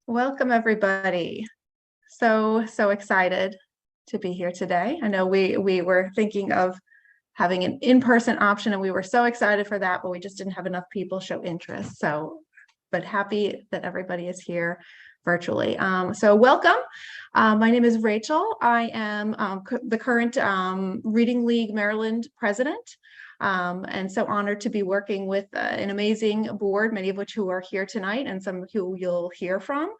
Welcome, everybody. So excited to be here today. I know we were thinking of having an in-person option, and we were so excited for that, but we just didn't have enough people show interest. But happy that everybody is here virtually. So welcome. My name is Rachel. I am the current Reading League Maryland president. And so honored to be working with an amazing board, many of which who are here tonight and some who you'll hear from.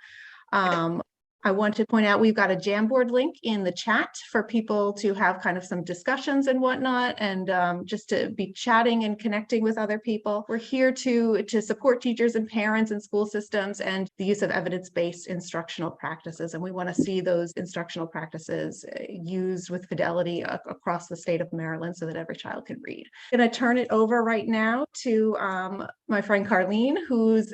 I want to point out we've got a Jamboard link in the chat for people to have kind of some discussions and whatnot, and just to be chatting and connecting with other people. We're here to support teachers and parents and school systems and the use of evidence-based instructional practices. And we want to see those instructional practices used with fidelity across the state of Maryland so that every child can read. I'm going to turn it over right now to my friend Karleen, who's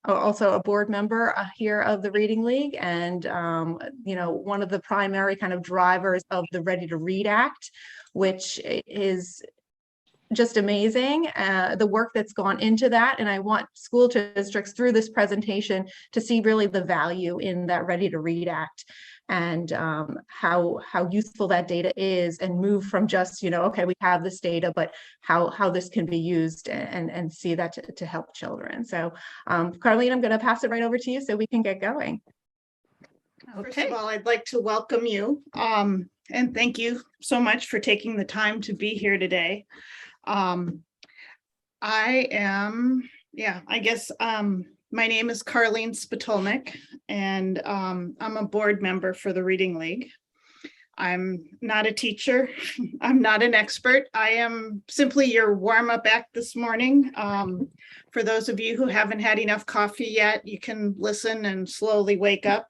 also a board member here of the Reading League, and one of the primary kind of drivers of the Ready to Read Act, which is just amazing, the work that's gone into that. And I want school districts through this presentation to see really the value in that Ready to Read Act, and how useful that data is, and move from just, okay, we have this data, but how this can be used, and see that to help children. So Karleen, I'm going to pass it right over to you so we can get going. Okay. First of all, I'd like to welcome you, and thank you so much for taking the time to be here today. My name is Karleen Spitolnik, and I'm a board member for the Reading League. I'm not a teacher. I'm not an expert. I am simply your warm-up act this morning. For those of you who haven't had enough coffee yet, you can listen and slowly wake up.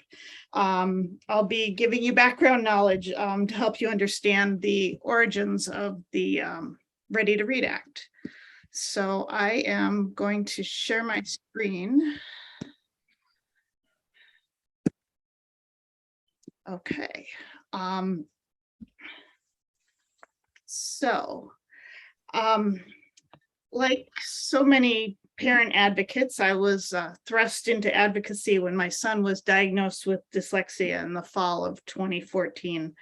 I'll be giving you background knowledge to help you understand the origins of the Ready to Read Act. So I am going to share my screen. Okay. Like so many parent advocates, I was thrust into advocacy when my son was diagnosed with dyslexia in the fall of 2014.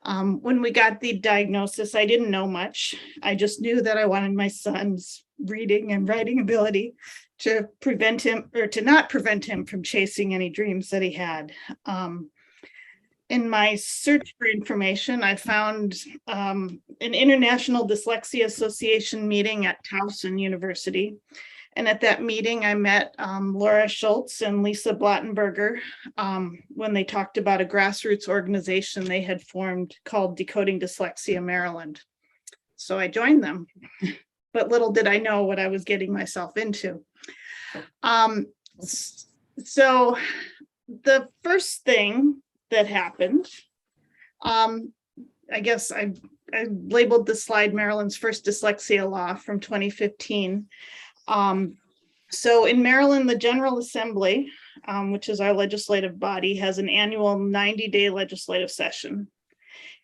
When we got the diagnosis, I didn't know much. I just knew that I wanted my son's reading and writing ability to prevent him, or to not prevent him from chasing any dreams that he had. In my search for information, I found an International Dyslexia Association meeting at Towson University. And at that meeting, I met Laura Schultz and Lisa Blattenberger when they talked about a grassroots organization they had formed called Decoding Dyslexia Maryland. So I joined them, but little did I know what I was getting myself into. So the first thing that happened, I guess I labeled this slide Maryland's first dyslexia law from 2015. So in Maryland, the General Assembly, which is our legislative body, has an annual 90-day legislative session.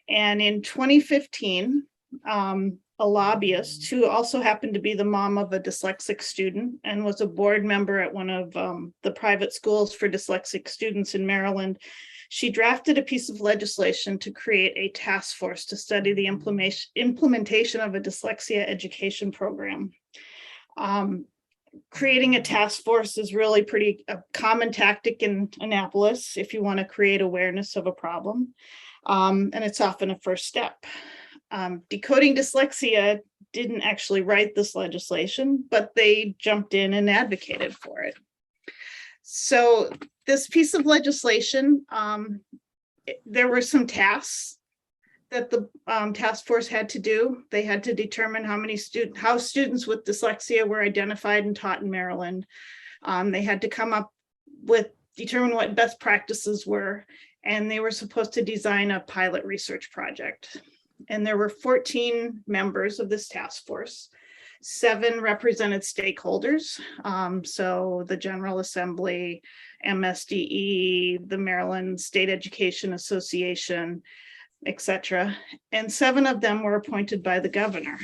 And in 2015, a lobbyist who also happened to be the mom of a dyslexic student and was a board member at one of the private schools for dyslexic students in Maryland, she drafted a piece of legislation to create a task force to study the implementation of a dyslexia education program. Creating a task force is really a common tactic in Annapolis if you want to create awareness of a problem, and it's often a first step. Decoding Dyslexia didn't actually write this legislation, but they jumped in and advocated for it. So this piece of legislation, there were some tasks that the task force had to do. They had to determine how students with dyslexia were identified and taught in Maryland. They had to determine what best practices were, and they were supposed to design a pilot research project. And there were 14 members of this task force. 7 represented stakeholders. So the General Assembly, MSDE, the Maryland State Education Association, etc. And 7 of them were appointed by the governor.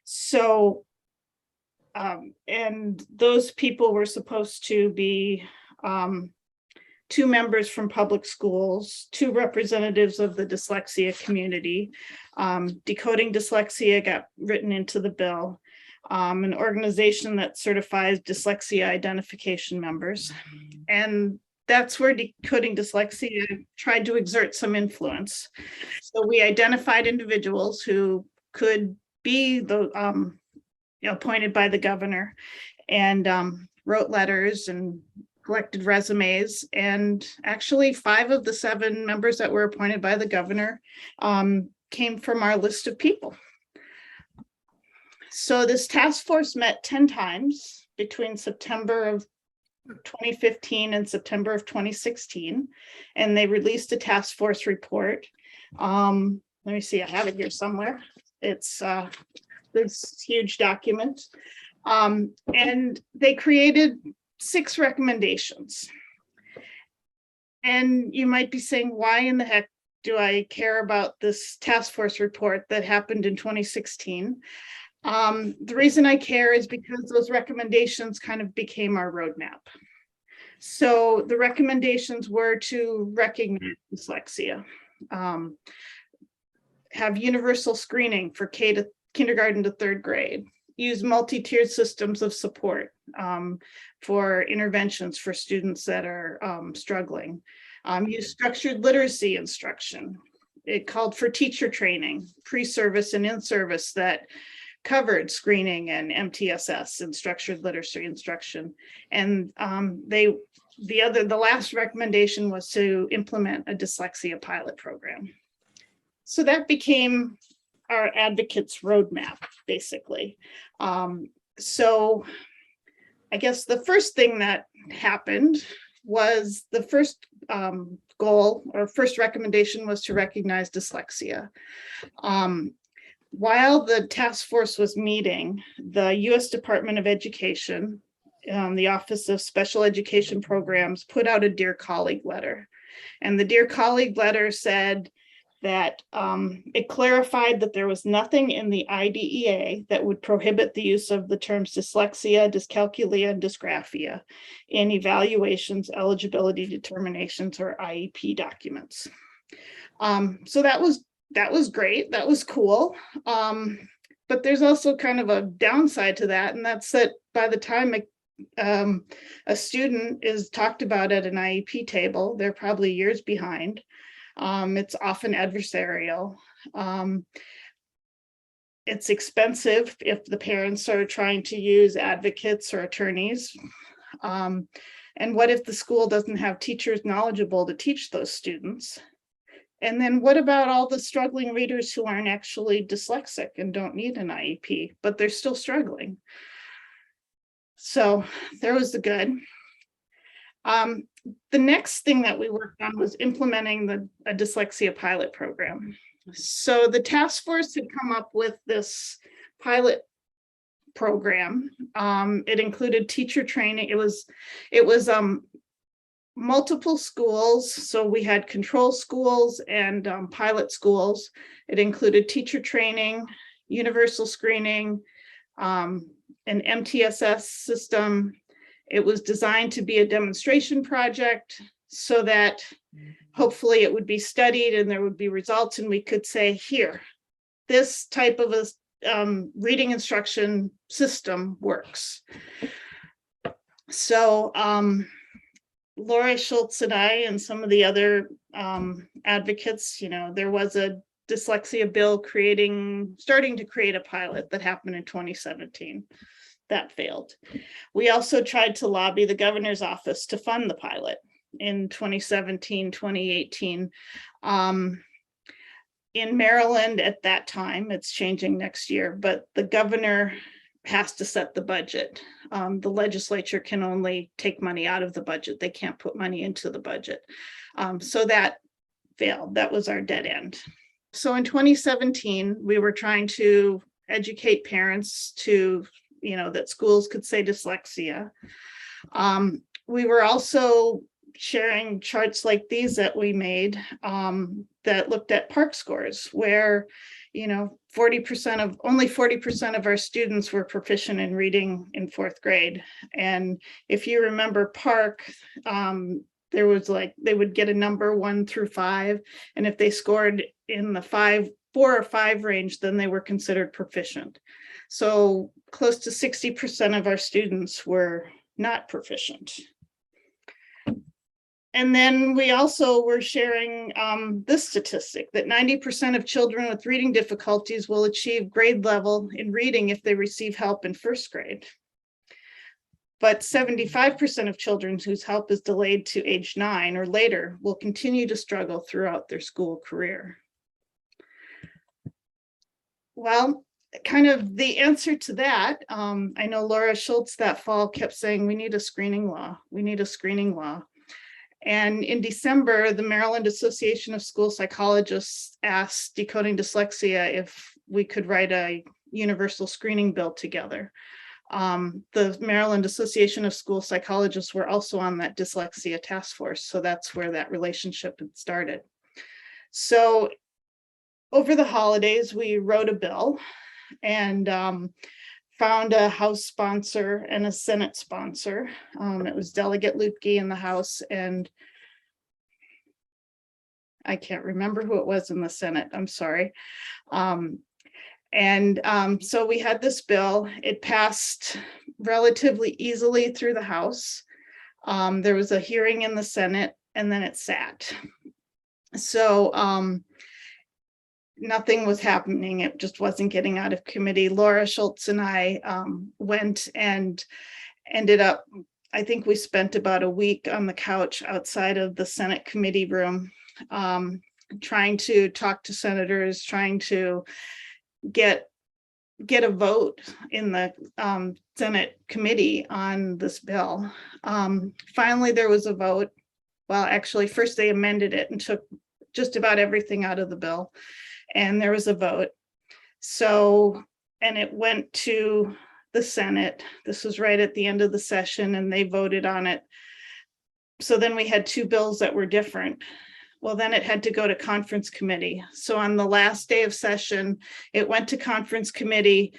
So And those people were supposed to be 2 members from public schools, 2 representatives of the dyslexia community. Decoding Dyslexia got written into the bill. An organization that certifies dyslexia identification members. And that's where Decoding Dyslexia tried to exert some influence. So we identified individuals who could be the appointed by the governor, and wrote letters and collected resumes. And actually 5 of the 7 members that were appointed by the governor came from our list of people. So this task force met 10 times between September of 2015 and September of 2016, and they released a task force report. Let me see, I have it here somewhere. It's this huge document. And they created 6 recommendations. And you might be saying, why in the heck do I care about this task force report that happened in 2016? The reason I care is because those recommendations kind of became our roadmap. So the recommendations were to recognize dyslexia, have universal screening for kindergarten to 3rd grade, use multi-tiered systems of support for interventions for students that are struggling, use structured literacy instruction. It called for teacher training, pre-service and in-service that covered screening and MTSS and structured literacy instruction. And the last recommendation was to implement a dyslexia pilot program. So that became our advocates roadmap, basically. So I guess the first thing that happened was the first goal or first recommendation was to recognize dyslexia. While the task force was meeting, the U.S. Department of Education, the Office of Special Education Programs, put out a Dear Colleague letter. And the Dear Colleague letter said that it clarified that there was nothing in the IDEA that would prohibit the use of the terms dyslexia, dyscalculia, and dysgraphia in evaluations, eligibility determinations, or IEP documents. So that was great. That was cool. But there's also kind of a downside to that, and that's that by the time a student is talked about at an IEP table, they're probably years behind. It's often adversarial. It's expensive if the parents are trying to use advocates or attorneys. And what if the school doesn't have teachers knowledgeable to teach those students? And then what about all the struggling readers who aren't actually dyslexic and don't need an IEP, but they're still struggling? So there was the good. The next thing that we worked on was implementing a dyslexia pilot program. So the task force had come up with this pilot program. It included teacher training. It was multiple schools. So we had control schools and pilot schools. It included teacher training, universal screening, an MTSS system. It was designed to be a demonstration project so that hopefully it would be studied and there would be results, and we could say, here, this type of a reading instruction system works. So Laura Schultz and I and some of the other advocates, there was a dyslexia bill starting to create a pilot that happened in 2017. That failed. We also tried to lobby the governor's office to fund the pilot in 2017, 2018. In Maryland at that time, it's changing next year, but the governor has to set the budget. The legislature can only take money out of the budget. They can't put money into the budget. So that failed. That was our dead end. So in 2017, we were trying to educate parents to that schools could say dyslexia. We were also sharing charts like these that we made that looked at PARCC scores, where only 40% of our students were proficient in reading in 4th grade. And if you remember Park, there was they would get a number 1 through 5. And if they scored in the 4 or 5 range, then they were considered proficient. So close to 60% of our students were not proficient. And then we also were sharing this statistic that 90% of children with reading difficulties will achieve grade level in reading if they receive help in 1st grade. But 75% of children whose help is delayed to age 9 or later will continue to struggle throughout their school career. Well, kind of the answer to that, I know Laura Schultz that fall kept saying, we need a screening law. We need a screening law. And in December, the Maryland Association of School Psychologists asked Decoding Dyslexia if we could write a universal screening bill together. The Maryland Association of School Psychologists were also on that dyslexia task force. So that's where that relationship had started. So over the holidays, we wrote a bill and found a House sponsor and a Senate sponsor. It was Delegate Lupke in the House, and I can't remember who it was in the Senate. I'm sorry. So we had this bill. It passed relatively easily through the House. There was a hearing in the Senate, and then it sat. So nothing was happening. It just wasn't getting out of committee. Laura Schultz and I went and ended up, I think we spent about a week on the couch outside of the Senate committee room, trying to talk to senators, trying to get a vote in the Senate committee on this bill. Finally, there was a vote. Well, actually, first they amended it and took just about everything out of the bill. And there was a vote. So, and it went to the Senate. This was right at the end of the session, and they voted on it. So then we had 2 bills that were different. Well, then it had to go to conference committee. So on the last day of session, it went to conference committee.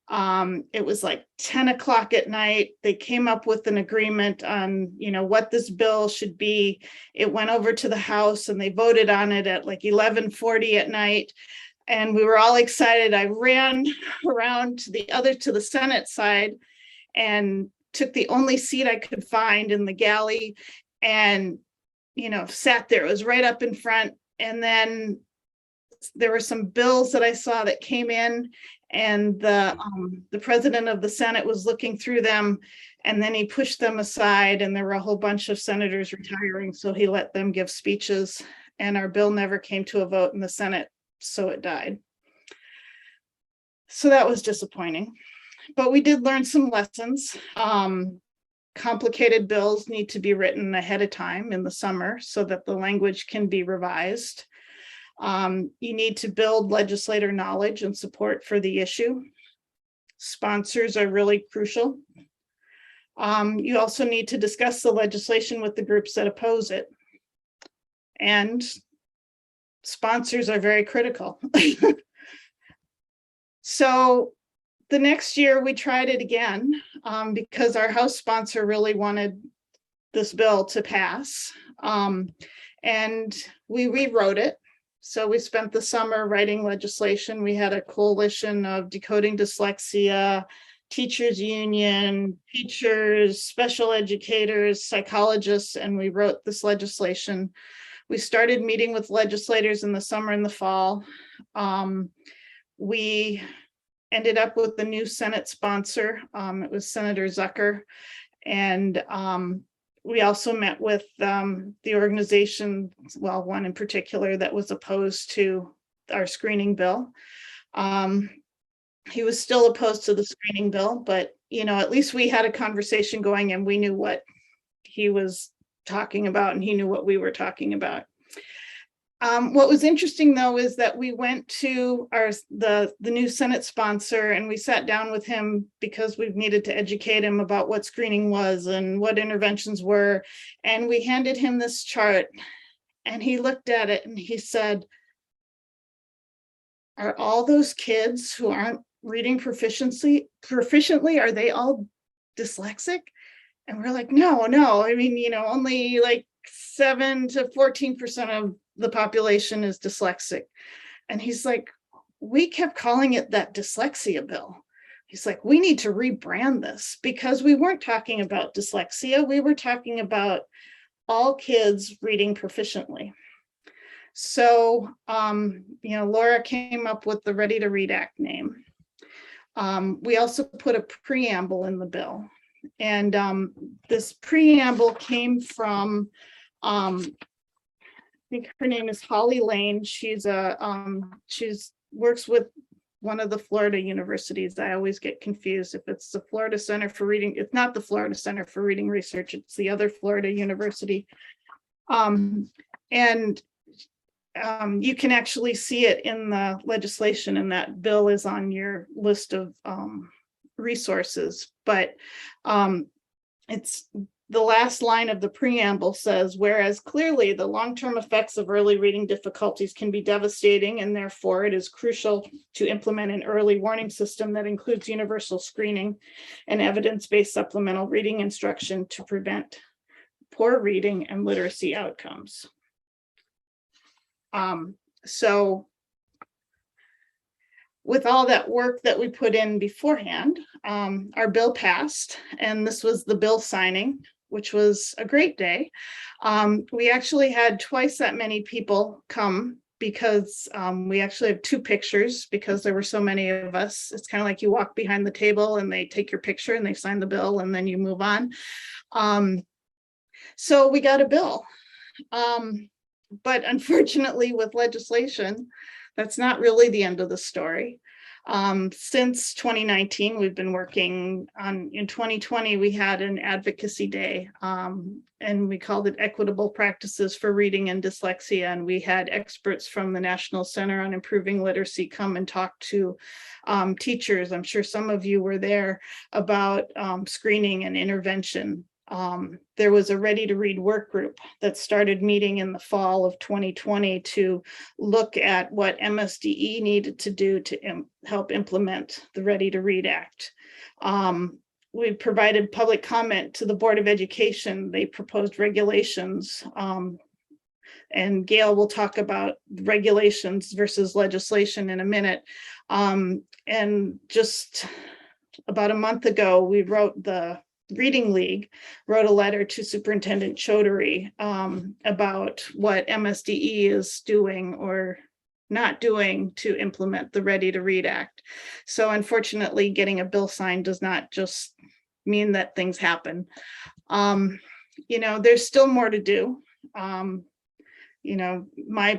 It was like 10 o'clock at night. They came up with an agreement on, what this bill should be. It went over to the House and they voted on it at like 11:40 at night. And we were all excited. I ran around to the Senate side and took the only seat I could find in the galley and, sat there. It was right up in front. And then there were some bills that I saw that came in, and the president of the Senate was looking through them, and then he pushed them aside, and there were a whole bunch of senators retiring, so he let them give speeches, and our bill never came to a vote in the Senate, so it died. So that was disappointing, but we did learn some lessons. Complicated bills need to be written ahead of time in the summer so that the language can be revised. You need to build legislator knowledge and support for the issue. Sponsors are really crucial. You also need to discuss the legislation with the groups that oppose it. And sponsors are very critical. So the next year we tried it again because our House sponsor really wanted this bill to pass. And we rewrote it. So we spent the summer writing legislation. We had a coalition of Decoding Dyslexia, teachers union, teachers, special educators, psychologists, and we wrote this legislation. We started meeting with legislators in the summer and the fall. We ended up with the new Senate sponsor. It was Senator Zucker. And we also met with the organization, well, one in particular that was opposed to our screening bill. He was still opposed to the screening bill, but at least we had a conversation going and we knew what he was talking about and he knew what we were talking about. What was interesting though is that we went to the new Senate sponsor and we sat down with him because we needed to educate him about what screening was and what interventions were. And we handed him this chart and he looked at it and he said, are all those kids who aren't reading proficiently, are they all dyslexic? And we're like, no, I mean, only like 7 to 14% of the population is dyslexic. And he's like, we kept calling it that dyslexia bill. He's like, we need to rebrand this, because we weren't talking about dyslexia. We were talking about all kids reading proficiently. So, Laura came up with the Ready to Read Act name. We also put a preamble in the bill. And this preamble came from, I think her name is Holly Lane. She's works with one of the Florida universities. I always get confused if it's the Florida Center for Reading. It's not the Florida Center for Reading Research. It's the other Florida university. And you can actually see it in the legislation, and that bill is on your list of resources. But it's the last line of the preamble says, whereas clearly the long-term effects of early reading difficulties can be devastating, and therefore it is crucial to implement an early warning system that includes universal screening and evidence-based supplemental reading instruction to prevent poor reading and literacy outcomes. So with all that work that we put in beforehand, our bill passed, and this was the bill signing, which was a great day. We actually had twice that many people come, because we actually have 2 pictures, because there were so many of us. It's kind of like you walk behind the table and they take your picture and they sign the bill and then you move on. So we got a bill. But unfortunately, with legislation, that's not really the end of the story. Since 2019, we've been working on, in 2020, we had an advocacy day, and we called it Equitable Practices for Reading and Dyslexia. And we had experts from the National Center on Improving Literacy come and talk to teachers. I'm sure some of you were there, about screening and intervention. There was a Ready to Read work group that started meeting in the fall of 2020 to look at what MSDE needed to do to help implement the Ready to Read Act. We provided public comment to the Board of Education. They proposed regulations, and Gail will talk about regulations versus legislation in a minute. And just about a month ago, we wrote the Reading League wrote a letter to Superintendent Choudhury about what MSDE is doing or not doing to implement the Ready to Read Act. So unfortunately, getting a bill signed does not just mean that things happen. There's still more to do. My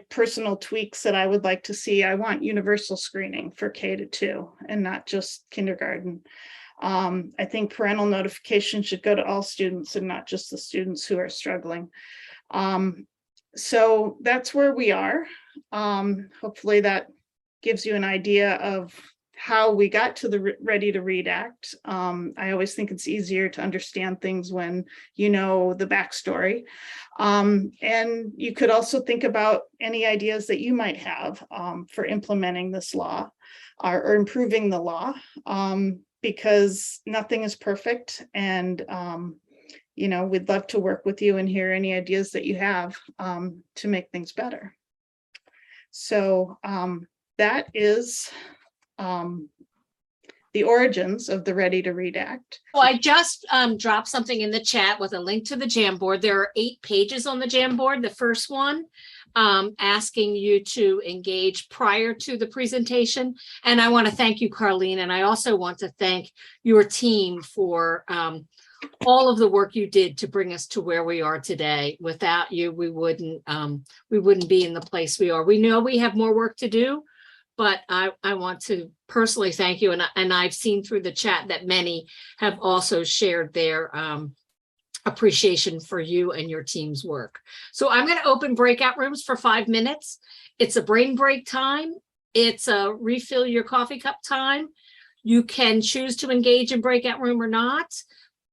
personal tweaks that I would like to see, I want universal screening for K-2 and not just kindergarten. I think parental notification should go to all students and not just the students who are struggling. So that's where we are. Hopefully that gives you an idea of how we got to the Ready to Read Act. I always think it's easier to understand things when you know the backstory. And you could also think about any ideas that you might have for implementing this law or improving the law. Because nothing is perfect, and we'd love to work with you and hear any ideas that you have to make things better. So that is the origins of the Ready to Read Act. So I just dropped something in the chat with a link to the Jamboard. There are 8 pages on the Jamboard. The first one asking you to engage prior to the presentation. And I want to thank you, Karleen. And I also want to thank your team for all of the work you did to bring us to where we are today. Without you, we wouldn't be in the place we are. We know we have more work to do, but I want to personally thank you. And I've seen through the chat that many have also shared their appreciation for you and your team's work. So I'm going to open breakout rooms for 5 minutes. It's a brain break time. It's a refill your coffee cup time. You can choose to engage in breakout room or not.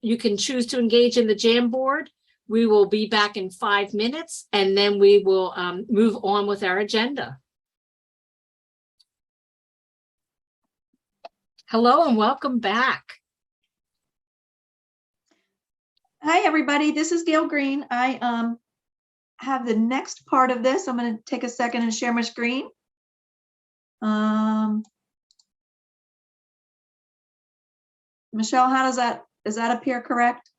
You can choose to engage in the Jamboard. We will be back in 5 minutes, and then we will move on with our agenda. Hello and welcome back. Hi, everybody. This is Gail Green. I have the next part of this. I'm going to take a second and share my screen. Michelle, is that appear correct?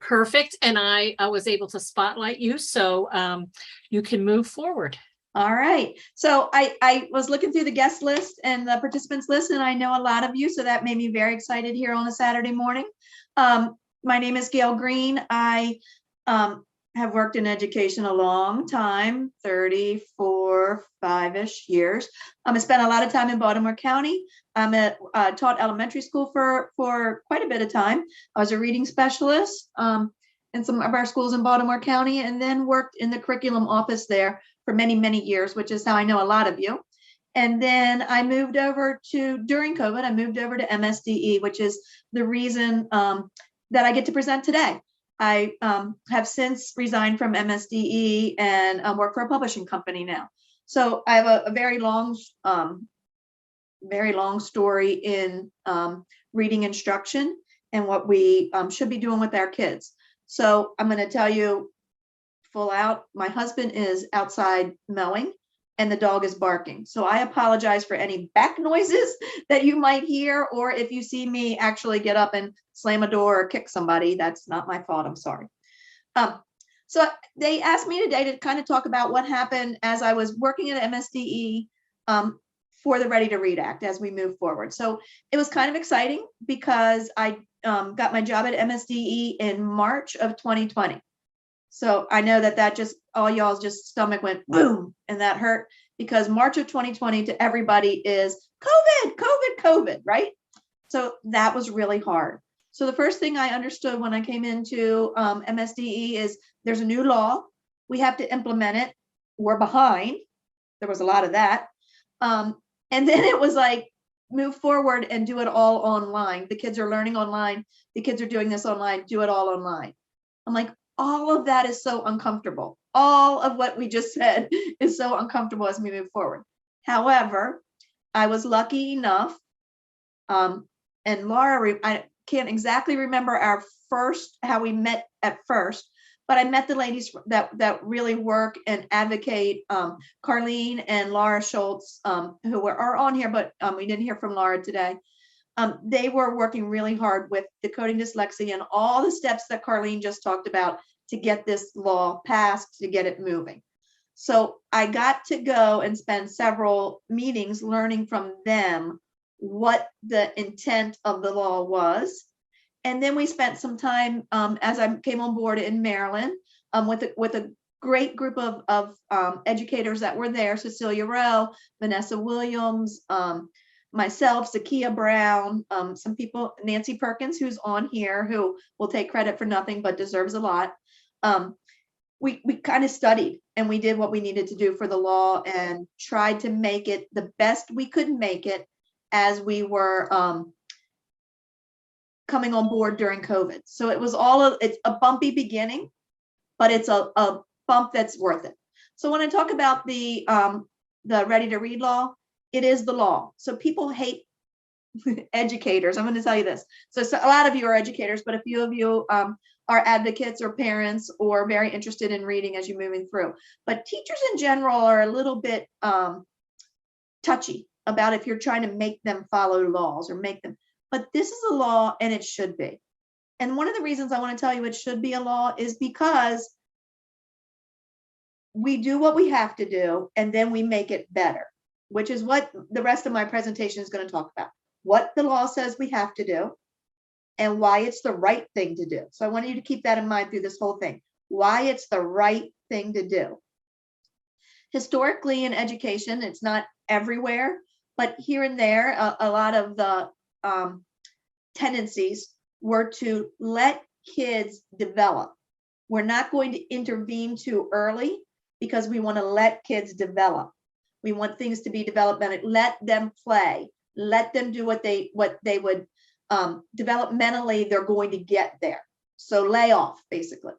Perfect. And I was able to spotlight you, so you can move forward. All right. So I was looking through the guest list and the participants list, and I know a lot of you, so that made me very excited here on a Saturday morning. My name is Gail Green. I have worked in education a long time, 34, 5-ish years. I spent a lot of time in Baltimore County. I taught elementary school for quite a bit of time. I was a reading specialist in some of our schools in Baltimore County, and then worked in the curriculum office there for many, many years, which is how I know a lot of you. And then I moved over during COVID, I moved over to MSDE, which is the reason that I get to present today. I have since resigned from MSDE and work for a publishing company now. So I have a very long story in reading instruction and what we should be doing with our kids. So I'm going to tell you full out, my husband is outside mowing and the dog is barking. So I apologize for any back noises that you might hear, or if you see me actually get up and slam a door or kick somebody, that's not my fault, I'm sorry. So they asked me today to kind of talk about what happened as I was working at MSDE for the Ready to Read Act as we move forward. So it was kind of exciting because I got my job at MSDE in March of 2020. So I know that just all y'all's just stomach went boom, and that hurt, because March of 2020 to everybody is COVID, right? So that was really hard. So the first thing I understood when I came into MSDE is there's a new law. We have to implement it. We're behind. There was a lot of that. And then it was like, move forward and do it all online. The kids are learning online. The kids are doing this online. Do it all online. I'm like, all of that is so uncomfortable. All of what we just said is so uncomfortable as we move forward. However, I was lucky enough, and Laura, I can't exactly remember how we met at first, but I met the ladies that really work and advocate, Karleen and Laura Schultz, who are on here, but we didn't hear from Laura today. They were working really hard with decoding dyslexia and all the steps that Karleen just talked about to get this law passed, to get it moving. So I got to go and spend several meetings learning from them what the intent of the law was. And then we spent some time as I came on board in Maryland with a great group of educators that were there: Cecilia Rowe, Vanessa Williams, myself, Zakia Brown, some people, Nancy Perkins, who's on here, who will take credit for nothing but deserves a lot. We kind of studied and we did what we needed to do for the law and tried to make it the best we could make it as we were coming on board during COVID. So it was it's a bumpy beginning, but it's a bump that's worth it. So when I talk about the Ready to Read law, it is the law. So people hate educators. I'm going to tell you this. So a lot of you are educators, but a few of you are advocates or parents or very interested in reading as you're moving through. But teachers in general are a little bit touchy about if you're trying to make them follow laws or make them. But this is a law and it should be. And one of the reasons I want to tell you it should be a law is because we do what we have to do and then we make it better, which is what the rest of my presentation is going to talk about. What the law says we have to do and why it's the right thing to do. So I want you to keep that in mind through this whole thing, why it's the right thing to do. Historically in education, it's not everywhere, but here and there, a lot of the tendencies were to let kids develop. We're not going to intervene too early because we want to let kids develop. We want things to be developmental. Let them play. Let them do what they would developmentally they're going to get there. So lay off, basically.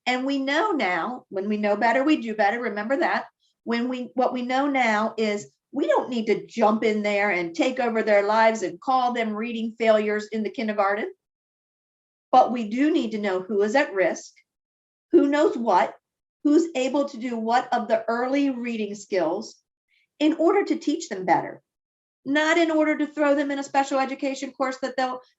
And we know now, when we know better, we do better. Remember that. What we know now is We don't need to jump in there and take over their lives and call them reading failures in the kindergarten. But we do need to know who is at risk, who knows what, who's able to do what of the early reading skills in order to teach them better, not in order to throw them in a special education course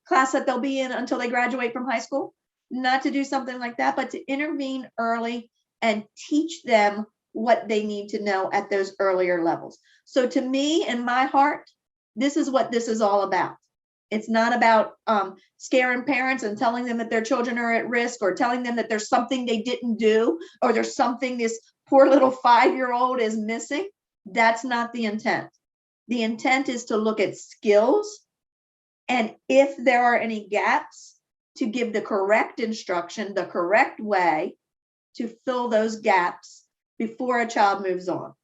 class that they'll be in until they graduate from high school, not to do something like that, but to intervene early and teach them what they need to know at those earlier levels. So to me, in my heart, this is what this is all about. It's not about scaring parents and telling them that their children are at risk, or telling them that there's something they didn't do, or there's something this poor little 5-year-old is missing. That's not the intent. The intent is to look at skills, and if there are any gaps, to give the correct instruction, the correct way to fill those gaps before a child moves on.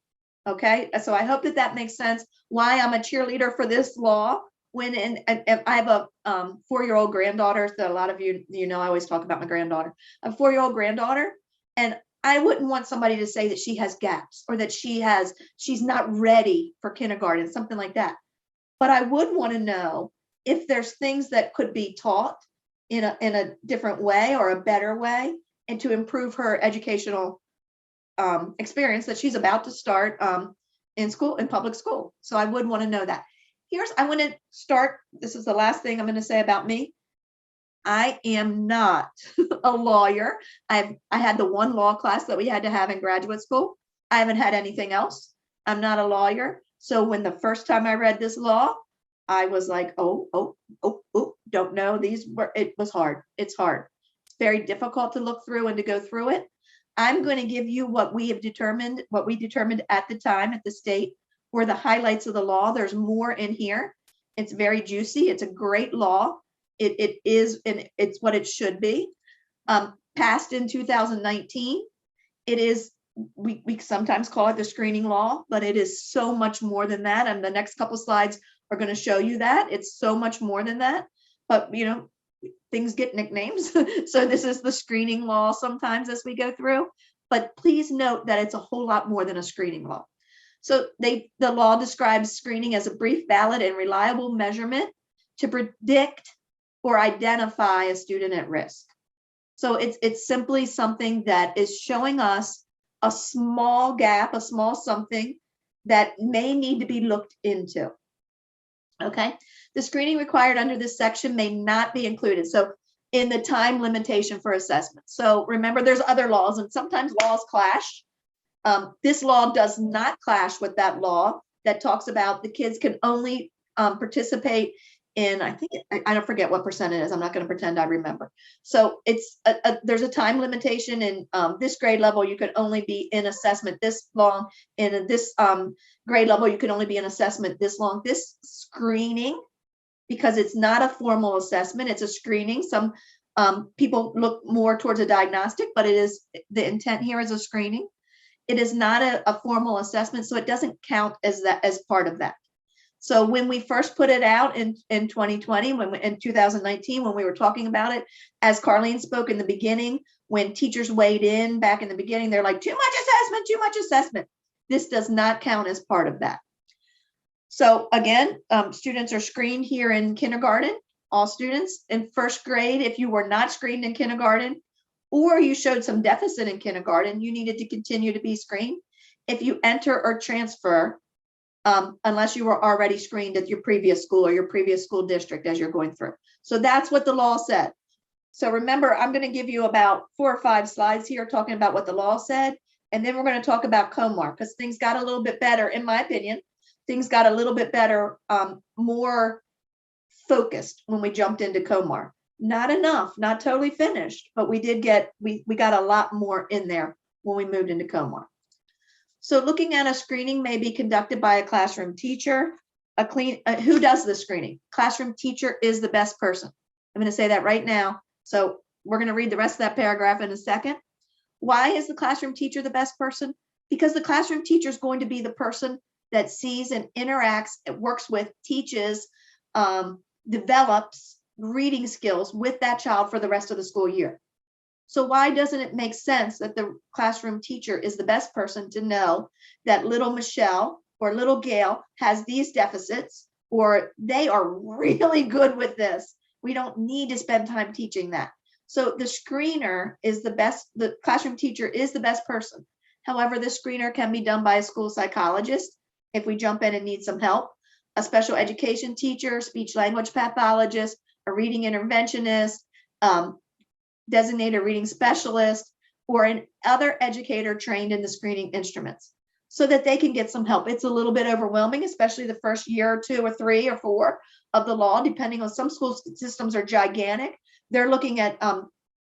Okay, so I hope that makes sense why I'm a cheerleader for this law. And I have a 4-year-old granddaughter, so a lot of you know I always talk about my granddaughter. A 4-year-old granddaughter, and I wouldn't want somebody to say that she has gaps, or that she's not ready for kindergarten, something like that. But I would want to know if there's things that could be taught in a different way, or a better way, and to improve her educational experience that she's about to start in public school. So I would want to know that. I want to start. This is the last thing I'm going to say about me. I am not a lawyer. I had the one law class that we had to have in graduate school. I haven't had anything else. I'm not a lawyer. So when the first time I read this law, I was like, oh, don't know. It was hard. It's hard. It's very difficult to look through and to go through it. I'm going to give you what we determined at the time at the state were the highlights of the law. There's more in here. It's very juicy. It's a great law. It is, and it's what it should be. Passed in 2019. It is, we sometimes call it the screening law, but it is so much more than that. And the next couple slides are going to show you that. It's so much more than that. But, things get nicknames. So this is the screening law sometimes as we go through. But please note that it's a whole lot more than a screening law. So the law describes screening as a brief, valid, and reliable measurement to predict or identify a student at risk. So it's simply something that is showing us a small gap, a small something that may need to be looked into. Okay, the screening required under this section may not be included. So in the time limitation for assessment. So remember, there's other laws, and sometimes laws clash. This law does not clash with that law that talks about the kids can only participate in, I don't forget what percent it is. I'm not going to pretend I remember. So it's there's a time limitation in this grade level. You can only be in assessment this long. In this grade level, you can only be in assessment this long. This screening, because it's not a formal assessment, it's a screening. Some people look more towards a diagnostic, but it is, the intent here is a screening. It is not a formal assessment, so it doesn't count as part of that. So when we first put it out in 2020, in 2019, when we were talking about it, as Karleen spoke in the beginning, when teachers weighed in back in the beginning, they're like, too much assessment. This does not count as part of that. So again, students are screened here in kindergarten, all students. In first grade, if you were not screened in kindergarten, or you showed some deficit in kindergarten, you needed to continue to be screened. If you enter or transfer, unless you were already screened at your previous school or your previous school district as you're going through. So that's what the law said. So remember, I'm going to give you about 4 or 5 slides here talking about what the law said. And then we're going to talk about COMAR, because things got a little bit better, in my opinion. Things got a little bit better, more focused when we jumped into COMAR. Not enough, not totally finished, but we got a lot more in there when we moved into COMAR. So looking at a screening may be conducted by a classroom teacher. Who does the screening? Classroom teacher is the best person. I'm going to say that right now. So we're going to read the rest of that paragraph in a second. Why is the classroom teacher the best person? Because the classroom teacher is going to be the person that sees and interacts, works with, teaches, develops reading skills with that child for the rest of the school year. So why doesn't it make sense that the classroom teacher is the best person to know that little Michelle or little Gail has these deficits, or they are really good with this. We don't need to spend time teaching that. So the screener is the best, the classroom teacher is the best person. However, the screener can be done by a school psychologist if we jump in and need some help, a special education teacher, speech language pathologist, a reading interventionist, designated reading specialist, or an other educator trained in the screening instruments so that they can get some help. It's a little bit overwhelming, especially the first year or 2 or 3 or 4 of the law, depending on, some school systems are gigantic. They're looking at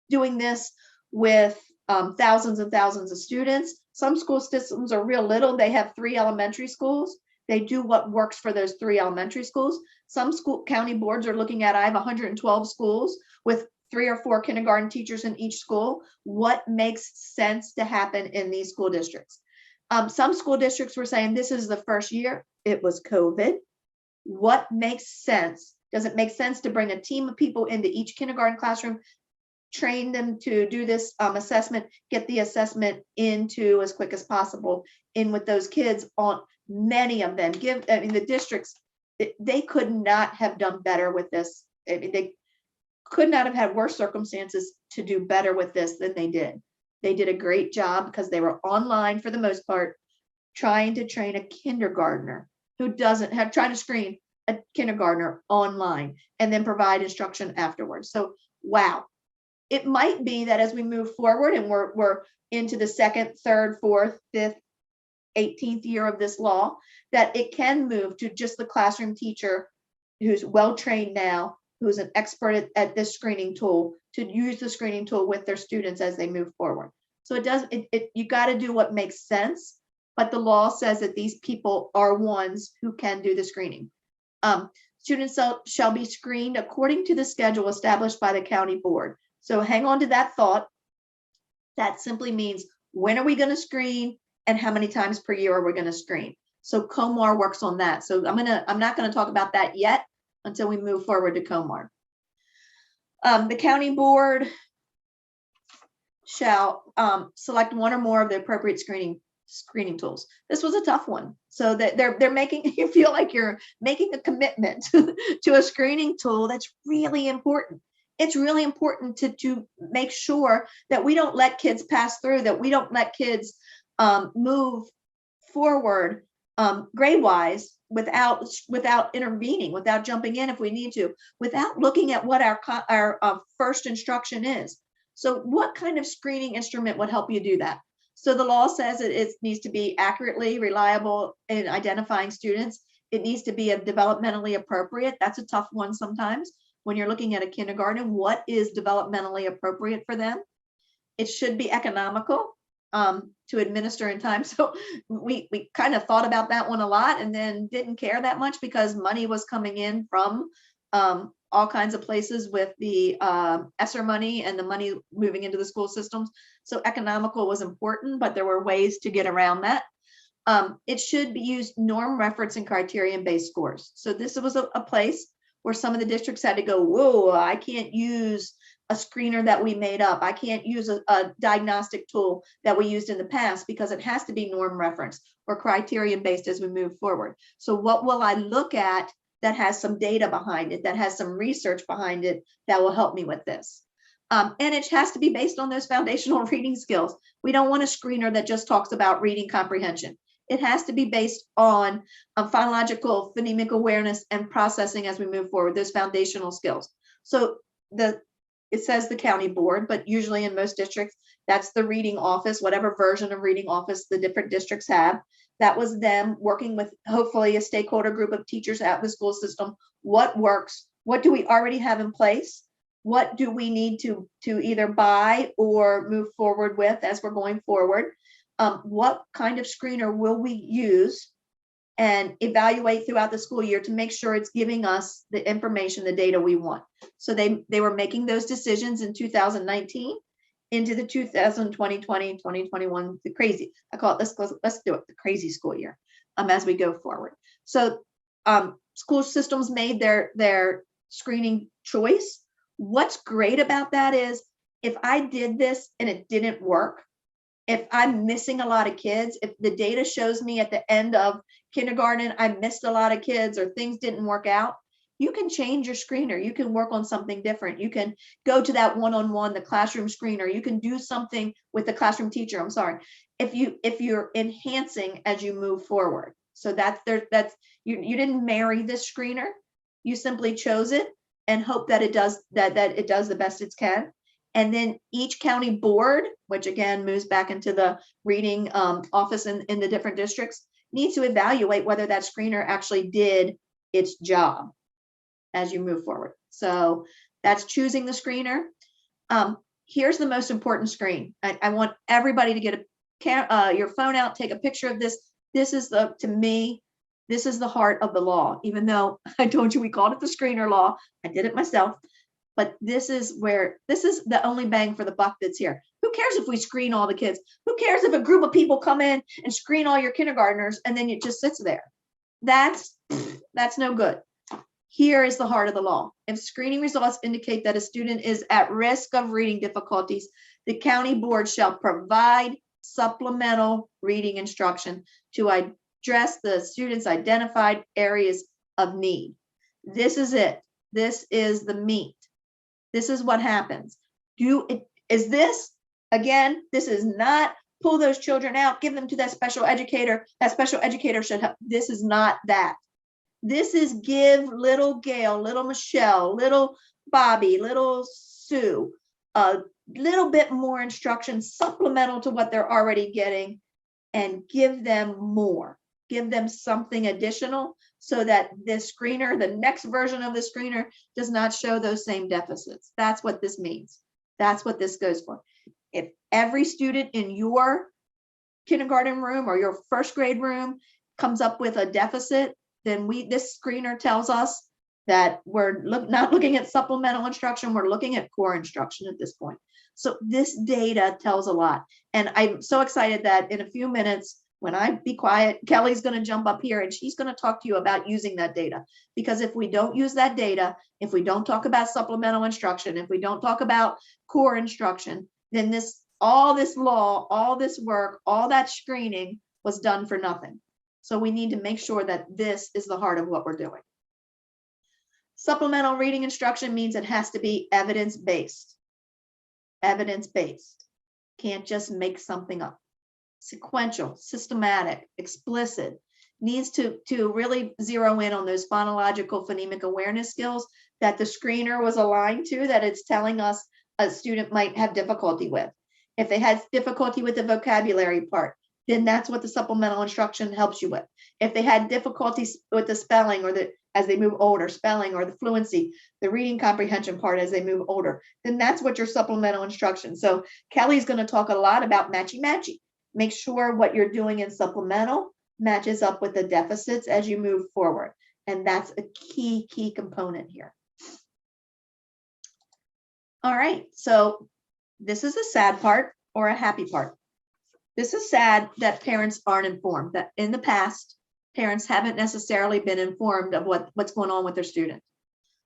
doing this with thousands and thousands of students. Some school systems are real little. They have 3 elementary schools. They do what works for those 3 elementary schools. Some school county boards are looking at, I have 112 schools with 3 or 4 kindergarten teachers in each school. What makes sense to happen in these school districts? Some school districts were saying this is the first year, it was COVID. What makes sense? Does it make sense to bring a team of people into each kindergarten classroom, train them to do this assessment, get the assessment into as quick as possible in with those kids? On many of them, the districts, they could not have done better with this. I mean, they could not have had worse circumstances to do better with this than they did. They did a great job because they were online for the most part, trying to train a kindergartner who doesn't have, trying to screen a kindergartner online and then provide instruction afterwards. So, wow. It might be that as we move forward and we're into the 2nd, 3rd, 4th, 5th, 18th year of this law, that it can move to just the classroom teacher who's well-trained now, who's an expert at this screening tool, to use the screening tool with their students as they move forward. So you got to do what makes sense, but the law says that these people are ones who can do the screening. Students shall be screened according to the schedule established by the county board. So hang on to that thought. That simply means, when are we going to screen and how many times per year are we going to screen? So COMAR works on that. So I'm not going to talk about that yet until we move forward to COMAR. The county board shall select one or more of the appropriate screening tools. This was a tough one. So that they're making you feel like you're making a commitment to a screening tool that's really important. It's really important to make sure that we don't let kids pass through, that we don't let kids move forward grade-wise without intervening, without jumping in if we need to, without looking at what our first instruction is. So what kind of screening instrument would help you do that? So the law says it needs to be accurately reliable in identifying students. It needs to be developmentally appropriate. That's a tough one sometimes when you're looking at a kindergarten. What is developmentally appropriate for them? It should be economical to administer in time. So we kind of thought about that one a lot and then didn't care that much because money was coming in from all kinds of places with the ESSER money and the money moving into the school systems. So economical was important, but there were ways to get around that. It should be used norm, reference, and criterion-based scores. So this was a place where some of the districts had to go, whoa, I can't use a screener that we made up. I can't use a diagnostic tool that we used in the past because it has to be norm reference or criterion based as we move forward. So what will I look at that has some data behind it, that has some research behind it that will help me with this? And it has to be based on those foundational reading skills. We don't want a screener that just talks about reading comprehension. It has to be based on phonological, phonemic awareness and processing as we move forward, those foundational skills. So it says the county board, but usually in most districts, that's the reading office, whatever version of reading office the different districts have. That was them working with hopefully a stakeholder group of teachers at the school system. What works? What do we already have in place? What do we need to either buy or move forward with as we're going forward? What kind of screener will we use and evaluate throughout the school year to make sure it's giving us the information, the data we want? So they were making those decisions in 2019 into the 2020, 2021, the crazy, I call it, let's do it, the crazy school year as we go forward. So school systems made their screening choice. What's great about that is if I did this and it didn't work, if I'm missing a lot of kids, if the data shows me at the end of kindergarten, I missed a lot of kids or things didn't work out, you can change your screener. You can work on something different. You can go to that one-on-one, the classroom screener. You can do something with the classroom teacher. I'm sorry. If you're enhancing as you move forward. So that's you didn't marry this screener. You simply chose it and hope that it does the best it can. And then each county board, which again moves back into the reading office in the different districts, needs to evaluate whether that screener actually did its job as you move forward. So that's choosing the screener. Here's the most important screen. I want everybody to get your phone out, take a picture of this. This is to me, this is the heart of the law. Even though I told you we called it the screener law, I did it myself. But this is the only bang for the buck that's here. Who cares if we screen all the kids? Who cares if a group of people come in and screen all your kindergartners and then it just sits there? That's no good. Here is the heart of the law. If screening results indicate that a student is at risk of reading difficulties, the county board shall provide supplemental reading instruction to address the student's identified areas of need. This is it. This is the meat. This is what happens. Is this, again, this is not pull those children out, give them to that special educator. That special educator should help. This is not that. This is give little Gail, little Michelle, little Bobby, little Sue, a little bit more instruction supplemental to what they're already getting, and give them more. Give them something additional so that this screener, the next version of the screener, does not show those same deficits. That's what this means. That's what this goes for. If every student in your kindergarten room or your first grade room comes up with a deficit, then this screener tells us that we're not looking at supplemental instruction, we're looking at core instruction at this point. So this data tells a lot. And I'm so excited that in a few minutes, when I be quiet, Kelly's going to jump up here and she's going to talk to you about using that data. Because if we don't use that data, if we don't talk about supplemental instruction, if we don't talk about core instruction, then all this law, all this work, all that screening was done for nothing. So we need to make sure that this is the heart of what we're doing. Supplemental reading instruction means it has to be evidence-based. Evidence-based. Can't just make something up. Sequential, systematic, explicit, needs to really zero in on those phonological phonemic awareness skills that the screener was aligned to, that it's telling us a student might have difficulty with. If they had difficulty with the vocabulary part, then that's what the supplemental instruction helps you with. If they had difficulties with the spelling or as they move older, spelling or the fluency, the reading comprehension part as they move older, then that's what your supplemental instruction. So Kelly's going to talk a lot about matchy-matchy. Make sure what you're doing in supplemental matches up with the deficits as you move forward. And that's a key component here. All right, so this is a sad part or a happy part. This is sad that parents aren't informed, that in the past, parents haven't necessarily been informed of what's going on with their student.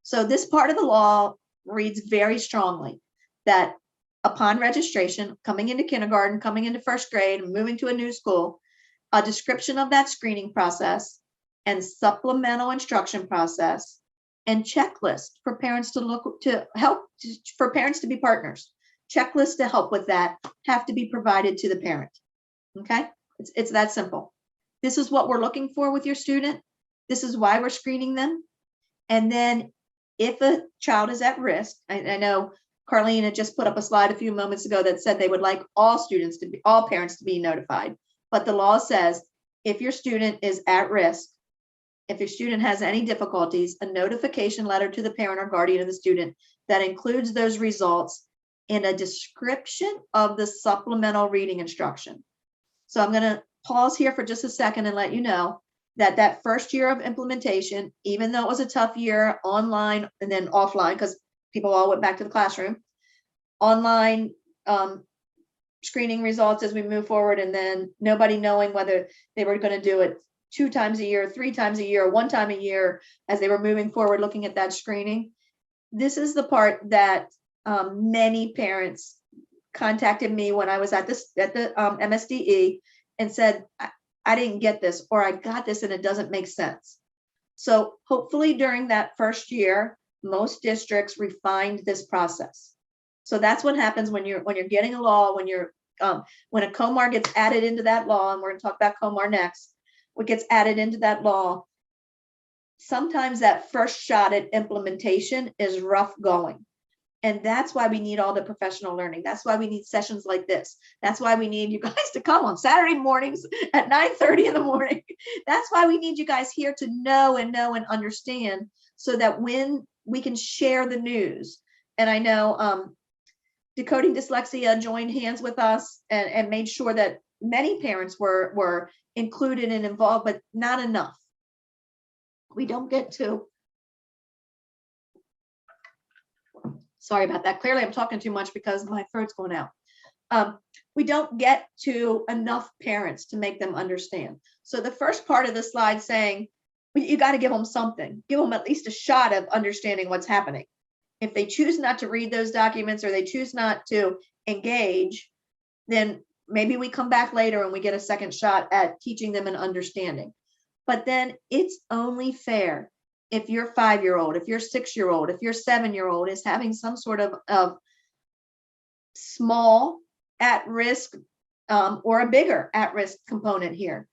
So this part of the law reads very strongly that upon registration, coming into kindergarten, coming into first grade, and moving to a new school, a description of that screening process and supplemental instruction process and checklist for parents for parents to be partners. Checklists to help with that have to be provided to the parent. Okay, it's that simple. This is what we're looking for with your student. This is why we're screening them. And then if a child is at risk, I know Karleen had just put up a slide a few moments ago that said they would like all parents to be notified. But the law says if your student is at risk, if your student has any difficulties, a notification letter to the parent or guardian of the student that includes those results in a description of the supplemental reading instruction. So I'm going to pause here for just a second and let you know that first year of implementation, even though it was a tough year online and then offline, because people all went back to the classroom, online screening results as we move forward, and then nobody knowing whether they were going to do it 2 times a year, 3 times a year, 1 time a year as they were moving forward looking at that screening. This is the part that many parents contacted me when I was at the MSDE and said, I didn't get this, or I got this and it doesn't make sense. So hopefully during that first year, most districts refined this process. So that's what happens when you're getting a law, when a COMAR gets added into that law, and we're going to talk about COMAR next. What gets added into that law, sometimes that first shot at implementation is rough going. And that's why we need all the professional learning. That's why we need sessions like this. That's why we need you guys to come on Saturday mornings at 9:30 in the morning. That's why we need you guys here to know and understand, so that when we can share the news. And I know Decoding Dyslexia joined hands with us and made sure that many parents were included and involved, but not enough. We don't get to. Sorry about that. Clearly I'm talking too much because my throat's going out. We don't get to enough parents to make them understand. So the first part of the slide saying, you got to give them something, give them at least a shot of understanding what's happening. If they choose not to read those documents or they choose not to engage, then maybe we come back later and we get a second shot at teaching them and understanding. But then it's only fair if your 5-year-old, if your 6-year-old, if your 7-year-old is having some sort of small at-risk or a bigger at-risk component here,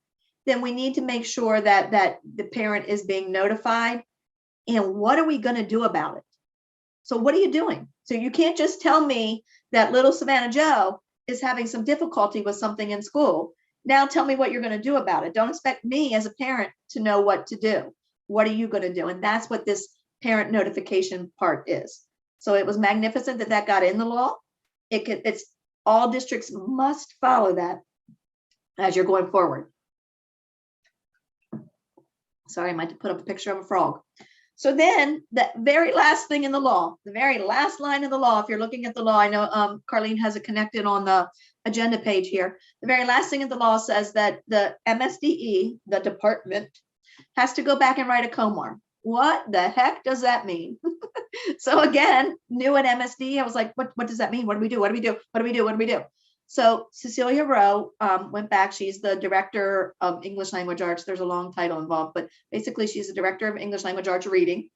then we need to make sure that the parent is being notified. And what are we going to do about it? So what are you doing? So you can't just tell me that little Savannah Joe is having some difficulty with something in school. Now tell me what you're going to do about it. Don't expect me as a parent to know what to do. What are you going to do? And that's what this parent notification part is. So it was magnificent that got in the law. It's all districts must follow that as you're going forward. Sorry, I might have put up a picture of a frog. So then the very last thing in the law, the very last line of the law, if you're looking at the law, I know Karleen has it connected on the agenda page here. The very last thing in the law says that the MSDE, the department, has to go back and write a COMAR. What the heck does that mean? So again, new at MSD, I was like, what does that mean? What do we do? What do we do? What do we do? What do we do? So Cecilia Rowe went back. She's the director of English language arts. There's a long title involved, but basically she's the director of English language arts reading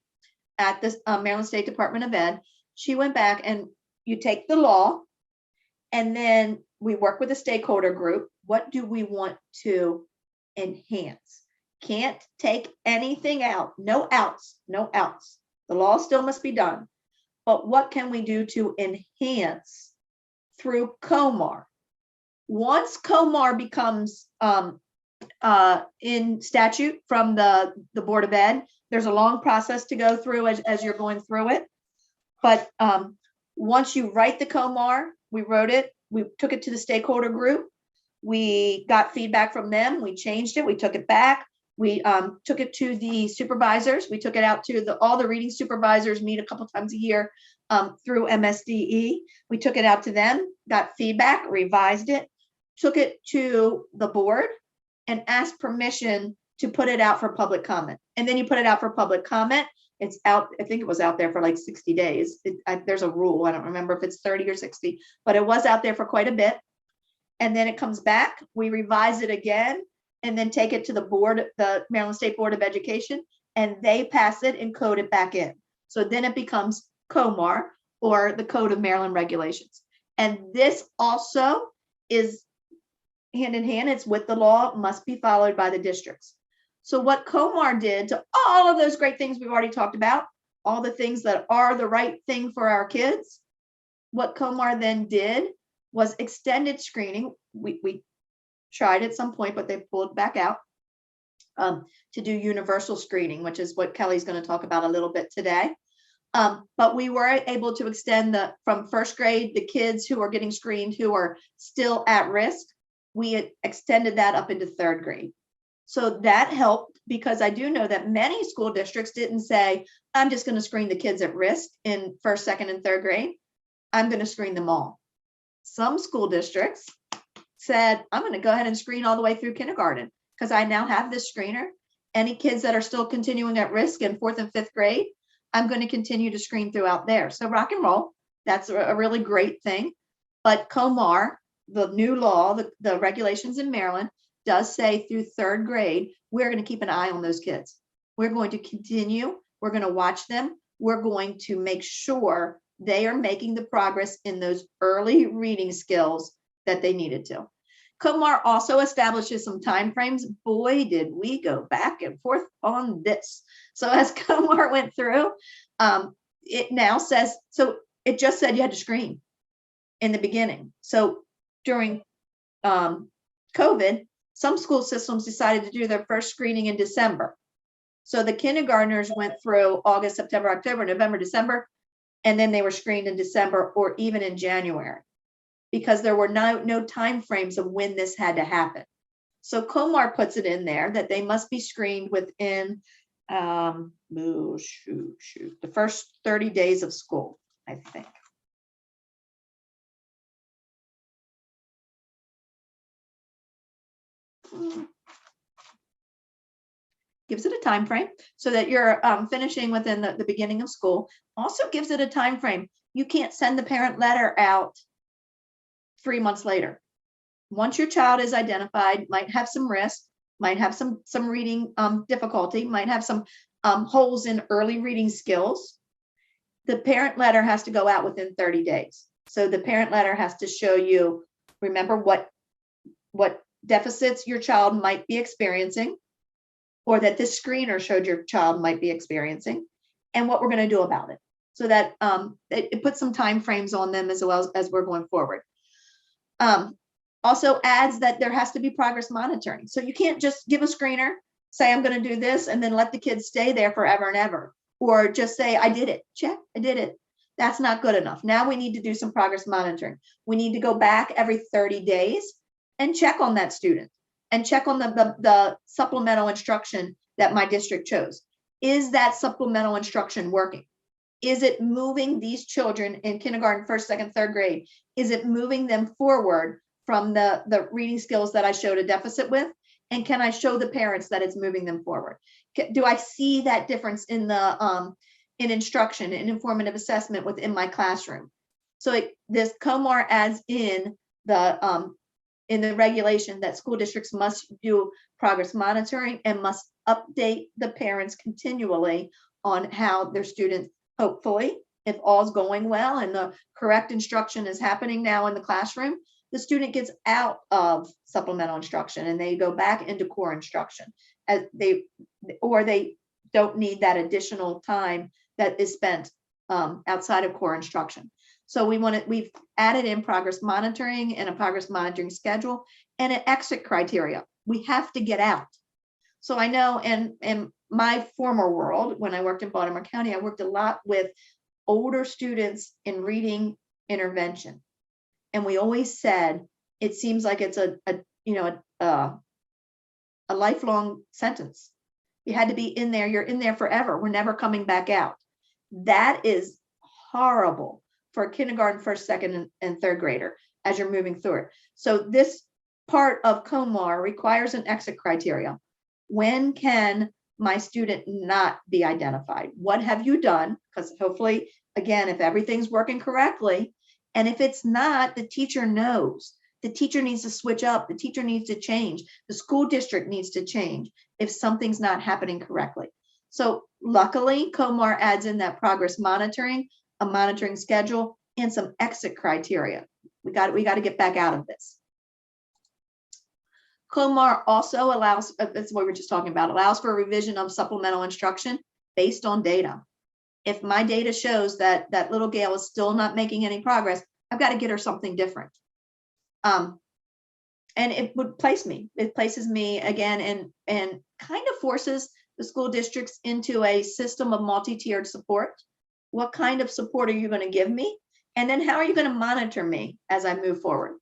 at the Maryland State Department of Ed. She went back and you take the law and then we work with a stakeholder group. What do we want to enhance? Can't take anything out. No outs, no outs. The law still must be done. But what can we do to enhance through COMAR? Once COMAR becomes in statute from the Board of Ed, there's a long process to go through as you're going through it. But once you write the COMAR, we wrote it, we took it to the stakeholder group, we got feedback from them, we changed it, we took it back. We took it to the supervisors. We took it out to all the reading supervisors meet a couple times a year through MSDE. We took it out to them, got feedback, revised it, took it to the board and asked permission to put it out for public comment. And then you put it out for public comment. It's out, I think it was out there for like 60 days. There's a rule. I don't remember if it's 30 or 60, but it was out there for quite a bit. And then it comes back. We revise it again. And then take it to the board, the Maryland State Board of Education, and they pass it and code it back in. So then it becomes COMAR, or the Code of Maryland Regulations. And this also is hand in hand, it's with the law, must be followed by the districts. So what COMAR did to all of those great things we've already talked about, all the things that are the right thing for our kids, what COMAR then did was extended screening. We tried at some point, but they pulled back out to do universal screening, which is what Kelly's going to talk about a little bit today. But we were able to extend from first grade, the kids who are getting screened who are still at risk, we extended that up into third grade. So that helped, because I do know that many school districts didn't say, I'm just going to screen the kids at risk in first, second, and third grade. I'm going to screen them all. Some school districts said, I'm going to go ahead and screen all the way through kindergarten because I now have this screener. Any kids that are still continuing at risk in 4th and 5th grade, I'm going to continue to screen throughout there. So rock and roll. That's a really great thing. But COMAR, the new law, the regulations in Maryland does say through 3rd grade, we're going to keep an eye on those kids. We're going to continue. We're going to watch them. We're going to make sure they are making the progress in those early reading skills that they needed to. COMAR also establishes some timeframes. Boy, did we go back and forth on this. So as COMAR went through, it now says, so it just said you had to screen in the beginning. So during COVID, some school systems decided to do their first screening in December. So the kindergartners went through August, September, October, November, December, and then they were screened in December or even in January, because there were no time frames of when this had to happen. So COMAR puts it in there that they must be screened within the first 30 days of school, I think. Gives it a time frame so that you're finishing within the beginning of school. Also gives it a time frame. You can't send the parent letter out 3 months later. Once your child is identified, might have some risk, might have some reading difficulty, might have some holes in early reading skills, the parent letter has to go out within 30 days. So the parent letter has to show you, remember what deficits your child might be experiencing, or that this screener showed your child might be experiencing, and what we're going to do about it. So that it puts some time frames on them as well as we're going forward. Also adds that there has to be progress monitoring. So you can't just give a screener, say, I'm going to do this, and then let the kids stay there forever and ever, or just say, I did it, check, I did it. That's not good enough. Now we need to do some progress monitoring. We need to go back every 30 days and check on that student and check on the supplemental instruction that my district chose. Is that supplemental instruction working? Is it moving these children in kindergarten, 1st, 2nd, 3rd grade? Is it moving them forward from the reading skills that I showed a deficit with? And can I show the parents that it's moving them forward? Do I see that difference in the in instruction and informative assessment within my classroom? So this COMAR adds in the regulation that school districts must do progress monitoring and must update the parents continually on how their students, hopefully, if all's going well and the correct instruction is happening now in the classroom, the student gets out of supplemental instruction and they go back into core instruction, as they don't need that additional time that is spent outside of core instruction. So we've added in progress monitoring and a progress monitoring schedule and an exit criteria. We have to get out. So I know in my former world, when I worked in Baltimore County, I worked a lot with older students in reading intervention. And we always said, it seems like it's a lifelong sentence. You had to be in there, you're in there forever. We're never coming back out. That is horrible for a kindergarten, 1st, 2nd, and 3rd grader as you're moving through it. So this part of COMAR requires an exit criteria. When can my student not be identified? What have you done? Because hopefully, again, if everything's working correctly, and if it's not, the teacher knows. The teacher needs to switch up. The teacher needs to change. The school district needs to change if something's not happening correctly. So luckily, COMAR adds in that progress monitoring, a monitoring schedule, and some exit criteria. We got to get back out of this. COMAR also allows, that's what we were just talking about, allows for a revision of supplemental instruction based on data. If my data shows that little Gail is still not making any progress, I've got to get her something different. And it would place me. It places me again and kind of forces the school districts into a system of multi-tiered support. What kind of support are you going to give me? And then how are you going to monitor me as I move forward?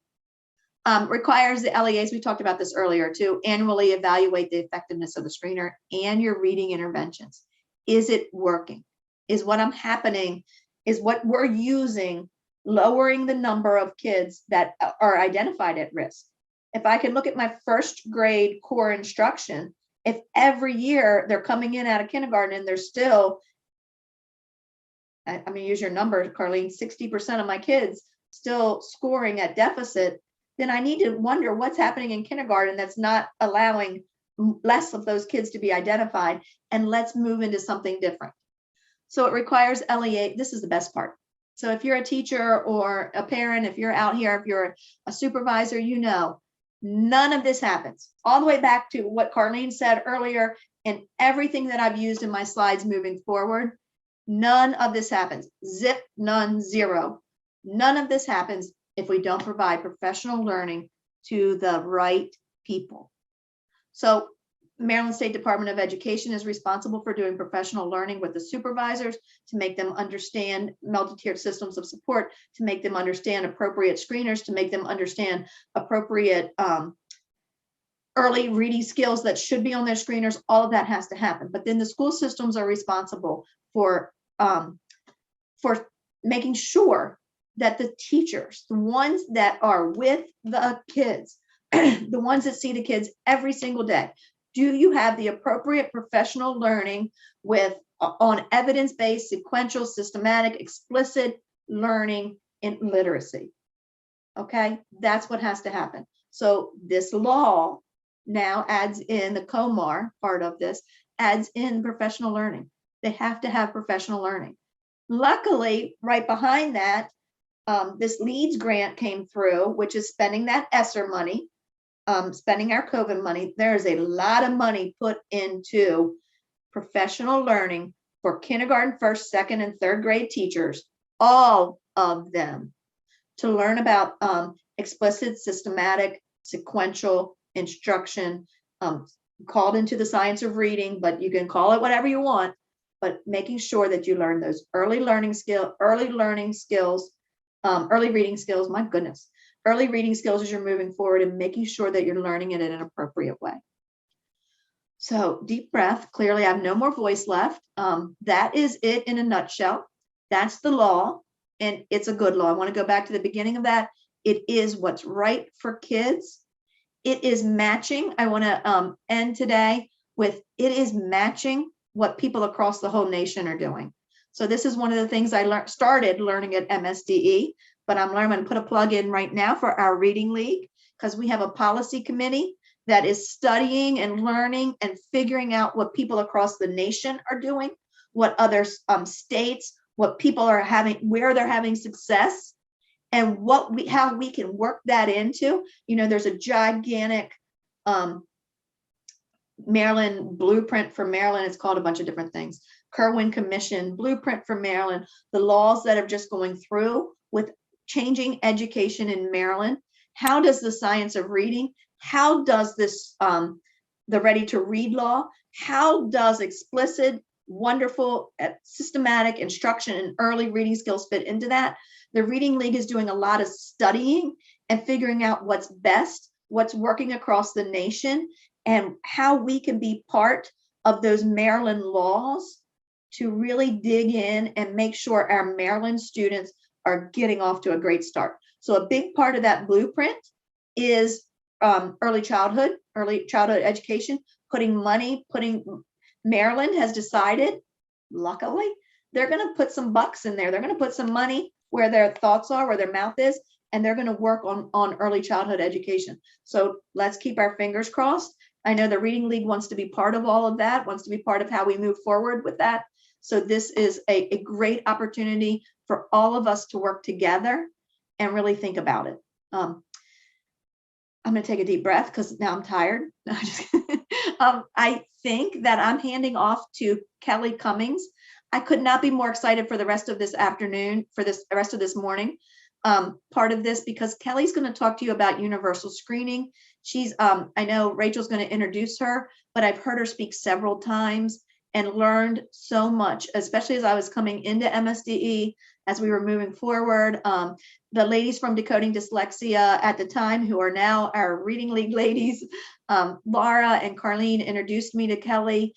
Requires the LEAs, we talked about this earlier, to annually evaluate the effectiveness of the screener and your reading interventions. Is it working? Is what I'm happening, is what we're using, lowering the number of kids that are identified at risk? If I can look at my 1st grade core instruction, if every year they're coming in out of kindergarten and they're still, I'm going to use your number, Karleen, 60% of my kids still scoring at deficit, then I need to wonder what's happening in kindergarten that's not allowing less of those kids to be identified, and let's move into something different. So it requires LEA. This is the best part. So if you're a teacher or a parent, if you're out here, if you're a supervisor, you know, none of this happens. All the way back to what Karleen said earlier and everything that I've used in my slides moving forward, none of this happens. Zip, none, zero. None of this happens if we don't provide professional learning to the right people. So Maryland State Department of Education is responsible for doing professional learning with the supervisors to make them understand multi-tiered systems of support, to make them understand appropriate screeners, to make them understand appropriate early reading skills that should be on their screeners. All of that has to happen. But then the school systems are responsible for making sure that the teachers, the ones that are with the kids, the ones that see the kids every single day, do you have the appropriate professional learning with on evidence-based, sequential, systematic, explicit learning in literacy? Okay, that's what has to happen. So this law now adds in the COMAR part of this, adds in professional learning. They have to have professional learning. Luckily, right behind that, this LEADS grant came through, which is spending that ESSER money, spending our COVID money. There is a lot of money put into professional learning for kindergarten, first, second, and third grade teachers, all of them, to learn about explicit, systematic, sequential instruction, called into the science of reading, but you can call it whatever you want, but making sure that you learn those early reading skills, my goodness, early reading skills as you're moving forward, and making sure that you're learning it in an appropriate way. So deep breath. Clearly I have no more voice left. That is it in a nutshell. That's the law, and it's a good law. I want to go back to the beginning of that. It is what's right for kids. It is matching. I want to end today with it is matching what people across the whole nation are doing. So this is one of the things I started learning at MSDE, but I'm going to put a plug in right now for our Reading League, because we have a policy committee that is studying and learning and figuring out what people across the nation are doing, what other states, what people are having, where they're having success, and how we can work that into. You know, there's a gigantic Maryland blueprint for Maryland. It's called a bunch of different things. Kerwin Commission, blueprint for Maryland, the laws that are just going through with changing education in Maryland. How does the science of reading, how does this, the Ready to Read law, how does explicit, wonderful, systematic instruction and early reading skills fit into that? The Reading League is doing a lot of studying and figuring out what's best, what's working across the nation, and how we can be part of those Maryland laws to really dig in and make sure our Maryland students are getting off to a great start. So a big part of that blueprint is early childhood education, Maryland has decided, luckily, they're going to put some bucks in there. They're going to put some money where their thoughts are, where their mouth is, and they're going to work on early childhood education. So let's keep our fingers crossed. I know the Reading League wants to be part of all of that, wants to be part of how we move forward with that. So this is a great opportunity for all of us to work together and really think about it. I'm going to take a deep breath because now I'm tired. I think that I'm handing off to Kelli Cummings. I could not be more excited for the rest of this afternoon, for the rest of this morning, part of this, because Kelly's going to talk to you about universal screening. She's, I know Rachel's going to introduce her, but I've heard her speak several times and learned so much, especially as I was coming into MSDE, as we were moving forward. The ladies from Decoding Dyslexia at the time, who are now our Reading League ladies, Laura and Karleen, introduced me to Kelly.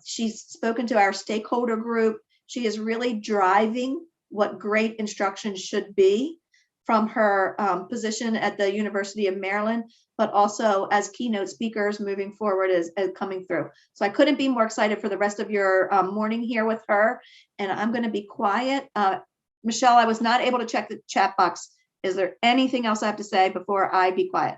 She's spoken to our stakeholder group. She is really driving what great instruction should be from her position at the University of Maryland, but also as keynote speakers moving forward as coming through. So I couldn't be more excited for the rest of your morning here with her. And I'm going to be quiet. Michelle, I was not able to check the chat box Is there anything else I have to say before I be quiet?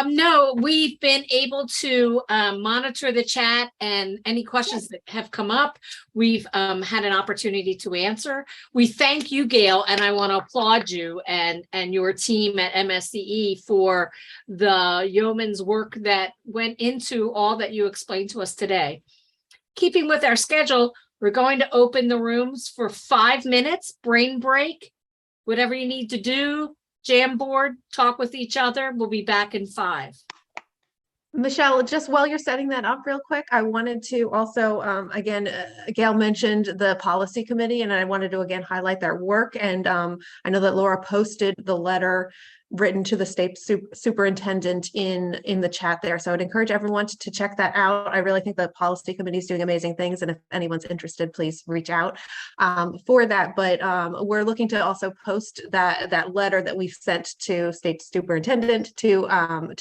No, we've been able to monitor the chat, and any questions that have come up, we've had an opportunity to answer. We thank you, Gail, and I want to applaud you and your team at MSCE for the yeoman's work that went into all that you explained to us today. Keeping with our schedule, we're going to open the rooms for 5 minutes, brain break, whatever you need to do. Jamboard, talk with each other. We'll be back in 5. Michelle, just while you're setting that up real quick, I wanted to also, again, Gail mentioned the policy committee, and I wanted to again highlight their work. And I know that Laura posted the letter written to the state superintendent in the chat there. So I'd encourage everyone to check that out. I really think the policy committee is doing amazing things. And if anyone's interested, please reach out for that. But we're looking to also post that letter that we've sent to state superintendent to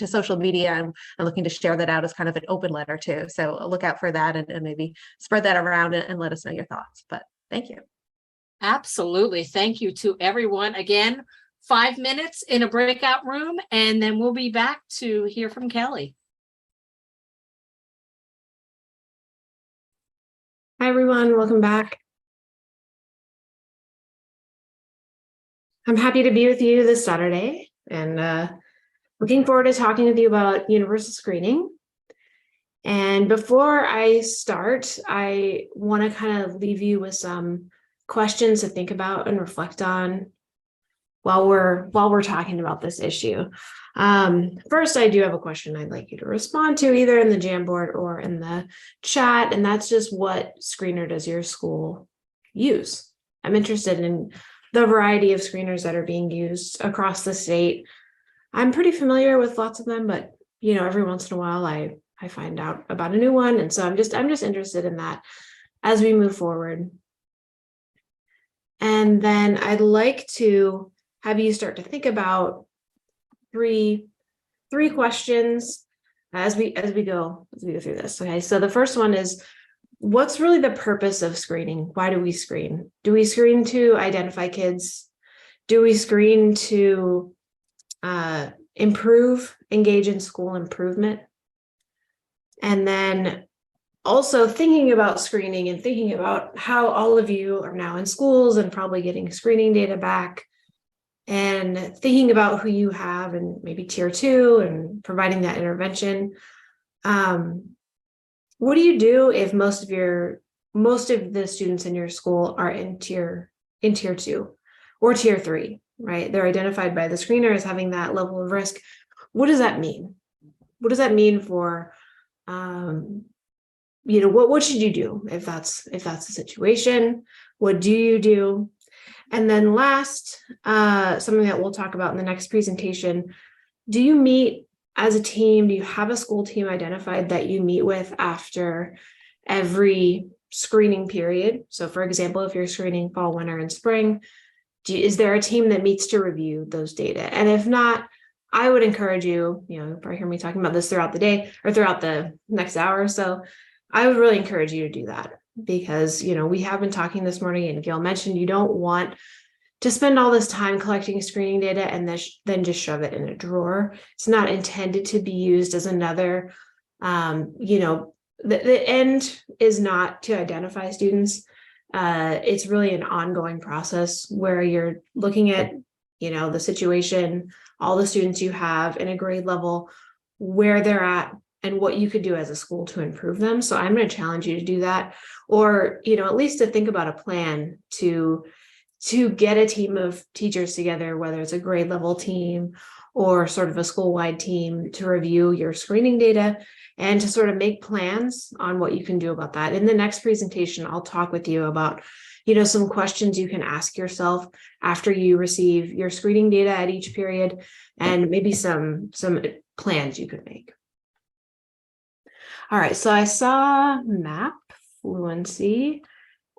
social media, and looking to share that out as kind of an open letter too. So look out for that, and maybe spread that around and let us know your thoughts. But thank you. Absolutely. Thank you to everyone. Again, 5 minutes in a breakout room, and then we'll be back to hear from Kelli. Hi, everyone. Welcome back. I'm happy to be with you this Saturday, and looking forward to talking with you about universal screening. And before I start, I want to kind of leave you with some questions to think about and reflect on while we're talking about this issue. First, I do have a question I'd like you to respond to, either in the Jamboard or in the chat, and that's just, what screener does your school use? I'm interested in the variety of screeners that are being used across the state. I'm pretty familiar with lots of them, but every once in a while I find out about a new one, and so I'm just interested in that as we move forward. And then I'd like to have you start to think about three questions as we go through this. Okay, so the first one is, what's really the purpose of screening? Why do we screen? Do we screen to identify kids? Do we screen to improve, engage in school improvement? And then also thinking about screening and thinking about how all of you are now in schools and probably getting screening data back, and thinking about who you have and maybe tier 2 and providing that intervention. What do you do if most of the students in your school are in tier 2 or tier 3, right? They're identified by the screener as having that level of risk. What does that mean? What does that mean for, what should you do if that's the situation? What do you do? And then last, something that we'll talk about in the next presentation, do you meet as a team? Do you have a school team identified that you meet with after every screening period? So for example, if you're screening fall, winter, and spring, is there a team that meets to review those data? And if not, I would encourage you, you'll probably hear me talking about this throughout the day or throughout the next hour or so. I would really encourage you to do that, because, we have been talking this morning, and Gail mentioned you don't want to spend all this time collecting screening data and then just shove it in a drawer. It's not intended to be used as another, the end is not to identify students. It's really an ongoing process where you're looking at, the situation, all the students you have in a grade level, where they're at, and what you could do as a school to improve them. So I'm going to challenge you to do that, or, at least to think about a plan to get a team of teachers together, whether it's a grade level team or sort of a school-wide team, to review your screening data and to sort of make plans on what you can do about that. In the next presentation, I'll talk with you about, some questions you can ask yourself after you receive your screening data at each period, and maybe some plans you could make. All right, so I saw map fluency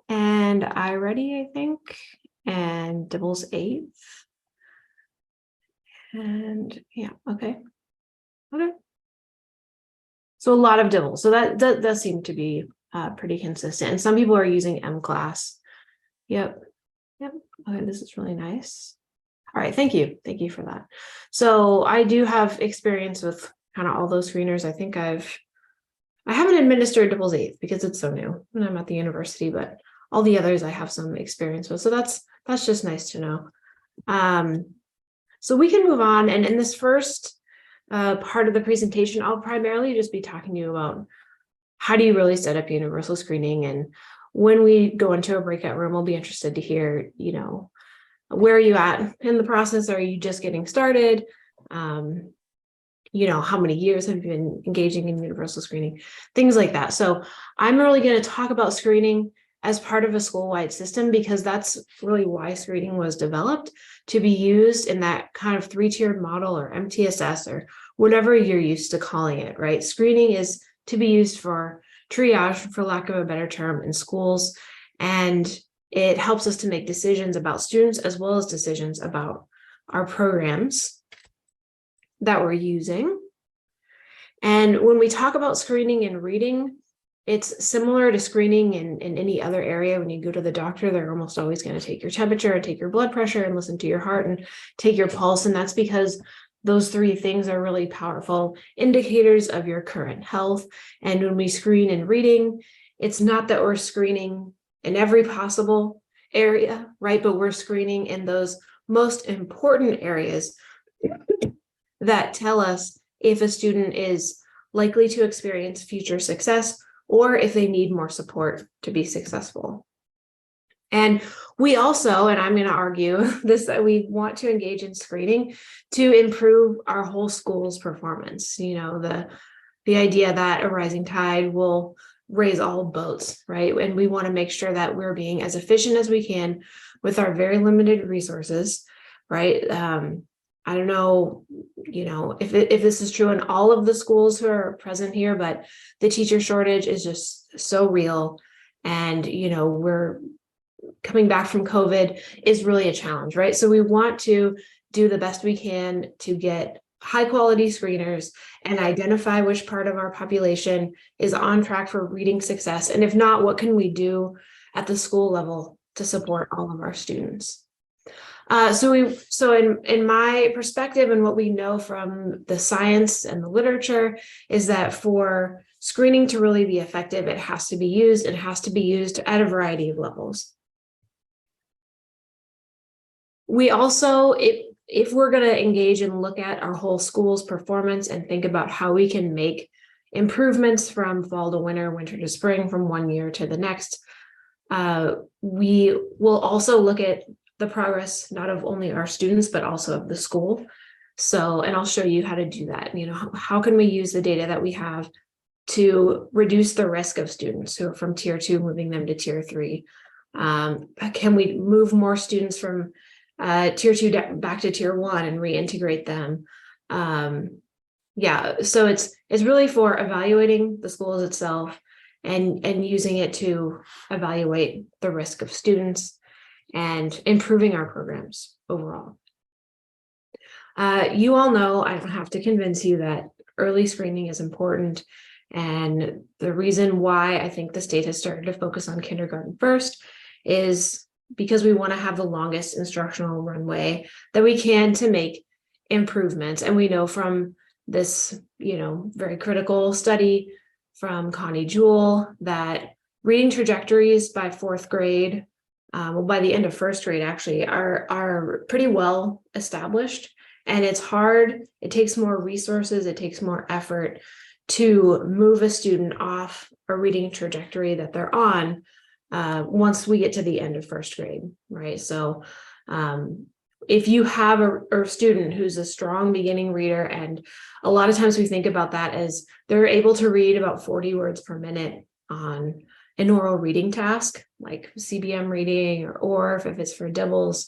and iReady, I think, and Dibble's 8th. And yeah, okay. So a lot of Dibble. So that does seem to be pretty consistent. And some people are using M class. Yep. Okay, this is really nice. All right, thank you. Thank you for that. So I do have experience with kind of all those screeners. I haven't administered Dibble's 8th because it's so new and I'm at the university, but all the others I have some experience with. So that's just nice to know. So we can move on. And in this first part of the presentation, I'll primarily just be talking to you about how do you really set up universal screening. And when we go into a breakout room, we'll be interested to hear, where are you at in the process? Are you just getting started? How many years have you been engaging in universal screening? Things like that. So I'm really going to talk about screening as part of a school-wide system, because that's really why screening was developed, to be used in that kind of 3-tiered model or MTSS or whatever you're used to calling it, right? Screening is to be used for triage, for lack of a better term, in schools. And it helps us to make decisions about students as well as decisions about our programs that we're using. And when we talk about screening in reading, it's similar to screening in any other area. When you go to the doctor, they're almost always going to take your temperature and take your blood pressure and listen to your heart and take your pulse. And that's because those 3 things are really powerful indicators of your current health. And when we screen in reading, it's not that we're screening in every possible area, right? But we're screening in those most important areas that tell us if a student is likely to experience future success or if they need more support to be successful. And we also, and I'm going to argue this, that we want to engage in screening to improve our whole school's performance. The idea that a rising tide will raise all boats, right? And we want to make sure that we're being as efficient as we can with our very limited resources, right? I don't know, if this is true in all of the schools who are present here, but the teacher shortage is just so real. And, we're coming back from COVID is really a challenge, right? So we want to do the best we can to get high quality screeners and identify which part of our population is on track for reading success. And if not, what can we do at the school level to support all of our students? So in my perspective and what we know from the science and the literature is that for screening to really be effective, it has to be used at a variety of levels. We also, if we're going to engage and look at our whole school's performance and think about how we can make improvements from fall to winter, winter to spring, from one year to the next, we will also look at the progress, not of only our students, but also of the school. So, and I'll show you how to do that. How can we use the data that we have to reduce the risk of students who are from tier 2, moving them to tier 3? Can we move more students from tier 2 back to tier 1 and reintegrate them? So it's really for evaluating the schools itself and using it to evaluate the risk of students and improving our programs overall. You all know, I don't have to convince you that early screening is important. And the reason why I think the state has started to focus on kindergarten first is because we want to have the longest instructional runway that we can to make improvements. And we know from this, very critical study from Connie Jewell that reading trajectories by 4th grade, by the end of 1st grade, actually, are pretty well established. And it's hard. It takes more resources. It takes more effort to move a student off a reading trajectory that they're on once we get to the end of 1st grade, right? So if you have a student who's a strong beginning reader, and a lot of times we think about that as they're able to read about 40 words per minute on an oral reading task, like CBM reading or ORF, if it's for Dibbles,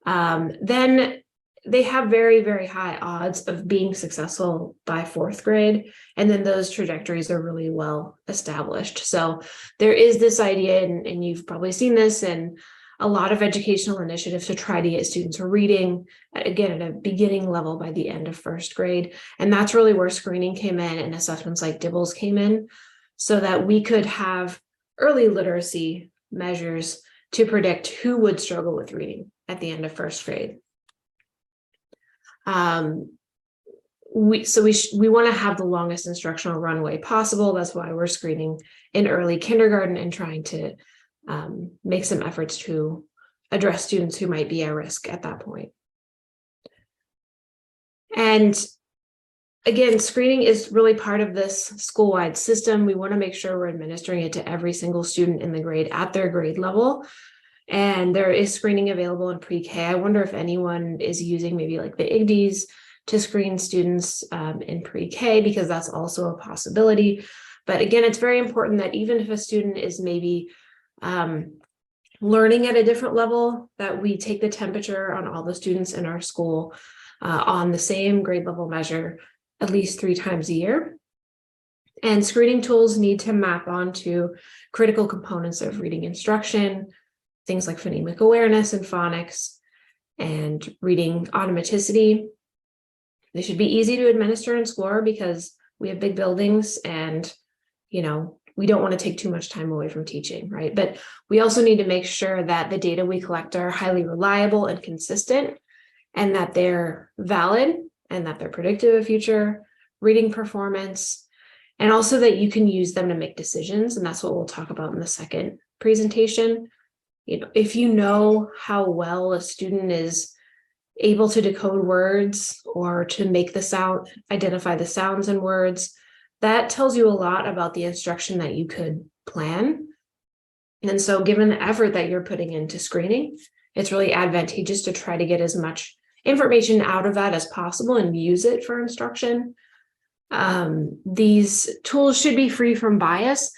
then they have very, very high odds of being successful by 4th grade. And then those trajectories are really well established. So there is this idea, and you've probably seen this in a lot of educational initiatives, to try to get students reading, again, at a beginning level by the end of 1st grade. And that's really where screening came in and assessments like Dibbles came in, so that we could have early literacy measures to predict who would struggle with reading at the end of 1st grade. we want to have the longest instructional runway possible. That's why we're screening in early kindergarten and trying to make some efforts to address students who might be at risk at that point. And again, screening is really part of this school-wide system. We want to make sure we're administering it to every single student in the grade at their grade level. And there is screening available in pre-K. I wonder if anyone is using maybe like the IGDs to screen students in pre-K, because that's also a possibility. But again, it's very important that even if a student is maybe learning at a different level, that we take the temperature on all the students in our school on the same grade level measure at least 3 times a year. And screening tools need to map onto critical components of reading instruction, things like phonemic awareness and phonics, and reading automaticity. They should be easy to administer and score because we have big buildings and, you know, we don't want to take too much time away from teaching, right? But we also need to make sure that the data we collect are highly reliable and consistent, and that they're valid, and that they're predictive of future reading performance, and also that you can use them to make decisions. And that's what we'll talk about in the second presentation. You know, if you know how well a student is able to decode words or to make the sound, identify the sounds in words, that tells you a lot about the instruction that you could plan. And so given the effort that you're putting into screening, it's really advantageous to try to get as much information out of that as possible and use it for instruction. These tools should be free from bias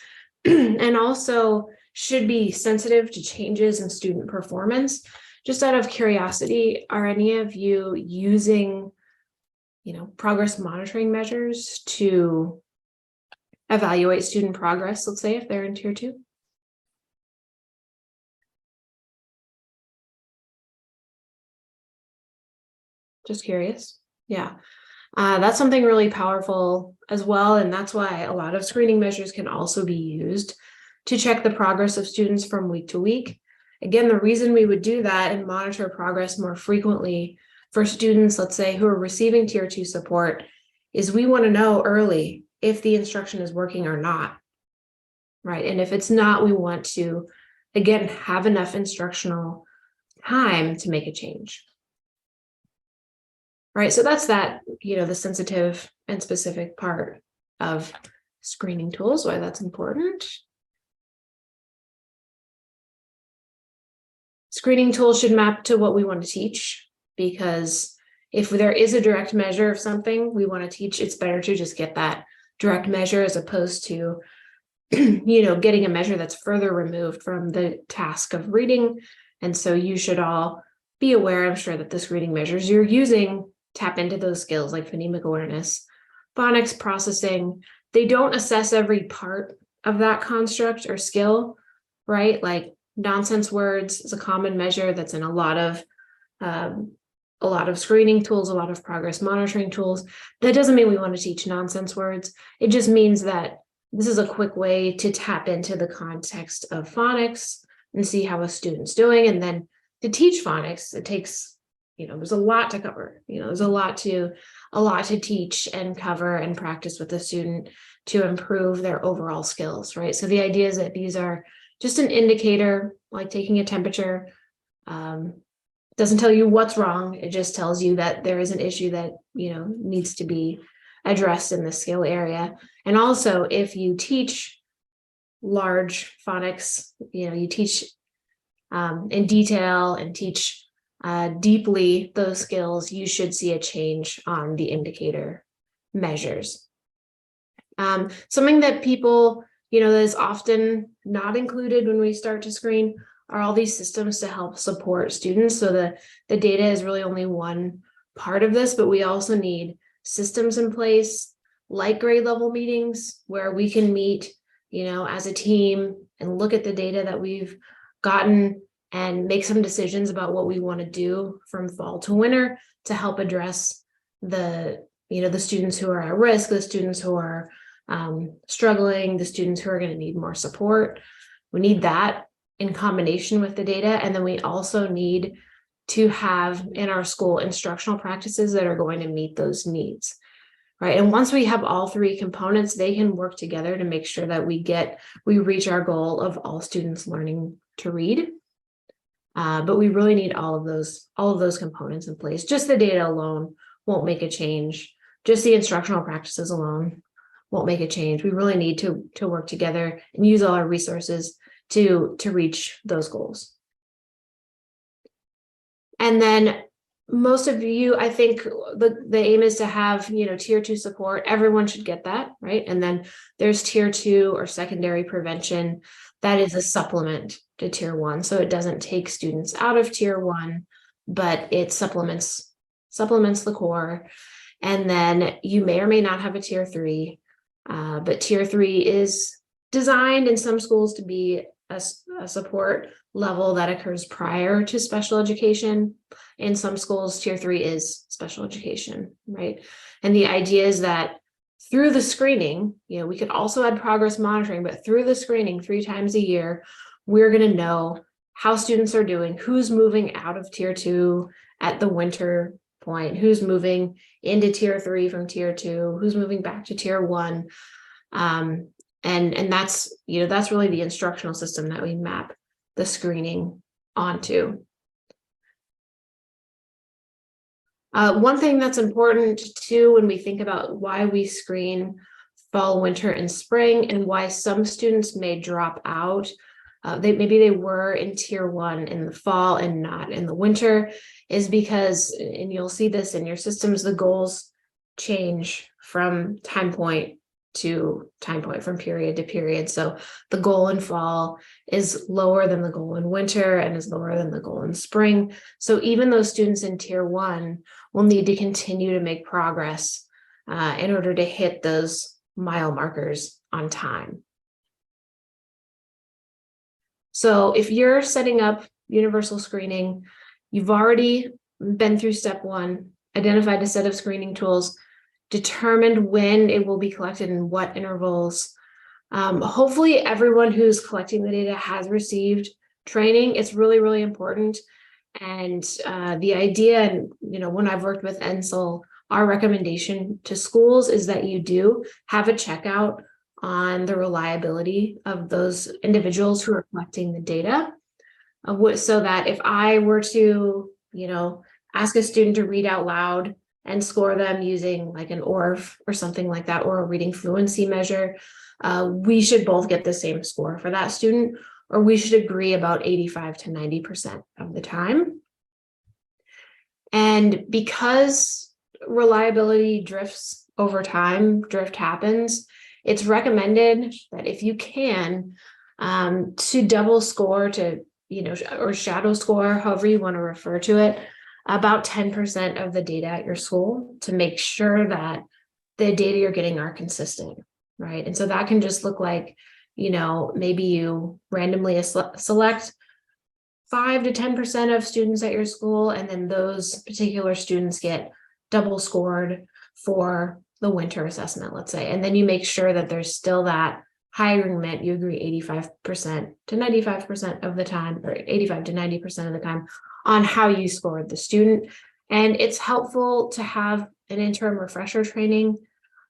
and also should be sensitive to changes in student performance. Just out of curiosity, are any of you using, you know, progress monitoring measures to evaluate student progress, let's say if they're in tier 2? Just curious. Yeah, that's something really powerful as well. And that's why a lot of screening measures can also be used to check the progress of students from week to week. Again, the reason we would do that and monitor progress more frequently for students, let's say, who are receiving tier 2 support, is we want to know early if the instruction is working or not, right? And if it's not, we want to, again, have enough instructional time to make a change. Right, so that's that, you know, the sensitive and specific part of screening tools, why that's important. Screening tools should map to what we want to teach, because if there is a direct measure of something we want to teach, it's better to just get that direct measure as opposed to, you know, getting a measure that's further removed from the task of reading. And so you should all be aware, I'm sure, that the screening measures you're using tap into those skills like phonemic awareness, phonics processing. They don't assess every part of that construct or skill, right? Like nonsense words is a common measure that's in a lot of screening tools, a lot of progress monitoring tools. That doesn't mean we want to teach nonsense words. It just means that this is a quick way to tap into the context of phonics and see how a student's doing. And then to teach phonics, it takes, you know, there's a lot to cover. You know, there's a lot to teach and cover and practice with the student to improve their overall skills, right? So the idea is that these are just an indicator, like taking a temperature. Doesn't tell you what's wrong. It just tells you that there is an issue that, you know, needs to be addressed in the skill area. And also, if you teach large phonics, you know, you teach in detail and teach deeply those skills, you should see a change on the indicator measures. Something that people, you know, that is often not included when we start to screen are all these systems to help support students. So the data is really only one part of this, but we also need systems in place like grade level meetings where we can meet, you know, as a team and look at the data that we've gotten and make some decisions about what we want to do from fall to winter to help address the, you know, the students who are at risk, the students who are struggling, the students who are going to need more support. We need that in combination with the data. And then we also need to have in our school instructional practices that are going to meet those needs, right? And once we have all three components, they can work together to make sure that we reach our goal of all students learning to read. But we really need all of those components in place. Just the data alone won't make a change. Just the instructional practices alone won't make a change. We really need to work together and use all our resources to reach those goals. And then most of you, I think the aim is to have, tier 2 support. Everyone should get that, right? And then there's tier 2 or secondary prevention. That is a supplement to tier 1. So it doesn't take students out of tier 1, but it supplements the core. And then you may or may not have a tier 3, but tier 3 is designed in some schools to be a support level that occurs prior to special education. In some schools, tier 3 is special education, right? And the idea is that through the screening, we could also add progress monitoring, but through the screening 3 times a year, we're going to know how students are doing, who's moving out of tier 2 at the winter point, who's moving into tier 3 from tier 2, who's moving back to tier 1. And that's really the instructional system that we map the screening onto. One thing that's important too, when we think about why we screen fall, winter, and spring, and why some students may drop out, maybe they were in tier 1 in the fall and not in the winter, is because, and you'll see this in your systems, the goals change from time point to time point, from period to period. So the goal in fall is lower than the goal in winter and is lower than the goal in spring. So even those students in tier 1 will need to continue to make progress in order to hit those mile markers on time. So if you're setting up universal screening, you've already been through step 1, identified a set of screening tools, determined when it will be collected and what intervals. Hopefully everyone who's collecting the data has received training. It's really, really important. And the idea, and when I've worked with NSEL, our recommendation to schools is that you do have a checkout on the reliability of those individuals who are collecting the data. So that if I were to, ask a student to read out loud and score them using like an ORF or something like that, or a reading fluency measure, we should both get the same score for that student, or we should agree about 85 to 90% of the time. And because reliability drifts over time, drift happens, it's recommended that if you can, to double score to, or shadow score, however you want to refer to it, about 10% of the data at your school to make sure that the data you're getting are consistent, right? And so that can just look like, maybe you randomly select 5 to 10% of students at your school, and then those particular students get double scored for the winter assessment, let's say. And then you make sure that there's still that high agreement, you agree 85% to 95% of the time, or 85 to 90% of the time on how you scored the student. And it's helpful to have an interim refresher training.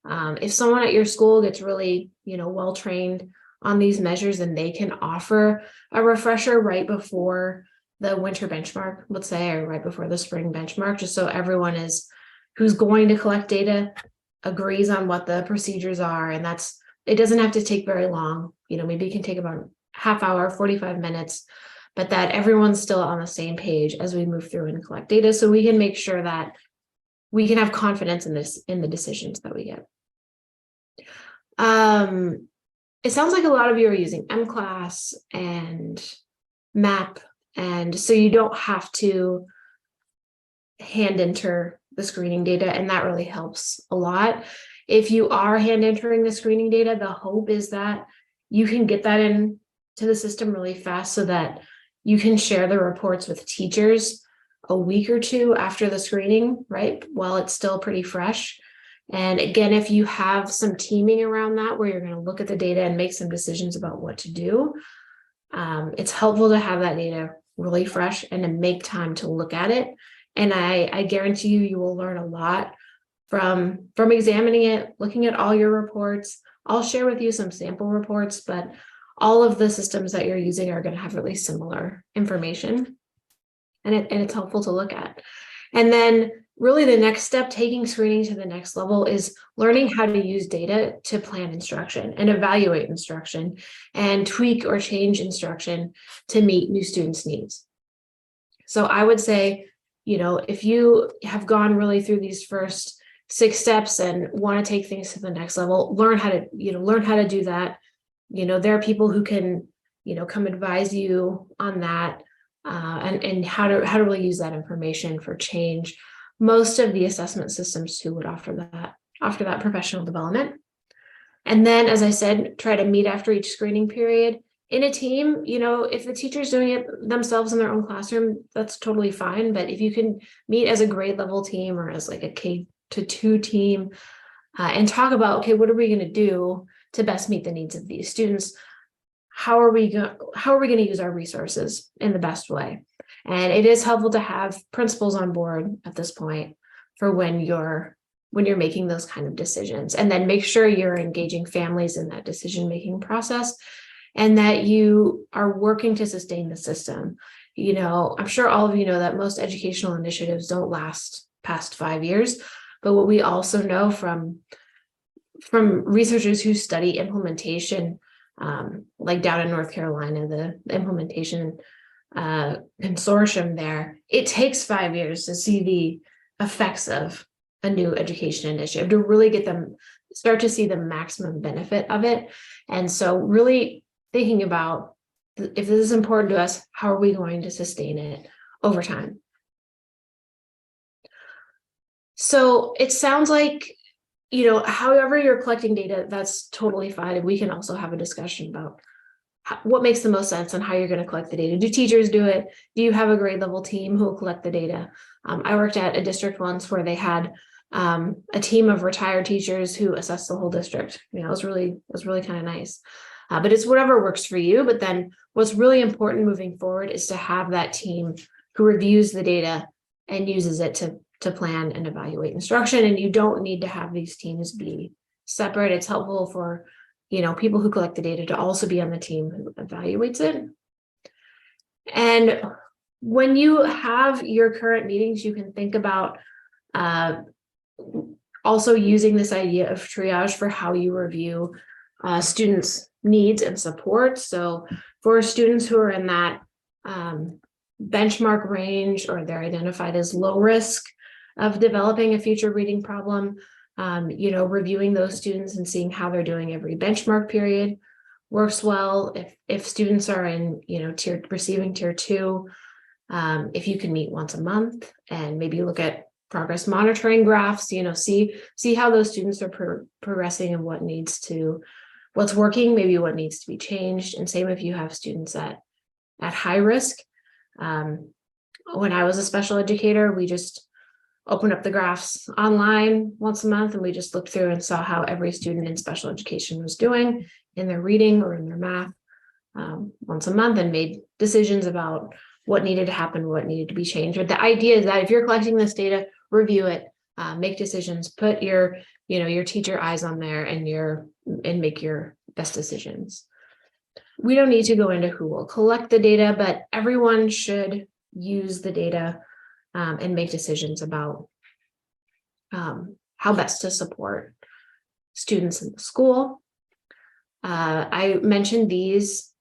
If someone at your school gets really, well trained on these measures, and they can offer a refresher right before the winter benchmark, let's say, or right before the spring benchmark, just so everyone who's going to collect data agrees on what the procedures are. And it doesn't have to take very long. Maybe it can take about half hour, 45 minutes, but that everyone's still on the same page as we move through and collect data, so we can make sure that we can have confidence in the decisions that we get. It sounds like a lot of you are using MClass and MAP, and so you don't have to hand enter the screening data, and that really helps a lot. If you are hand entering the screening data, the hope is that you can get that into the system really fast so that you can share the reports with teachers a week or two after the screening, right? While it's still pretty fresh. And again, if you have some teaming around that, where you're going to look at the data and make some decisions about what to do, it's helpful to have that data really fresh and to make time to look at it. And I guarantee you will learn a lot from examining it, looking at all your reports. I'll share with you some sample reports, but all of the systems that you're using are going to have really similar information. And it's helpful to look at. And then really the next step, taking screening to the next level, is learning how to use data to plan instruction and evaluate instruction and tweak or change instruction to meet new students' needs. So I would say, if you have gone really through these first 6 steps and want to take things to the next level, learn how to do that. There are people who can, come advise you on that, and how to really use that information for change. Most of the assessment systems too would offer that professional development. And then, as I said, try to meet after each screening period in a team. If the teacher's doing it themselves in their own classroom, that's totally fine. But if you can meet as a grade level team or as like a K-2 team, and talk about, okay, what are we going to do to best meet the needs of these students? How are we going to use our resources in the best way? And it is helpful to have principals on board at this point for when you're making those kind of decisions, and then make sure you're engaging families in that decision-making process and that you are working to sustain the system. I'm sure all of you know that most educational initiatives don't last past 5 years, but what we also know from researchers who study implementation, like down in North Carolina, the implementation consortium there, it takes 5 years to see the effects of a new education initiative, to really start to see the maximum benefit of it. And so really thinking about, if this is important to us, how are we going to sustain it over time? So it sounds like, however you're collecting data, that's totally fine. And we can also have a discussion about what makes the most sense and how you're going to collect the data. Do teachers do it? Do you have a grade level team who will collect the data? I worked at a district once where they had a team of retired teachers who assessed the whole district. It was really kind of nice. But it's whatever works for you. But then what's really important moving forward is to have that team who reviews the data and uses it to plan and evaluate instruction. And you don't need to have these teams be separate. It's helpful for people who collect the data to also be on the team who evaluates it. And when you have your current meetings, you can think about also using this idea of triage for how you review students' needs and support. So for students who are in that benchmark range, or they're identified as low risk of developing a future reading problem, reviewing those students and seeing how they're doing every benchmark period works well. If students are in, receiving tier 2, if you can meet once a month and maybe look at progress monitoring graphs, see how those students are progressing and what's working, maybe what needs to be changed. And same if you have students at high risk. When I was a special educator, we just opened up the graphs online once a month, and we just looked through and saw how every student in special education was doing in their reading or in their math once a month, and made decisions about what needed to happen, what needed to be changed. But the idea is that if you're collecting this data, review it, make decisions, put your teacher eyes on there, and make your best decisions. We don't need to go into who will collect the data, but everyone should use the data and make decisions about how best to support students in the school. I mentioned these,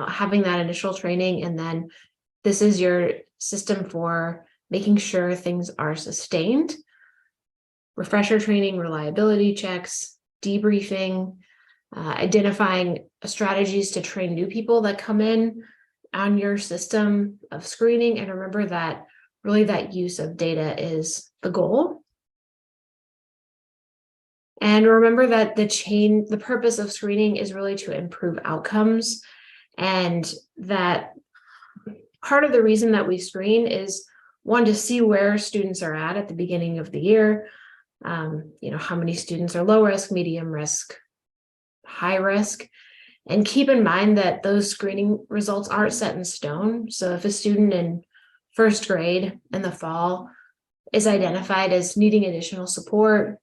having that initial training, and then this is your system for making sure things are sustained. Refresher training, reliability checks, debriefing, identifying strategies to train new people that come in on your system of screening. And remember that really that use of data is the goal. And remember that the purpose of screening is really to improve outcomes, and that part of the reason that we screen is, one, to see where students are at the beginning of the year. How many students are low risk, medium risk, high risk, And keep in mind that those screening results aren't set in stone. So if a student in first grade in the fall is identified as needing additional support,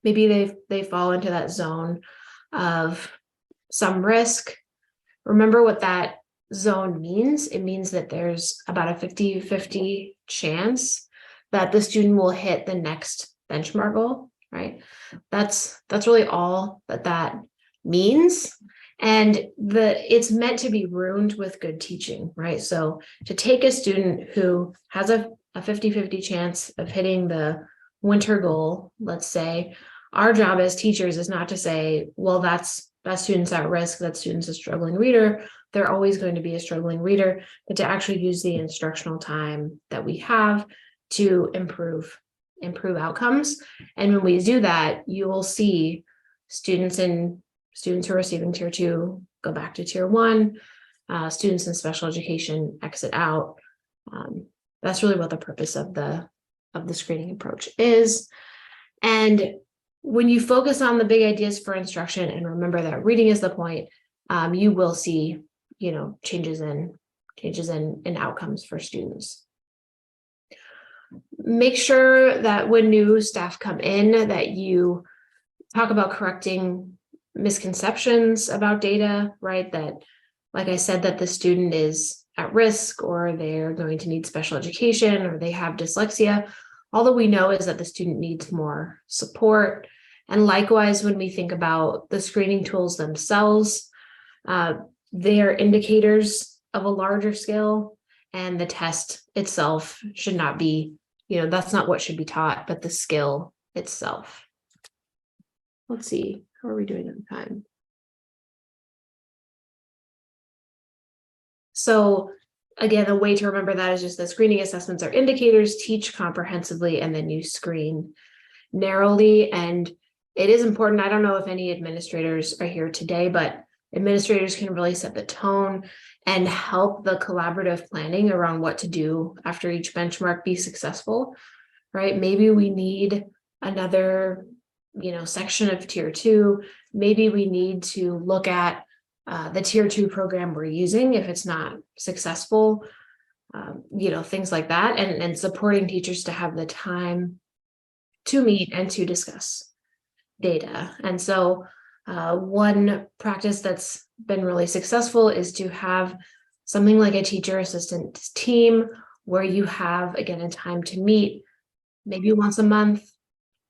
maybe they fall into that zone of some risk. Remember what that zone means. It means that there's about a 50-50 chance that the student will hit the next benchmark goal, right? That's really all that means. And it's meant to be ruined with good teaching, right? So to take a student who has a 50-50 chance of hitting the winter goal, let's say, our job as teachers is not to say, well, that student's at risk, that student's a struggling reader. They're always going to be a struggling reader, but to actually use the instructional time that we have to improve outcomes. And when we do that, you will see students who are receiving tier 2 go back to tier 1, students in special education exit out. That's really what the purpose of the screening approach is. And when you focus on the big ideas for instruction and remember that reading is the point, you will see, changes in outcomes for students. Make sure that when new staff come in, that you talk about correcting misconceptions about data, right? That, like I said, that the student is at risk, or they're going to need special education, or they have dyslexia. All that we know is that the student needs more support. And likewise, when we think about the screening tools themselves, they are indicators of a larger scale, and the test itself should not be, that's not what should be taught, but the skill itself. Let's see, how are we doing on time? So again, a way to remember that is just that screening assessments are indicators, teach comprehensively, and then you screen narrowly. And it is important. I don't know if any administrators are here today, but administrators can really set the tone and help the collaborative planning around what to do after each benchmark be successful, right? Maybe we need another, section of tier 2. Maybe we need to look at the tier 2 program we're using if it's not successful, things like that, and supporting teachers to have the time to meet and to discuss data. And so one practice that's been really successful is to have something like a teacher assistant team where you have, again, a time to meet maybe once a month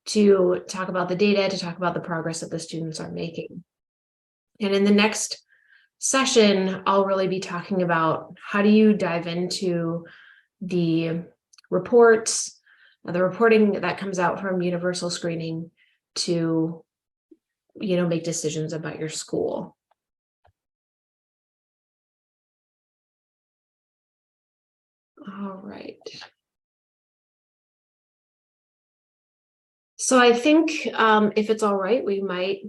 to talk about the data, to talk about the progress that the students are making. And in the next session, I'll really be talking about how do you dive into the reports, the reporting that comes out from universal screening to, make decisions about your school. All right. So I think if it's all right, we might,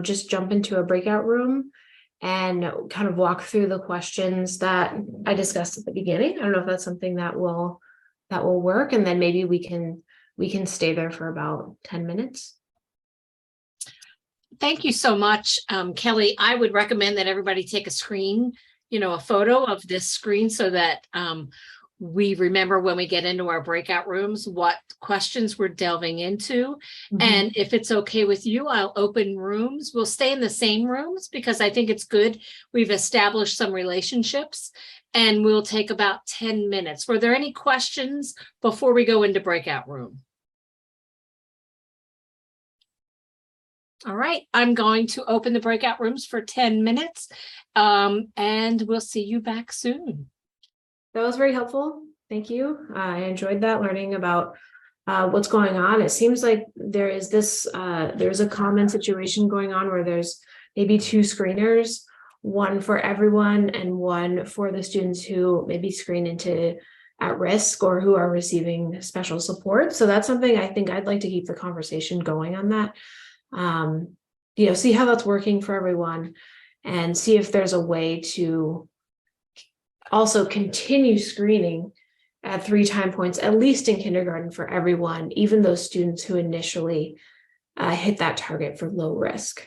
just jump into a breakout room and kind of walk through the questions that I discussed at the beginning. I don't know if that's something that will work, and then maybe we can stay there for about 10 minutes. Thank you so much, Kelly. I would recommend that everybody take a screen, a photo of this screen so that we remember when we get into our breakout rooms what questions we're delving into. Mm-hmm. And if it's okay with you, I'll open rooms. We'll stay in the same rooms because I think it's good. We've established some relationships, and we'll take about 10 minutes. Were there any questions before we go into breakout room? All right, I'm going to open the breakout rooms for 10 minutes, and we'll see you back soon. That was very helpful. Thank you. I enjoyed that, learning about what's going on. It seems like there's a common situation going on where there's maybe 2 screeners, one for everyone and one for the students who maybe screen into at risk or who are receiving special support. So that's something I think I'd like to keep the conversation going on that. See how that's working for everyone and see if there's a way to also continue screening at 3 time points, at least in kindergarten, for everyone, even those students who initially hit that target for low risk.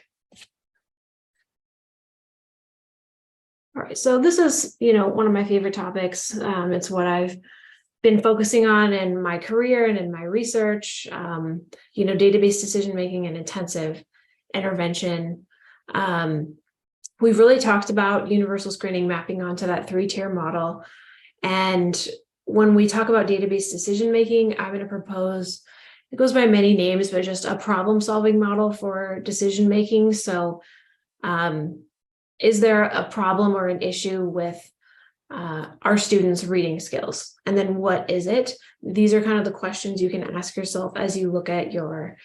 All right, so this is, one of my favorite topics. It's what I've been focusing on in my career and in my research, database decision-making and intensive intervention. We've really talked about universal screening mapping onto that 3-tier model. And when we talk about database decision-making, I'm going to propose, it goes by many names, but just a problem-solving model for decision-making. So is there a problem or an issue with our students' reading skills? And then what is it? These are kind of the questions you can ask yourself as you look at your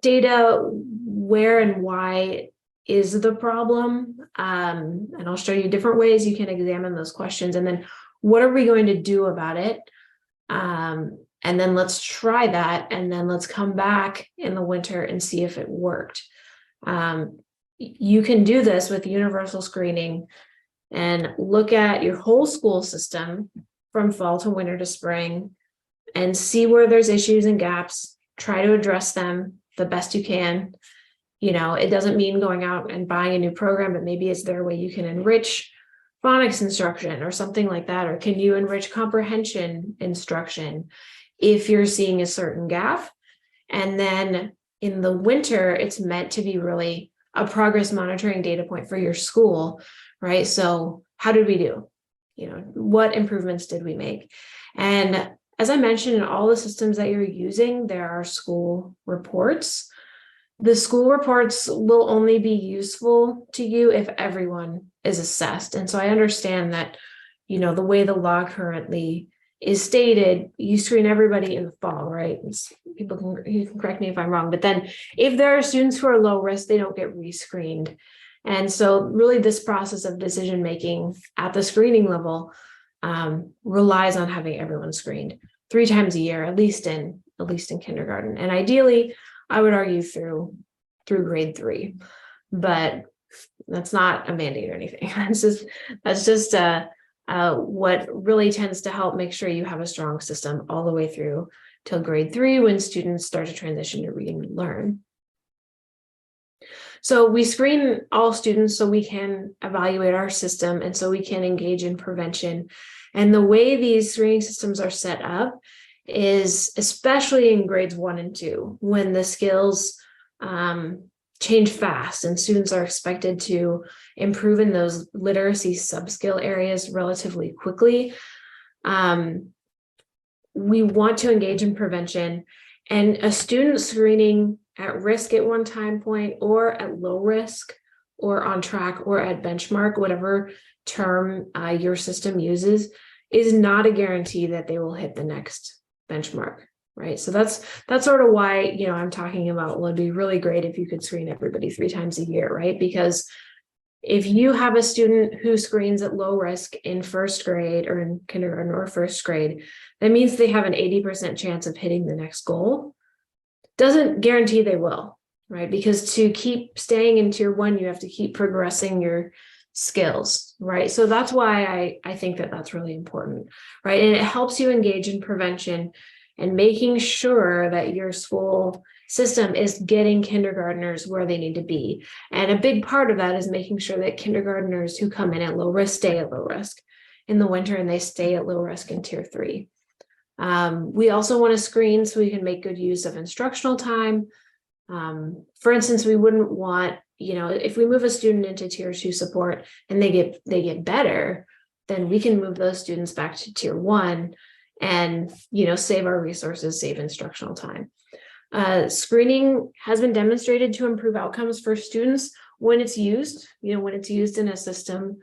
data. Where and why is the problem? And I'll show you different ways you can examine those questions. And then what are we going to do about it? And then let's try that. And then let's come back in the winter and see if it worked. You can do this with universal screening and look at your whole school system from fall to winter to spring and see where there's issues and gaps, try to address them the best you can. It doesn't mean going out and buying a new program, but maybe is there a way you can enrich phonics instruction or something like that? Or can you enrich comprehension instruction if you're seeing a certain gap? And then in the winter, it's meant to be really a progress monitoring data point for your school, right? So how did we do? What improvements did we make? And as I mentioned, in all the systems that you're using, there are school reports. The school reports will only be useful to you if everyone is assessed. And so I understand that, the way the law currently is stated, you screen everybody in the fall, right? You can correct me if I'm wrong, but then if there are students who are low risk, they don't get rescreened. And so really this process of decision making at the screening level relies on having everyone screened 3 times a year, at least in kindergarten. And ideally, I would argue through grade 3, but that's not a mandate or anything. That's just what really tends to help make sure you have a strong system all the way through till grade 3 when students start to transition to reading and learn. So we screen all students so we can evaluate our system and so we can engage in prevention. And the way these screening systems are set up is, especially in grades 1 and 2, when the skills change fast and students are expected to improve in those literacy subskill areas relatively quickly. We want to engage in prevention, and a student screening at risk at one time point or at low risk or on track or at benchmark, whatever term your system uses, is not a guarantee that they will hit the next benchmark, right? So that's sort of why, I'm talking about, well, it'd be really great if you could screen everybody 3 times a year, right? Because if you have a student who screens at low risk in 1st grade or in kindergarten or 1st grade, that means they have an 80% chance of hitting the next goal. Doesn't guarantee they will, right? Because to keep staying in tier 1, you have to keep progressing your skills, right? So that's why I think that that's really important, right? And it helps you engage in prevention and making sure that your school system is getting kindergartners where they need to be. And a big part of that is making sure that kindergartners who come in at low risk stay at low risk in the winter, and they stay at low risk in tier 3. We also want to screen so we can make good use of instructional time. For instance, we wouldn't want, if we move a student into tier 2 support and they get better, then we can move those students back to tier 1 and, save our resources, save instructional time. Screening has been demonstrated to improve outcomes for students when it's used, when it's used in a system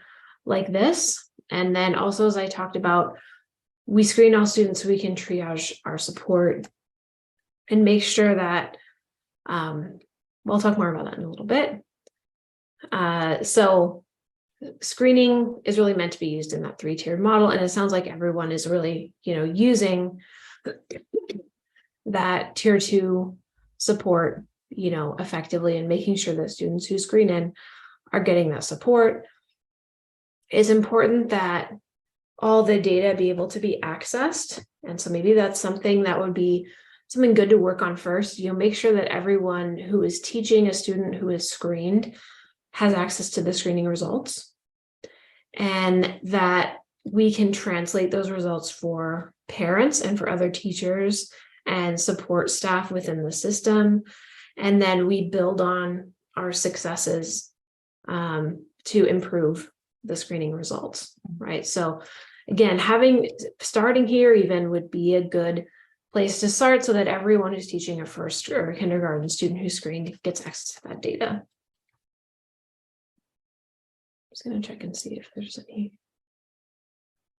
like this. And then also, as I talked about, we screen all students so we can triage our support and make sure that, we'll talk more about that in a little bit. So screening is really meant to be used in that 3-tiered model. And it sounds like everyone is really, using that tier 2 support, effectively, and making sure that students who screen in are getting that support. It's important that all the data be able to be accessed. And so maybe that's something that would be something good to work on first. Make sure that everyone who is teaching a student who is screened has access to the screening results. and that we can translate those results for parents and for other teachers and support staff within the system. And then we build on our successes to improve the screening results, right? So again, starting here even would be a good place to start so that everyone who's teaching a first or a kindergarten student who's screened gets access to that data. I'm just going to check and see if there's any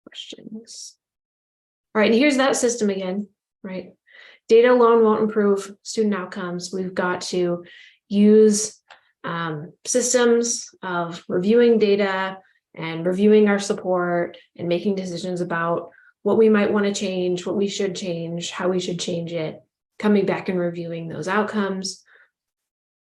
questions. All right, and here's that system again, right? Data alone won't improve student outcomes. We've got to use systems of reviewing data and reviewing our support and making decisions about what we might want to change, what we should change, how we should change it, coming back and reviewing those outcomes.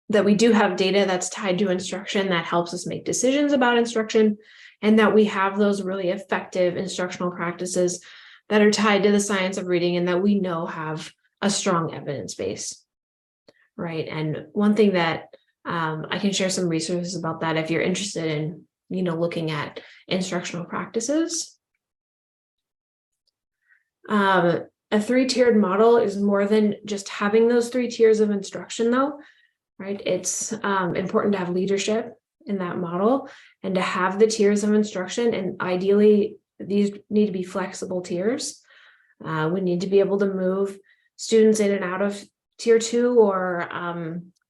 That we do have data that's tied to instruction that helps us make decisions about instruction, and that we have those really effective instructional practices that are tied to the science of reading and that we know have a strong evidence base, right? And one thing that I can share some resources about that if you're interested in, looking at instructional practices. A 3-tiered model is more than just having those 3 tiers of instruction, though, right? It's important to have leadership in that model and to have the tiers of instruction. And ideally, these need to be flexible tiers. We need to be able to move students in and out of tier 2, or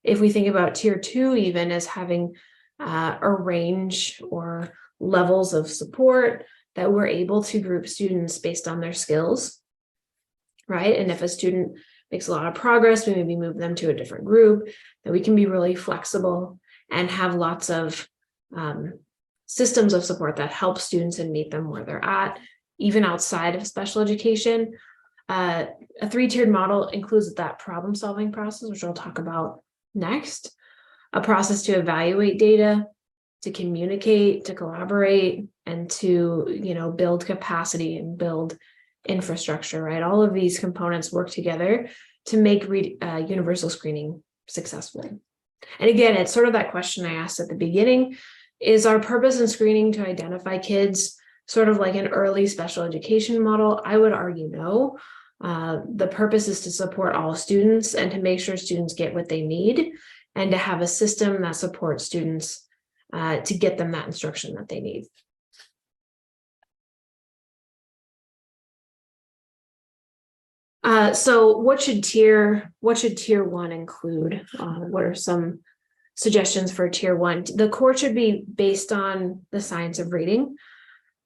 if we think about tier 2 even as having a range or levels of support, that we're able to group students based on their skills, right? And if a student makes a lot of progress, we maybe move them to a different group, that we can be really flexible and have lots of systems of support that help students and meet them where they're at, even outside of special education. A 3-tiered model includes that problem-solving process, which I'll talk about next, a process to evaluate data, to communicate, to collaborate, and to build capacity and build infrastructure, right? All of these components work together to make universal screening successful. And again, it's sort of that question I asked at the beginning, is our purpose in screening to identify kids sort of like an early special education model? I would argue no. The purpose is to support all students and to make sure students get what they need and to have a system that supports students to get them that instruction that they need. So what should tier 1 include? What are some suggestions for tier 1? The core should be based on the science of reading.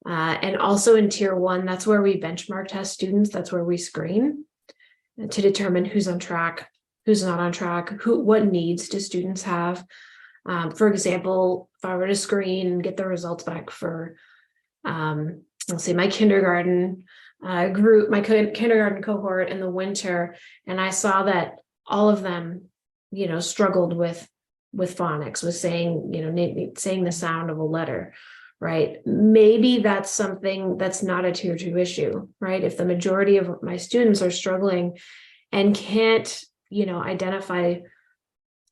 And also in tier 1, that's where we benchmark test students. That's where we screen to determine who's on track, who's not on track, what needs do students have. For example, if I were to screen and get the results back for, let's say my kindergarten group, my kindergarten cohort in the winter, and I saw that all of them, struggled with phonics, with saying the sound of a letter, right? Maybe that's something that's not a tier 2 issue, right? If the majority of my students are struggling and can't, identify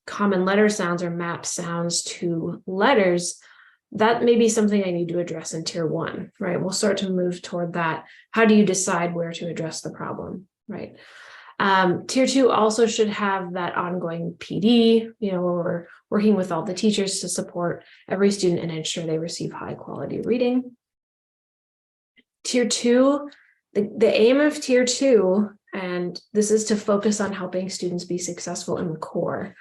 common letter sounds or map sounds to letters, that may be something I need to address in tier 1, right? We'll start to move toward that. How do you decide where to address the problem, right? Tier 2 also should have that ongoing PD, where we're working with all the teachers to support every student and ensure they receive high quality reading. Tier 2, the aim of tier 2, and this is to focus on helping students be successful in the core,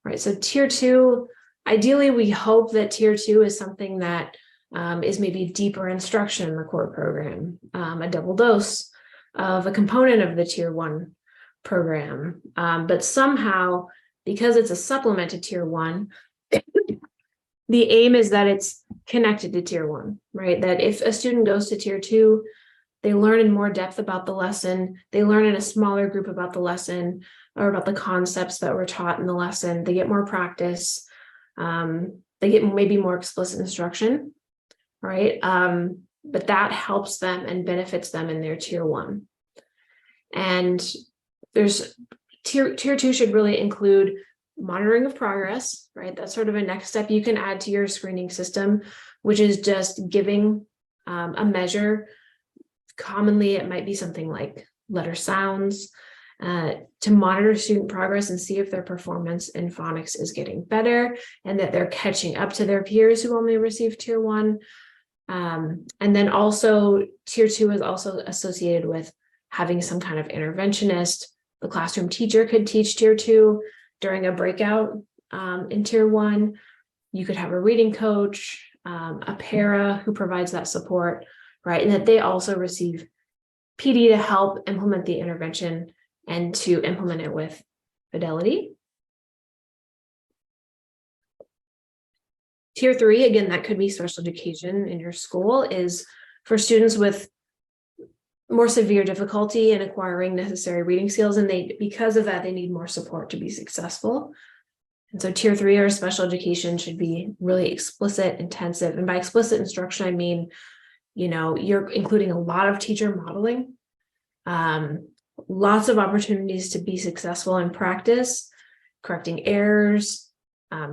right? So tier 2, ideally, we hope that tier 2 is something that is maybe deeper instruction in the core program, a double dose of a component of the tier 1 program. But somehow, because it's a supplement to tier 1, the aim is that it's connected to tier 1, right? That if a student goes to tier 2, they learn in more depth about the lesson, they learn in a smaller group about the lesson or about the concepts that were taught in the lesson, they get more practice, they get maybe more explicit instruction, right? But that helps them and benefits them in their tier 1. And there's tier 2 should really include monitoring of progress, right? That's sort of a next step you can add to your screening system which is just giving a measure. Commonly, it might be something like letter sounds, to monitor student progress and see if their performance in phonics is getting better and that they're catching up to their peers who only received tier 1. And then also tier 2 is also associated with having some kind of interventionist. The classroom teacher could teach tier 2 during a breakout in tier 1. You could have a reading coach, a para who provides that support, right? And that they also receive PD to help implement the intervention and to implement it with fidelity. Tier 3, again, that could be special education in your school, is for students with more severe difficulty in acquiring necessary reading skills. And because of that, they need more support to be successful. And so tier 3 or special education should be really explicit, intensive. And by explicit instruction, I mean, you're including a lot of teacher modeling, lots of opportunities to be successful in practice, correcting errors,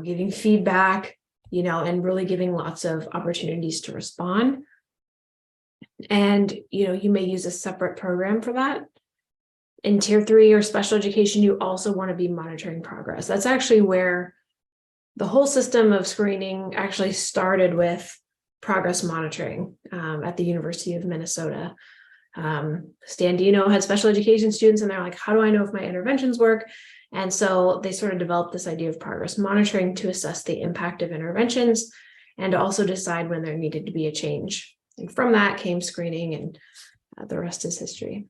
giving feedback, and really giving lots of opportunities to respond. And, you may use a separate program for that. In tier 3 or special education, you also want to be monitoring progress. That's actually where the whole system of screening actually started, with progress monitoring at the University of Minnesota. Stan Dino had special education students and they're like, how do I know if my interventions work? And so they sort of developed this idea of progress monitoring to assess the impact of interventions and also decide when there needed to be a change. And from that came screening, and the rest is history.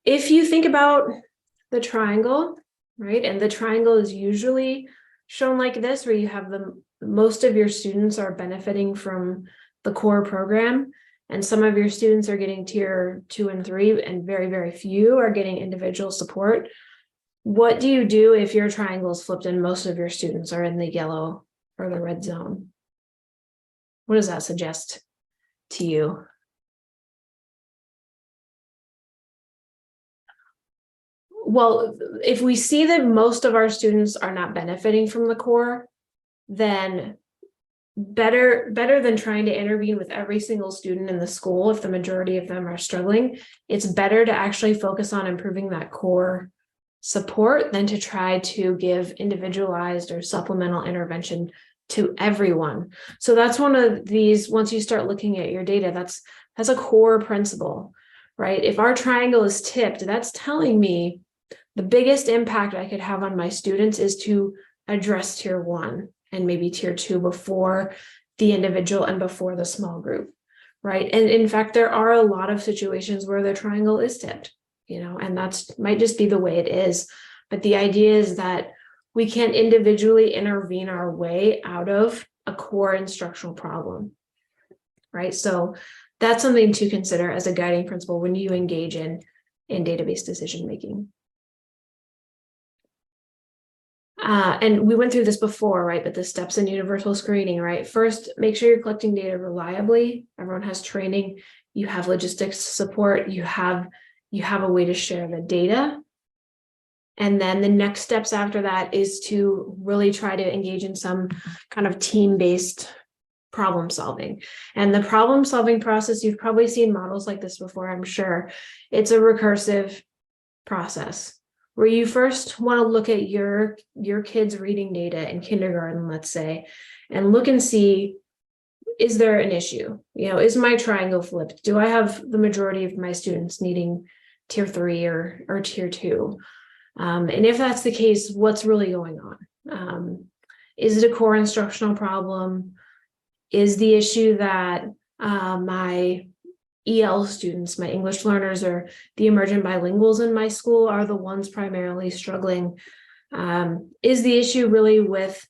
If you think about the triangle, right, and the triangle is usually shown like this, where you have most of your students are benefiting from the core program, and some of your students are getting tier 2 and 3, and very, very few are getting individual support. What do you do if your triangle is flipped and most of your students are in the yellow or the red zone? What does that suggest to you? Well, if we see that most of our students are not benefiting from the core, then better than trying to intervene with every single student in the school, if the majority of them are struggling, it's better to actually focus on improving that core support than to try to give individualized or supplemental intervention to everyone. So that's one of these, once you start looking at your data, that's a core principle, right? If our triangle is tipped, that's telling me the biggest impact I could have on my students is to address tier 1 and maybe tier 2 before the individual and before the small group, right? And in fact, there are a lot of situations where the triangle is tipped, and that's might just be the way it is. But the idea is that we can't individually intervene our way out of a core instructional problem, right? So that's something to consider as a guiding principle when you engage in database decision-making. And we went through this before, right? But the steps in universal screening, right? First, make sure you're collecting data reliably. Everyone has training. You have logistics support. You have a way to share the data. And then the next steps after that is to really try to engage in some kind of team-based problem solving. And the problem solving process, you've probably seen models like this before, I'm sure. It's a recursive process where you first want to look at your kids' reading data in kindergarten, let's say, and look and see, is there an issue? Is my triangle flipped? Do I have the majority of my students needing tier 3 or tier 2? And if that's the case, what's really going on? Is it a core instructional problem? Is the issue that my EL students, my English learners, or the emergent bilinguals in my school are the ones primarily struggling? Is the issue really with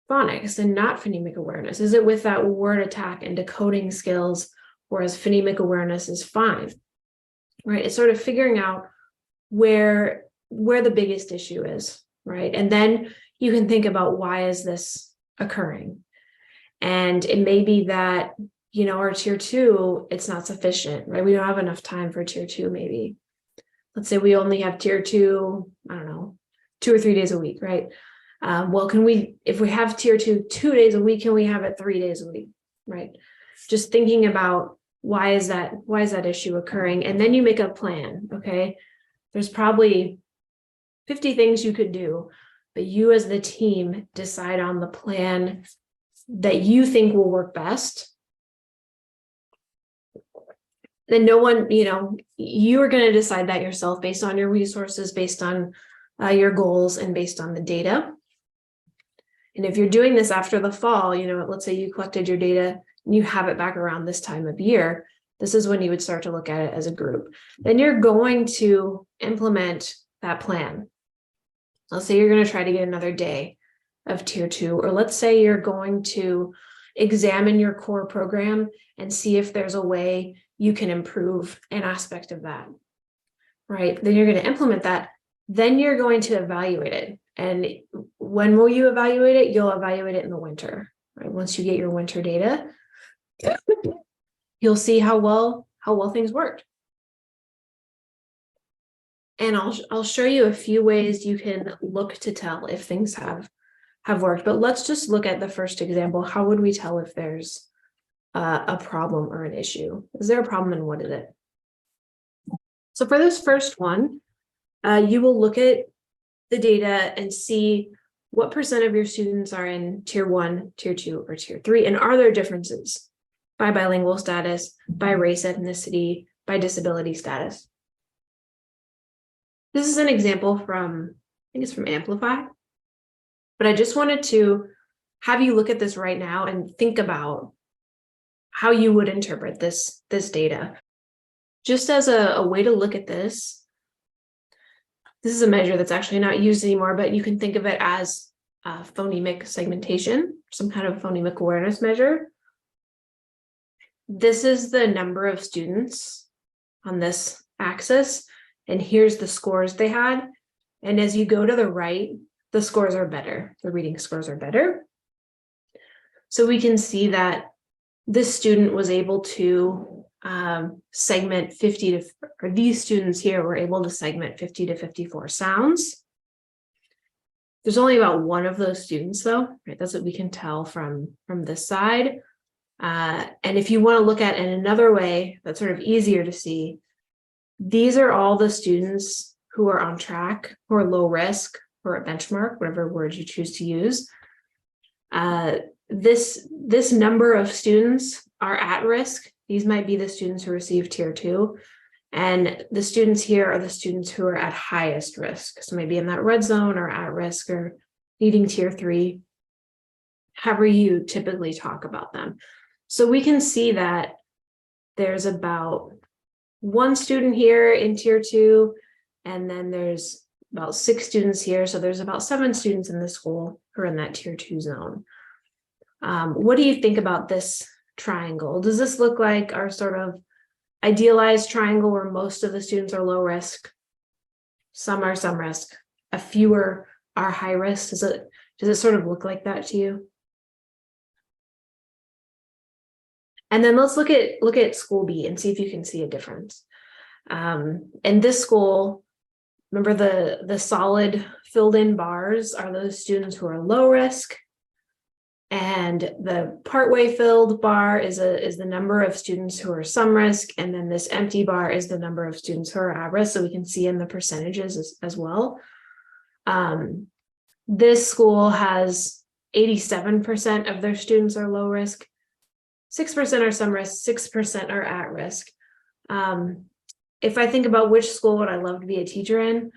phonics and not phonemic awareness? Is it with that word attack and decoding skills, whereas phonemic awareness is fine, right? It's sort of figuring out where the biggest issue is, right? And then you can think about, why is this occurring? And it may be that, our tier 2, it's not sufficient, right? We don't have enough time for tier 2, maybe. Let's say we only have tier 2, I don't know, 2 or 3 days a week, right? Well, if we have tier 2 2 days a week, can we have it 3 days a week? Right. Just thinking about why is that issue occurring? And then you make a plan. Okay. There's probably 50 things you could do, but you as the team decide on the plan that you think will work best. Then no one, you are going to decide that yourself based on your resources, based on your goals, and based on the data. And if you're doing this after the fall, let's say you collected your data and you have it back around this time of year, this is when you would start to look at it as a group. Then you're going to implement that plan. Let's say you're going to try to get another day of tier 2, or let's say you're going to examine your core program and see if there's a way you can improve an aspect of that, right? Then you're going to implement that. Then you're going to evaluate it. And when will you evaluate it? You'll evaluate it in the winter, right? Once you get your winter data, you'll see how well things worked. And I'll show you a few ways you can look to tell if things have worked. But let's just look at the first example. How would we tell if there's a problem or an issue? Is there a problem, and what is it? So for this first one, you will look at the data and see what % of your students are in tier 1, tier 2, or tier 3, and are there differences by bilingual status, by race, ethnicity, by disability status. This is an example from, I think it's from Amplify, but I just wanted to have you look at this right now and think about how you would interpret this data. Just as a way to look at this is a measure that's actually not used anymore, but you can think of it as phonemic segmentation, some kind of phonemic awareness measure. This is the number of students on this axis, and here's the scores they had. And as you go to the right, the scores are better. The reading scores are better. So we can see that this student was able to segment 50 to, or these students here were able to segment 50 to 54 sounds. There's only about one of those students though, right? That's what we can tell from this side. And if you want to look at it in another way, that's sort of easier to see. These are all the students who are on track, who are low risk, or at benchmark, whatever word you choose to use. This number of students are at risk. These might be the students who receive tier 2. And the students here are the students who are at highest risk. So maybe in that red zone or at risk or needing tier 3, however you typically talk about them. So we can see that there's about one student here in tier 2, and then there's about 6 students here. So there's about 7 students in the school who are in that tier 2 zone. What do you think about this triangle? Does this look like our sort of idealized triangle where most of the students are low risk, some are some risk, a fewer are high risk? Does it sort of look like that to you? And then let's look at school B and see if you can see a difference. In this school, remember the solid filled in bars are those students who are low risk, and the partway filled bar is the number of students who are some risk, and then this empty bar is the number of students who are at risk, so we can see in the percentages as well. This school has 87% of their students are low risk, 6% are some risk, 6% are at risk. If I think about which school would I love to be a teacher in,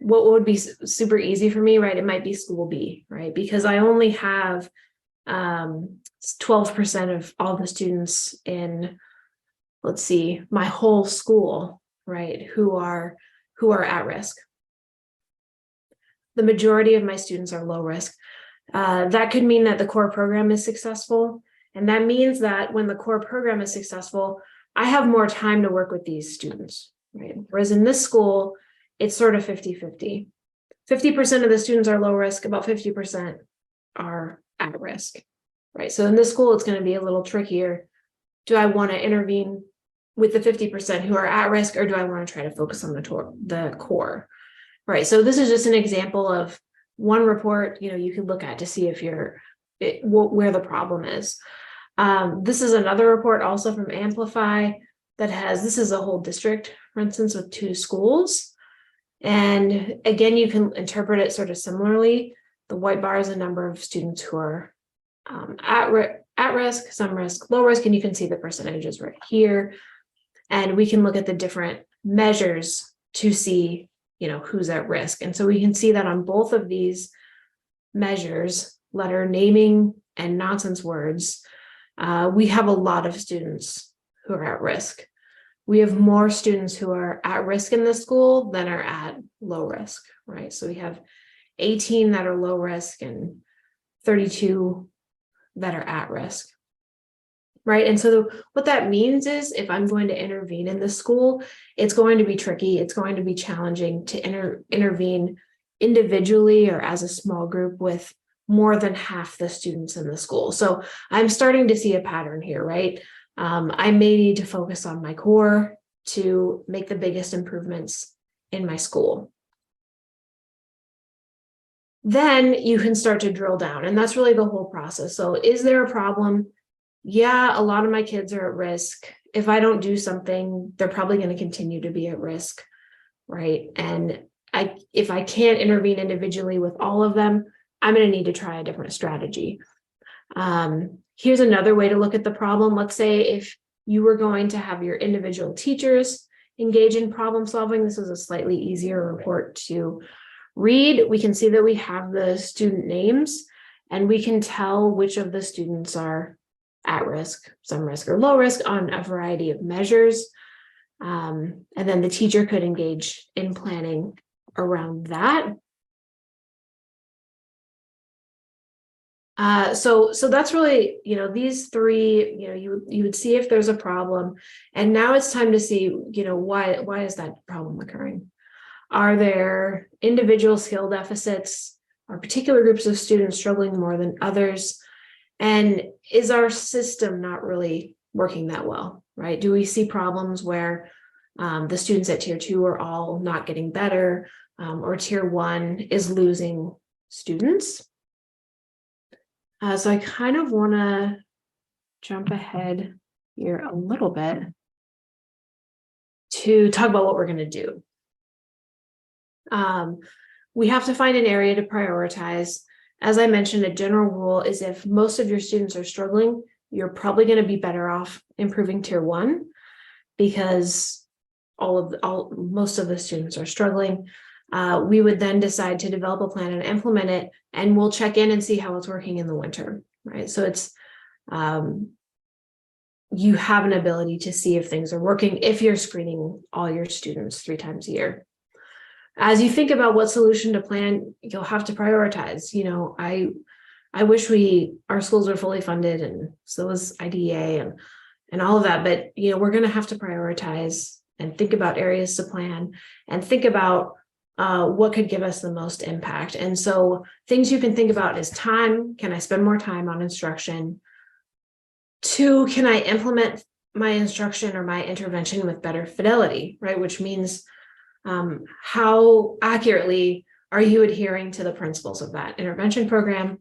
what would be super easy for me, right? It might be school B, right? Because I only have 12% of all the students in, let's see, my whole school, right, who are at risk. The majority of my students are low risk. That could mean that the core program is successful. And that means that when the core program is successful, I have more time to work with these students, right? Whereas in this school, it's sort of 50-50. 50% of the students are low risk, about 50% are at risk, right? So in this school, it's going to be a little trickier. Do I want to intervene with the 50% who are at risk, or do I want to try to focus on the core, right? So this is just an example of one report, you could look at to see if where the problem is. This is another report also from Amplify this is a whole district, for instance, with 2 schools. And again, you can interpret it sort of similarly. The white bar is a number of students who are at risk, some risk, low risk, and you can see the percentages right here. And we can look at the different measures to see, who's at risk. And so we can see that on both of these measures, letter naming and nonsense words, we have a lot of students who are at risk. We have more students who are at risk in the school than are at low risk, right? So we have 18 that are low risk and 32 that are at risk, right? And so what that means is if I'm going to intervene in the school, it's going to be tricky. It's going to be challenging to intervene individually or as a small group with more than half the students in the school. So I'm starting to see a pattern here, right? I may need to focus on my core to make the biggest improvements in my school. Then you can start to drill down, and that's really the whole process. So is there a problem? Yeah, a lot of my kids are at risk. If I don't do something, they're probably going to continue to be at risk, right? And if I can't intervene individually with all of them, I'm going to need to try a different strategy. Here's another way to look at the problem. Let's say if you were going to have your individual teachers engage in problem solving, this is a slightly easier report to read. We can see that we have the student names and we can tell which of the students are at risk, some risk or low risk on a variety of measures. And then the teacher could engage in planning around that. So that's really, these 3, you would see if there's a problem, and now it's time to see, why is that problem occurring? Are there individual skill deficits? Are particular groups of students struggling more than others? And is our system not really working that well, right? Do we see problems where the students at tier 2 are all not getting better, or tier 1 is losing students? So I kind of want to jump ahead here a little bit to talk about what we're going to do. We have to find an area to prioritize. As I mentioned, a general rule is if most of your students are struggling, you're probably going to be better off improving tier 1 because most of the students are struggling. We would then decide to develop a plan and implement it, and we'll check in and see how it's working in the winter, right? So it's, you have an ability to see if things are working if you're screening all your students 3 times a year. As you think about what solution to plan, you'll have to prioritize. I wish our schools were fully funded, and so was IDEA and all of that, but we're going to have to prioritize and think about areas to plan and think about what could give us the most impact. And so things you can think about is time. Can I spend more time on instruction? 2, can I implement my instruction or my intervention with better fidelity, right? Which means how accurately are you adhering to the principles of that intervention program?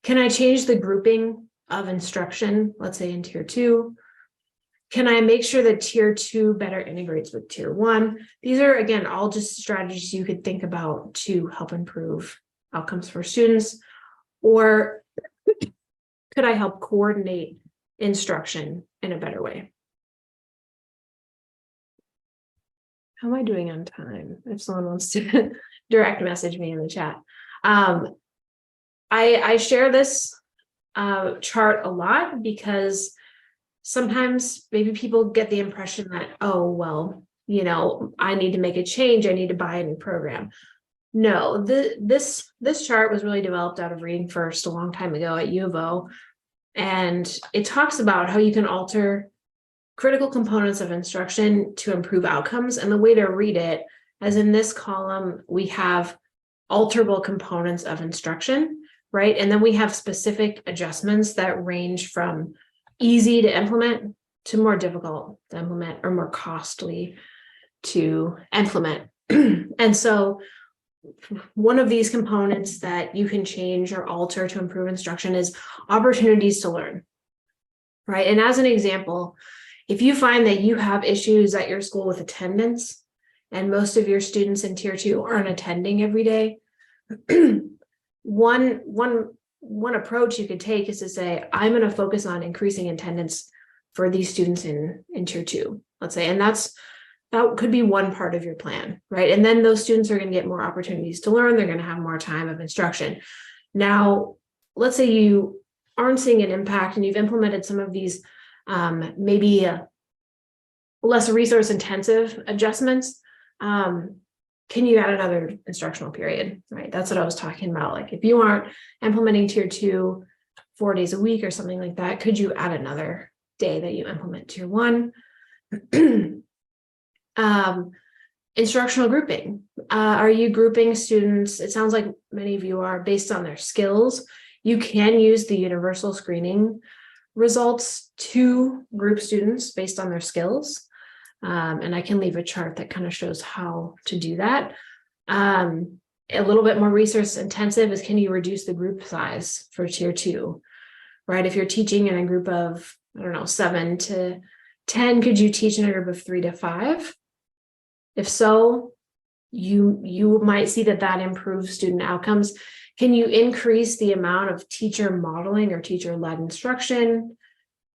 Can I change the grouping of instruction, let's say in tier 2? Can I make sure that tier 2 better integrates with tier 1? These are, again, all just strategies you could think about to help improve outcomes for students. Or could I help coordinate instruction in a better way? How am I doing on time? If someone wants to direct message me in the chat. I share this chart a lot because sometimes maybe people get the impression that, oh, well, I need to make a change. I need to buy a new program. No, this chart was really developed out of Reading First a long time ago at U of O. And it talks about how you can alter critical components of instruction to improve outcomes. And the way to read it, as in this column, we have alterable components of instruction, right? And then we have specific adjustments that range from easy to implement to more difficult to implement or more costly to implement. And so one of these components that you can change or alter to improve instruction is opportunities to learn, right? And as an example, if you find that you have issues at your school with attendance and most of your students in tier 2 aren't attending every day, one approach you could take is to say, I'm going to focus on increasing attendance for these students in tier 2, let's say, and that could be one part of your plan, right? And then those students are going to get more opportunities to learn. They're going to have more time of instruction. Now, let's say you aren't seeing an impact and you've implemented some of these maybe less resource intensive adjustments. Can you add another instructional period, right? That's what I was talking about. Like if you aren't implementing tier 2 4 days a week or something like that, could you add another day that you implement tier 1? Instructional grouping. Are you grouping students? It sounds like many of you are, based on their skills. You can use the universal screening results to group students based on their skills. And I can leave a chart that kind of shows how to do that. A little bit more resource intensive is, can you reduce the group size for tier 2, right? If you're teaching in a group of, I don't know, 7 to 10, could you teach in a group of 3 to 5? If so, you might see that improves student outcomes. Can you increase the amount of teacher modeling or teacher-led instruction?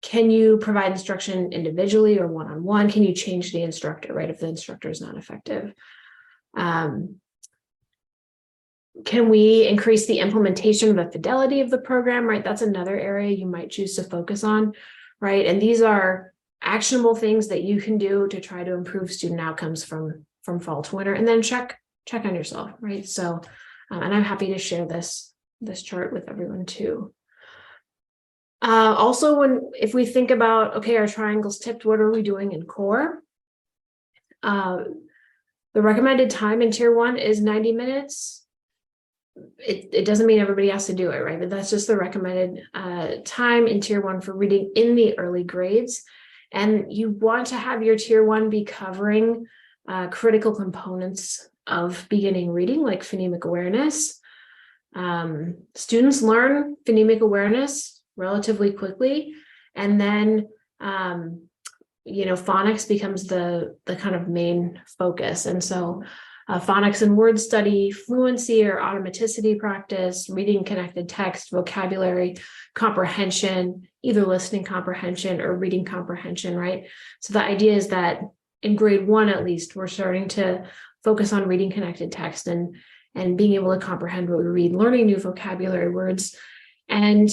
Can you provide instruction individually or one-on-one? Can you change the instructor, right, if the instructor is not effective? Can we increase the implementation of the fidelity of the program, right? That's another area you might choose to focus on, right? And these are actionable things that you can do to try to improve student outcomes from fall to winter, and then check on yourself, right? So, and I'm happy to share this chart with everyone too. Also, if we think about, okay, our triangle's tipped, what are we doing in core? The recommended time in tier 1 is 90 minutes. It doesn't mean everybody has to do it, right? But that's just the recommended time in tier 1 for reading in the early grades. And you want to have your tier 1 be covering critical components of beginning reading, like phonemic awareness. Students learn phonemic awareness relatively quickly, and then phonics becomes the kind of main focus. And so phonics and word study, fluency or automaticity practice, reading connected text, vocabulary comprehension, either listening comprehension or reading comprehension, right? So the idea is that in grade 1, at least, we're starting to focus on reading connected text and being able to comprehend what we read, learning new vocabulary words. And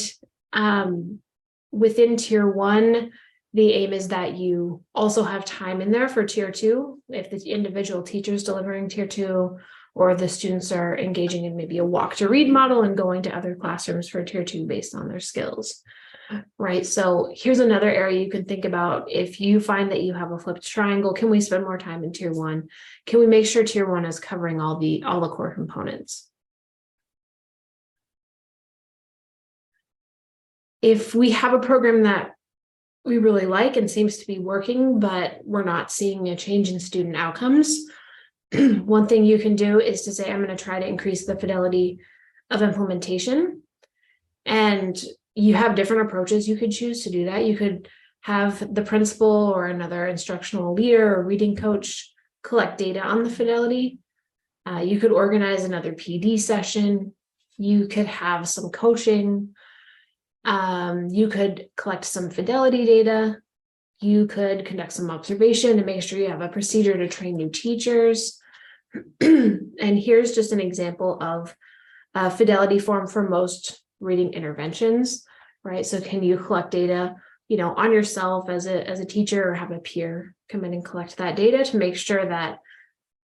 within tier 1, the aim is that you also have time in there for tier 2, if the individual teacher is delivering tier 2, or the students are engaging in maybe a walk to read model and going to other classrooms for tier 2 based on their skills, right? So here's another area you can think about. If you find that you have a flipped triangle, can we spend more time in tier 1? Can we make sure tier 1 is covering all the core components? If we have a program that we really like and seems to be working, but we're not seeing a change in student outcomes, one thing you can do is to say, I'm going to try to increase the fidelity of implementation. And you have different approaches you could choose to do that. You could have the principal or another instructional leader or reading coach collect data on the fidelity. You could organize another PD session. You could have some coaching. You could collect some fidelity data. You could conduct some observation to make sure you have a procedure to train new teachers. And here's just an example of a fidelity form for most reading interventions, right? So can you collect data, on yourself as a teacher, or have a peer come in and collect that data to make sure that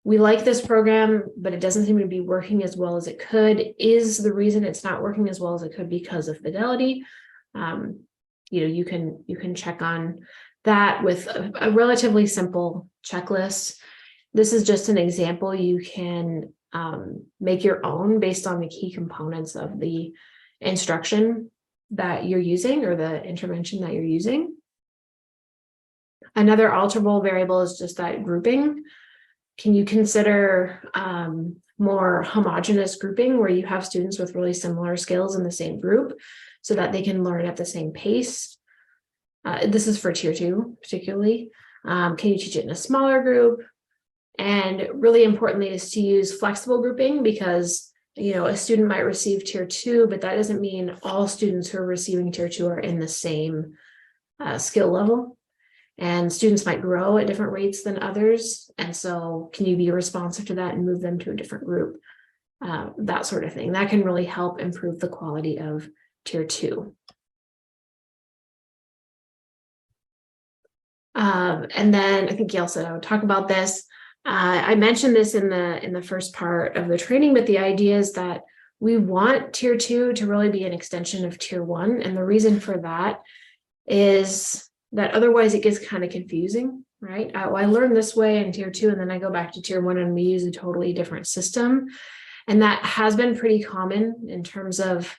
we like this program, but it doesn't seem to be working as well as it could. Is the reason it's not working as well as it could because of fidelity? You can check on that with a relatively simple checklist. This is just an example. You can make your own based on the key components of the instruction that you're using or the intervention that you're using. Another alterable variable is just that grouping. Can you consider more homogeneous grouping where you have students with really similar skills in the same group so that they can learn at the same pace. This is for tier 2 particularly. Can you teach it in a smaller group? And really importantly is to use flexible grouping, because a student might receive tier 2, but that doesn't mean all students who are receiving tier 2 are in the same skill level. And students might grow at different rates than others. And so can you be responsive to that and move them to a different group? That sort of thing. That can really help improve the quality of tier 2. And then I think Gail said I would talk about this. I mentioned this in the first part of the training, but the idea is that we want tier 2 to really be an extension of tier 1. And the reason for that is that otherwise it gets kind of confusing, right? I learn this way in tier 2, and then I go back to tier 1 and we use a totally different system. And that has been pretty common in terms of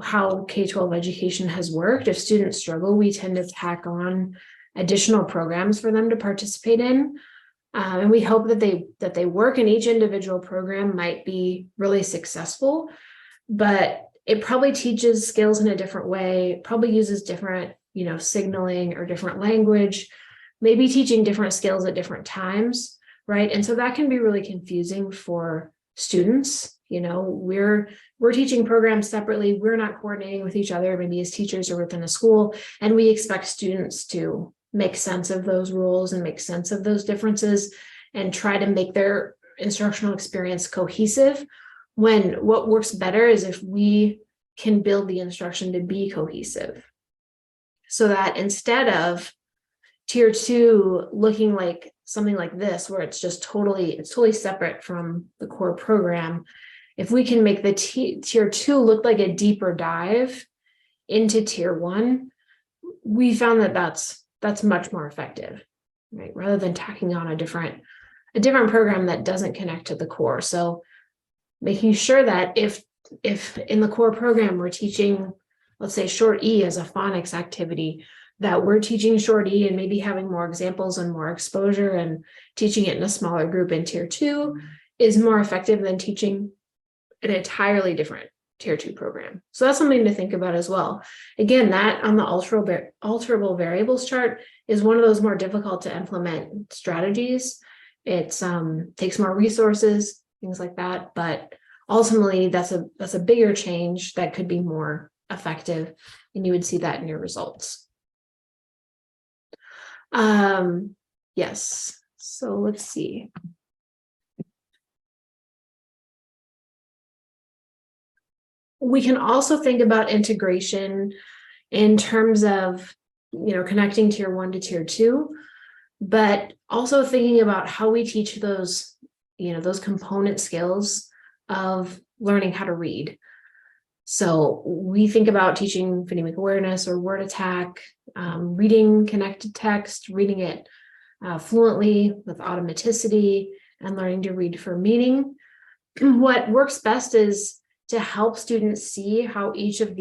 how K-12 education has worked. If students struggle, we tend to tack on additional programs for them to participate in. And we hope that they work, and each individual program might be really successful, but it probably teaches skills in a different way. It probably uses different signaling or different language, maybe teaching different skills at different times, right? And so that can be really confusing for students. We're teaching programs separately. We're not coordinating with each other, maybe as teachers or within a school, and we expect students to make sense of those rules and make sense of those differences and try to make their instructional experience cohesive, when what works better is if we can build the instruction to be cohesive. So that instead of tier 2 looking like something like this, where it's totally separate from the core program, if we can make the tier 2 look like a deeper dive into tier 1, we found that that's much more effective, right? Rather than tacking on a different program that doesn't connect to the core. So making sure that if in the core program we're teaching, let's say, short E as a phonics activity, that we're teaching short E and maybe having more examples and more exposure and teaching it in a smaller group in tier 2 is more effective than teaching an entirely different tier 2 program. So that's something to think about as well. Again, that on the alterable variables chart is one of those more difficult to implement strategies. It takes more resources, things like that, but ultimately that's a bigger change that could be more effective, and you would see that in your results. Yes, so let's see. We can also think about integration in terms of, connecting tier 1 to tier 2, but also thinking about how we teach those component skills of learning how to read. So we think about teaching phonemic awareness or word attack, reading connected text, reading it fluently with automaticity, and learning to read for meaning. What works best is to help students see how each of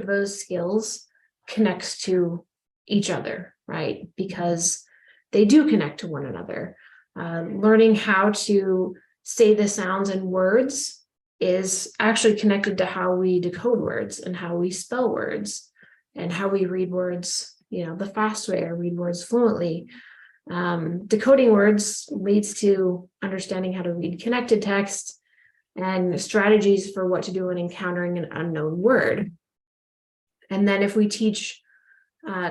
those skills connects to each other, right? Because they do connect to one another. Learning how to say the sounds in words is actually connected to how we decode words and how we spell words and how we read words, the fast way, or read words fluently. Decoding words leads to understanding how to read connected text and strategies for what to do when encountering an unknown word. And then if we teach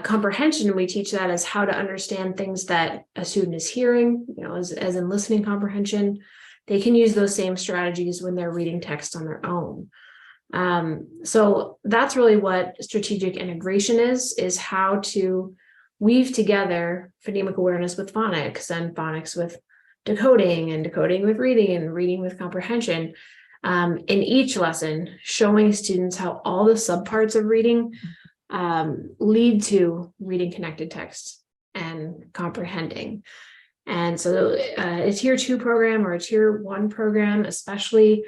comprehension, we teach that as how to understand things that a student is hearing, as in listening comprehension. They can use those same strategies when they're reading text on their own. So that's really what strategic integration is how to weave together phonemic awareness with phonics, and phonics with decoding, and decoding with reading, and reading with comprehension. In each lesson, showing students how all the subparts of reading lead to reading connected text and comprehending. And so a tier 2 program or a tier 1 program, especially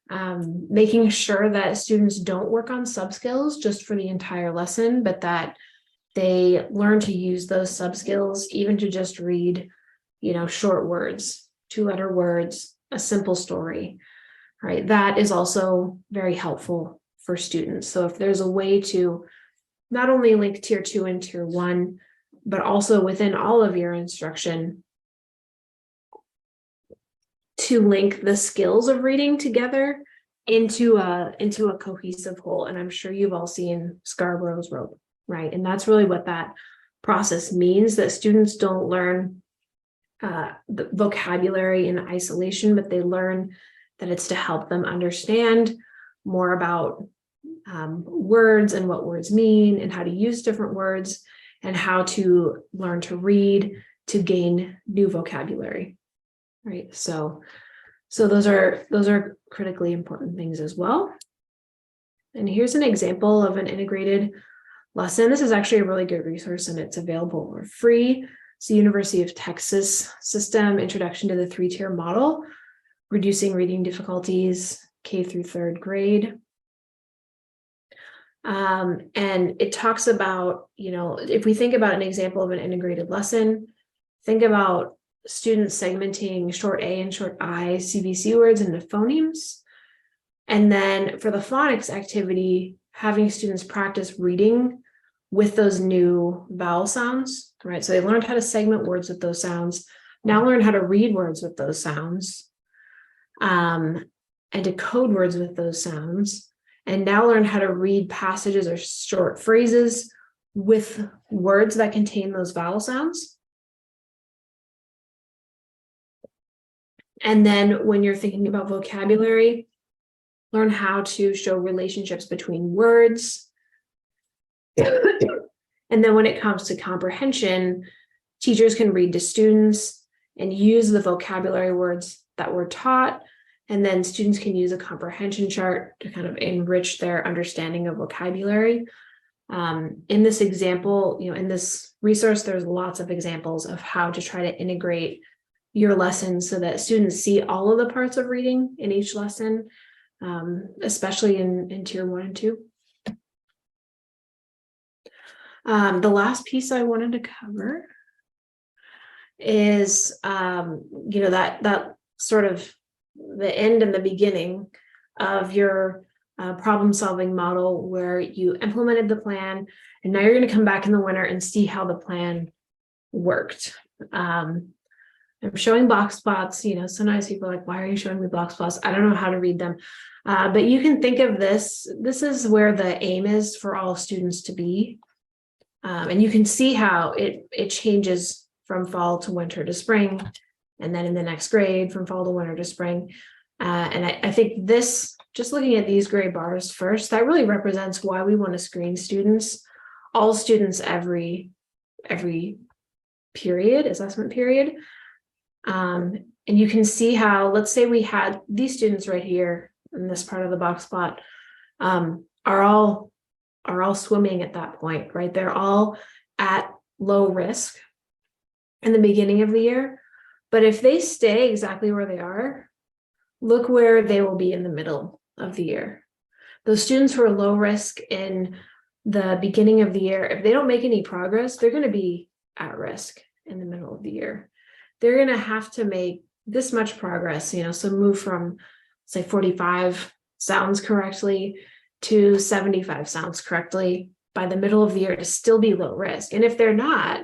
making sure that students don't work on sub-skills just for the entire lesson, but that they learn to use those sub-skills even to just read, short words, 2-letter words, a simple story, right? That is also very helpful for students. So if there's a way to not only link tier 2 and tier 1, but also within all of your instruction to link the skills of reading together into a cohesive whole. And I'm sure you've all seen Scarborough's rope, right? And that's really what that process means, that students don't learn the vocabulary in isolation, but they learn that it's to help them understand more about words and what words mean and how to use different words and how to learn to read to gain new vocabulary, right? So those are critically important things as well. And here's an example of an integrated lesson. This is actually a really good resource and it's available for free. It's the University of Texas System Introduction to the 3-Tier Model, Reducing Reading Difficulties, K through 3rd grade. And it talks about, if we think about an example of an integrated lesson, think about students segmenting short A and short I CVC words into phonemes. And then for the phonics activity, having students practice reading with those new vowel sounds, right? So they learned how to segment words with those sounds, now learn how to read words with those sounds, and decode words with those sounds, and now learn how to read passages or short phrases with words that contain those vowel sounds. And then when you're thinking about vocabulary, learn how to show relationships between words. And then when it comes to comprehension, teachers can read to students and use the vocabulary words that were taught. And then students can use a comprehension chart to kind of enrich their understanding of vocabulary. In this example, in this resource, there's lots of examples of how to try to integrate your lessons so that students see all of the parts of reading in each lesson, especially in tier 1 and 2. The last piece I wanted to cover is, that sort of the end and the beginning of your problem solving model where you implemented the plan and now you're going to come back in the winter and see how the plan worked. I'm showing box plots, sometimes people are like, why are you showing me box plots? I don't know how to read them. But you can think of this is where the aim is for all students to be. And you can see how it changes from fall to winter to spring, and then in the next grade from fall to winter to spring. And I think this, just looking at these gray bars first, that really represents why we want to screen students, all students every period, assessment period. And you can see how, let's say we had these students right here in this part of the box plot, are all swimming at that point, right? They're all at low risk in the beginning of the year. But if they stay exactly where they are, look where they will be in the middle of the year. Those students who are low risk in the beginning of the year, if they don't make any progress, they're going to be at risk in the middle of the year. They're going to have to make this much progress, so move from, say, 45 sounds correctly to 75 sounds correctly by the middle of the year to still be low risk. And if they're not,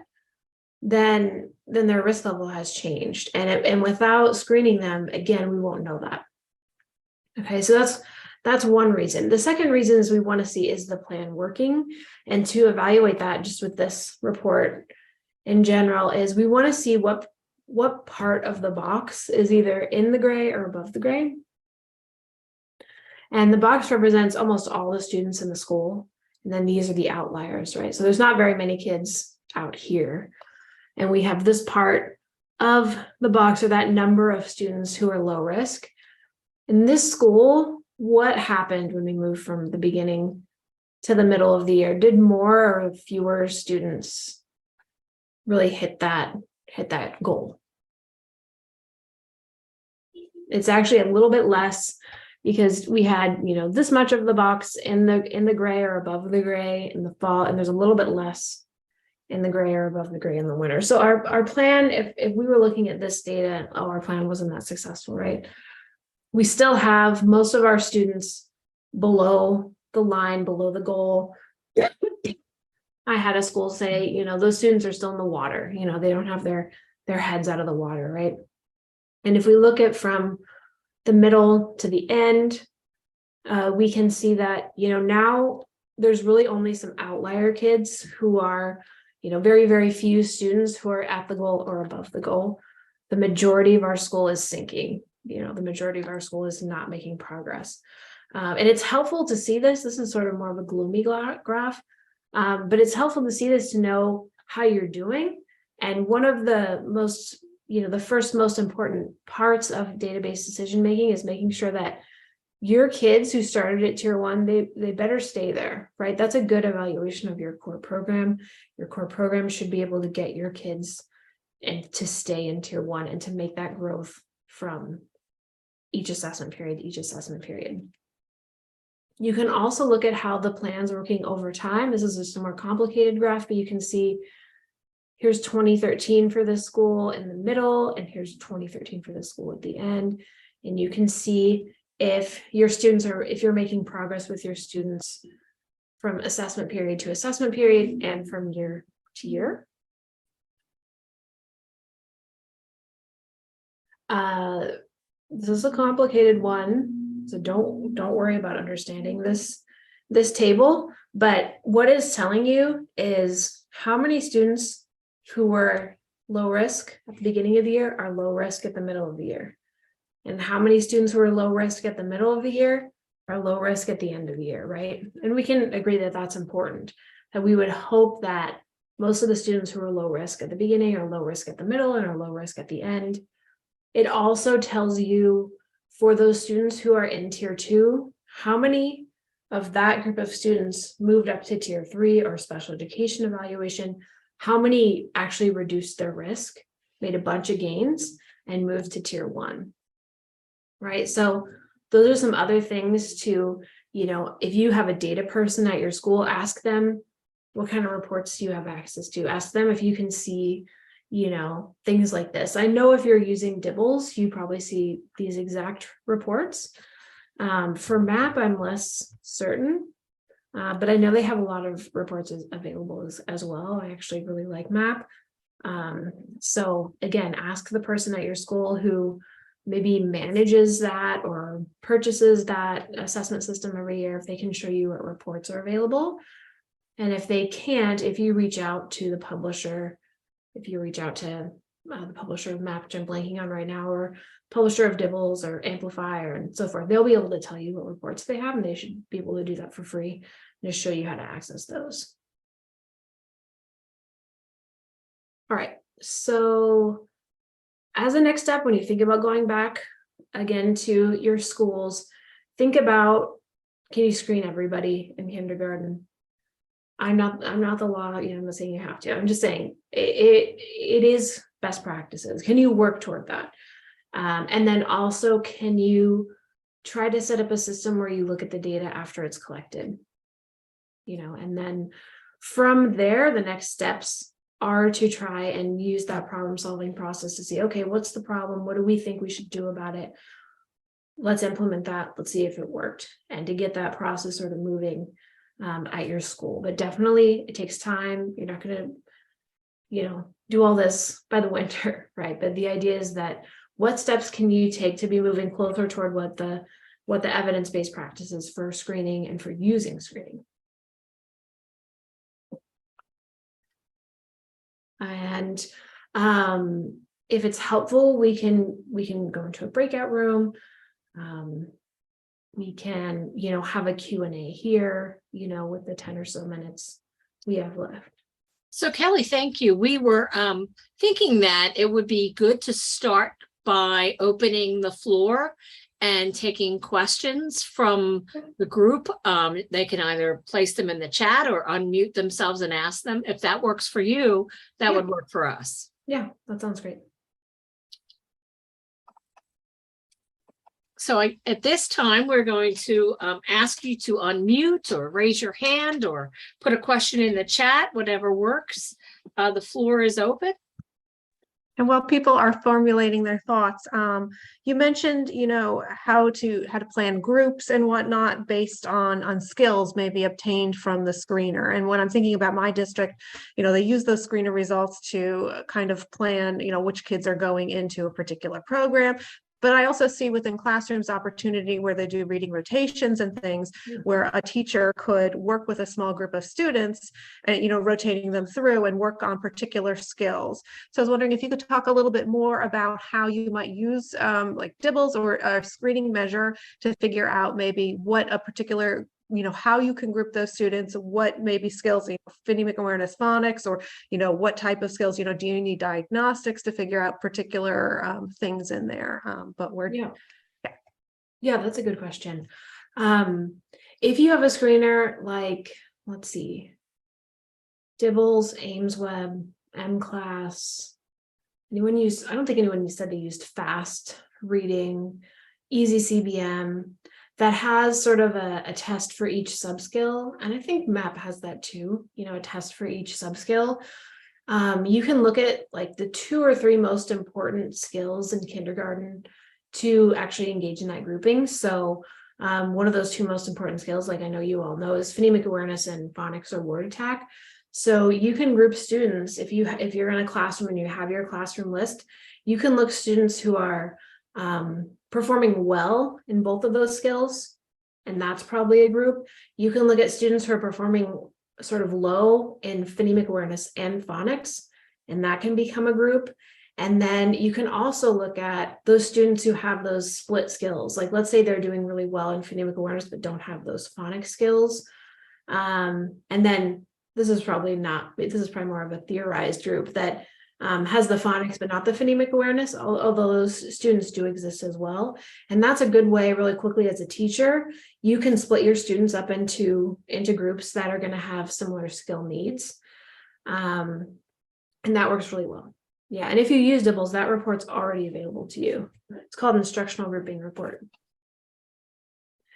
then their risk level has changed. And without screening them, again, we won't know that. Okay, so that's one reason. The second reason is we want to see, is the plan working? And to evaluate that, just with this report in general, is we want to see what part of the box is either in the gray or above the gray. And the box represents almost all the students in the school. And then these are the outliers, right? So there's not very many kids out here. And we have this part of the box, or that number of students who are low risk. In this school, what happened when we moved from the beginning to the middle of the year? Did more or fewer students really hit that goal? It's actually a little bit less, because we had, this much of the box in the gray or above the gray in the fall, and there's a little bit less in the gray or above the gray in the winter. So our plan, if we were looking at this data, our plan wasn't that successful, right? We still have most of our students below the line, below the goal. I had a school say, those students are still in the water, they don't have their heads out of the water, right? And if we look at from the middle to the end, we can see that, now there's really only some outlier kids who are, very, very few students who are at the goal or above the goal. The majority of our school is sinking. The majority of our school is not making progress. And it's helpful to see this. This is sort of more of a gloomy graph, but it's helpful to see this to know how you're doing. And one of the most, the first most important parts of database decision making is making sure that your kids who started at tier 1, they better stay there, right? That's a good evaluation of your core program. Your core program should be able to get your kids and to stay in tier 1 and to make that growth from each assessment period to each assessment period. You can also look at how the plan's working over time. This is just a more complicated graph, but you can see here's 2013 for this school in the middle, and here's 2013 for this school at the end. And you can see if you're making progress with your students from assessment period to assessment period and from year to year. This is a complicated one, so don't worry about understanding this table, but what it's telling you is how many students who were low risk at the beginning of the year are low risk at the middle of the year. And how many students who are low risk at the middle of the year are low risk at the end of the year, right? And we can agree that that's important, that we would hope that most of the students who are low risk at the beginning are low risk at the middle and are low risk at the end. It also tells you for those students who are in tier 2, how many of that group of students moved up to tier 3 or special education evaluation, how many actually reduced their risk, made a bunch of gains, and moved to tier 1. Right. So those are some other things to, if you have a data person at your school, ask them what kind of reports do you have access to. Ask them if you can see, things like this. I know if you're using Dibbles, you probably see these exact reports. For MAP, I'm less certain, but I know they have a lot of reports available as well. I actually really like MAP. So again, ask the person at your school who maybe manages that or purchases that assessment system every year, if they can show you what reports are available. And if they can't, if you reach out to the publisher, if you reach out to the publisher of MAP, which I'm blanking on right now, or publisher of Dibbles or Amplify and so forth, they'll be able to tell you what reports they have, and they should be able to do that for free and just show you how to access those. All right, so as a next step, when you think about going back again to your schools, think about, can you screen everybody in kindergarten? I'm not the law, I'm not saying you have to. I'm just saying it is best practices. Can you work toward that? And then also, can you try to set up a system where you look at the data after it's collected? And then from there, the next steps are to try and use that problem solving process to see, okay, what's the problem? What do we think we should do about it? Let's implement that. Let's see if it worked. And to get that process sort of moving at your school. But definitely it takes time. You're not going to, do all this by the winter, right? But the idea is that what steps can you take to be moving closer toward what the evidence-based practices for screening and for using screening. And if it's helpful, we can go into a breakout room. We can, have a Q&A here, with the 10 or so minutes we have left. So Kelly, thank you. We were thinking that it would be good to start by opening the floor and taking questions from the group. They can either place them in the chat or unmute themselves and ask them. If that works for you, that would work for us. Yeah, that sounds great. So at this time, we're going to ask you to unmute or raise your hand or put a question in the chat, whatever works. The floor is open. And while people are formulating their thoughts, you mentioned, how to plan groups and whatnot based on skills maybe obtained from the screener. And when I'm thinking about my district, they use those screener results to kind of plan, which kids are going into a particular program. But I also see within classrooms opportunity where they do reading rotations and things where a teacher could work with a small group of students and, rotating them through and work on particular skills. So I was wondering if you could talk a little bit more about how you might use like DIBELS or a screening measure to figure out maybe what a particular how you can group those students, what maybe skills, phonemic awareness, phonics, or, what type of skills, do you need diagnostics to figure out particular things in there? But we're, yeah, that's a good question. If you have a screener, like, let's see, DIBELS, AIMSweb, MClass, I don't think anyone said they used FAST reading, Easy CBM, that has sort of a test for each subskill. And I think MAP has that too, a test for each subskill. You can look at like the 2 or 3 most important skills in kindergarten to actually engage in that grouping. So one of those 2 most important skills, like I know you all know, is phonemic awareness and phonics or word attack. So you can group students if you're in a classroom and you have your classroom list, you can look students who are performing well in both of those skills, and that's probably a group. You can look at students who are performing sort of low in phonemic awareness and phonics, and that can become a group. And then you can also look at those students who have those split skills. Like let's say they're doing really well in phonemic awareness, but don't have those phonics skills. And then this is probably more of a theorized group that has the phonics, but not the phonemic awareness, although those students do exist as well. And that's a good way really quickly as a teacher, you can split your students up into groups that are going to have similar skill needs. And that works really well. Yeah, and if you use DIBELS, that report's already available to you. It's called Instructional Grouping Report.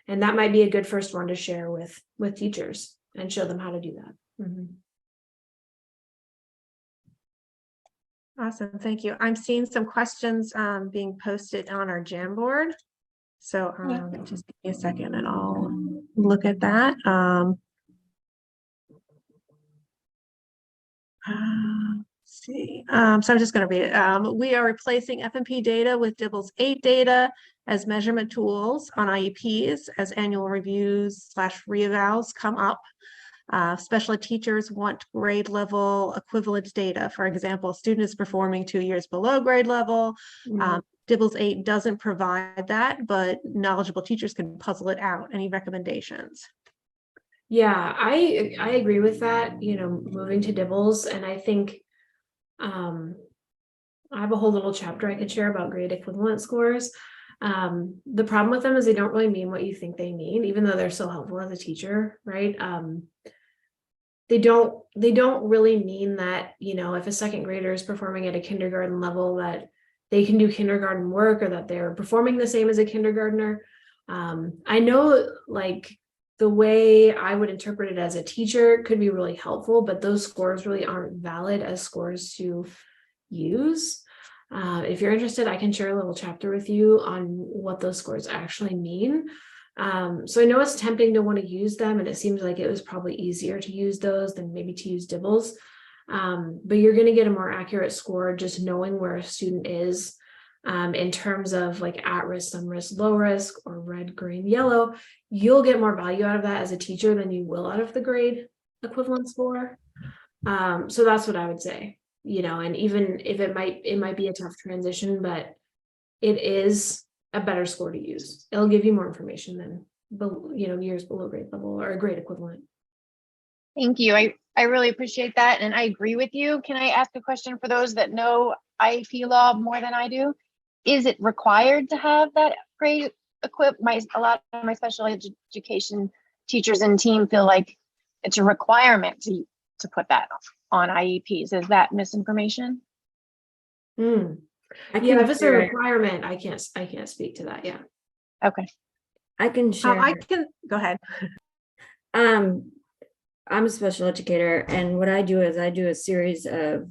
And that might be a good first one to share with teachers and show them how to do that. Mm-hmm. Awesome, thank you. I'm seeing some questions being posted on our Jamboard. So just give me a second and I'll look at that. Let's see. So I'm just going to read it. We are replacing FMP data with DIBELS 8 data as measurement tools on IEPs as annual reviews / reevals come up. Special teachers want grade level equivalence data. For example, a student is performing 2 years below grade level. DIBELS 8 doesn't provide that, but knowledgeable teachers can puzzle it out. Any recommendations? Yeah, I agree with that, moving to DIBELS. And I think I have a whole little chapter I could share about grade equivalent scores. The problem with them is they don't really mean what you think they mean, even though they're so helpful as a teacher, right? They don't really mean that, if a second grader is performing at a kindergarten level, that they can do kindergarten work or that they're performing the same as a kindergartner. I know like the way I would interpret it as a teacher could be really helpful, but those scores really aren't valid as scores to use. If you're interested, I can share a little chapter with you on what those scores actually mean. So I know it's tempting to want to use them, and it seems like it was probably easier to use those than maybe to use DIBELS. But you're going to get a more accurate score just knowing where a student is in terms of like at risk, some risk, low risk, or red, green, yellow. You'll get more value out of that as a teacher than you will out of the grade equivalent score. So that's what I would say. And even if it might be a tough transition, but it is a better score to use. It'll give you more information than years below grade level or a grade equivalent. Thank you. I really appreciate that, and I agree with you. Can I ask a question for those that know IEP law more than I do? Is it required to have that grade equip? A lot of my special education teachers and team feel like it's a requirement to put that on IEPs. Is that misinformation? Yeah, if it's a requirement, I can't speak to that. Yeah. Okay. I can share. I can go ahead. I'm a special educator, and what I do is I do a series of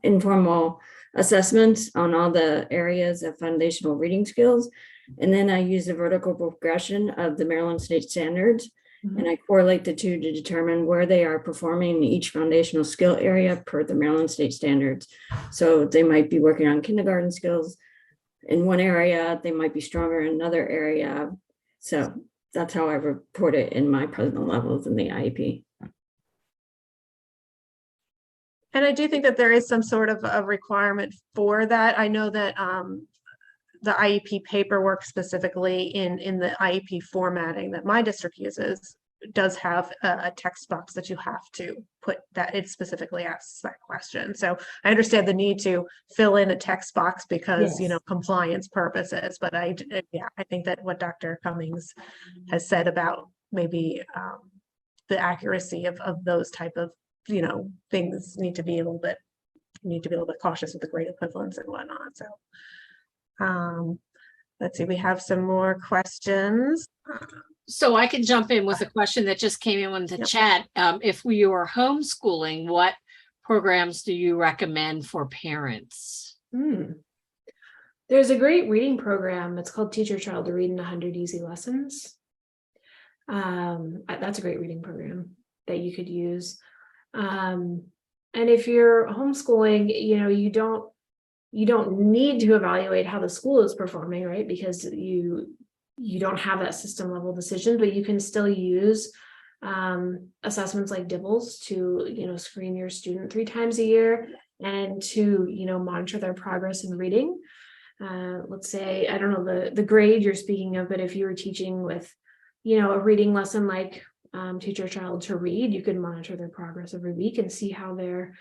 informal assessments on all the areas of foundational reading skills. And then I use the vertical progression of the Maryland State Standards, and I correlate the two to determine where they are performing in each foundational skill area per the Maryland State Standards. So they might be working on kindergarten skills in one area, they might be stronger in another area. So that's how I report it in my present levels in the IEP. And I do think that there is some sort of a requirement for that. I know that the IEP paperwork specifically in the IEP formatting that my district uses does have a text box that you have to put that it specifically asks that question. So I understand the need to fill in a text box because, you know, compliance purposes, but yeah, I think that what Dr. Cummings has said about maybe the accuracy of those type of, you know, things need to be a little bit cautious with the grade equivalence and whatnot. So let's see, we have some more questions. So I can jump in with a question that just came in with the chat. If we were homeschooling, what programs do you recommend for parents? There's a great reading program. It's called Teach Your Child to Read in 100 Easy Lessons. That's a great reading program that you could use. And if you're homeschooling, you know, you don't need to evaluate how the school is performing, right? Because you don't have that system level decision, but you can still use assessments like DIBELS to, you know, screen your student 3 times a year and to, you know, monitor their progress in reading. Let's say, I don't know the grade you're speaking of, but if you were teaching with, you know, a reading lesson like Teach Your Child to Read, you could monitor their progress every week and see how they're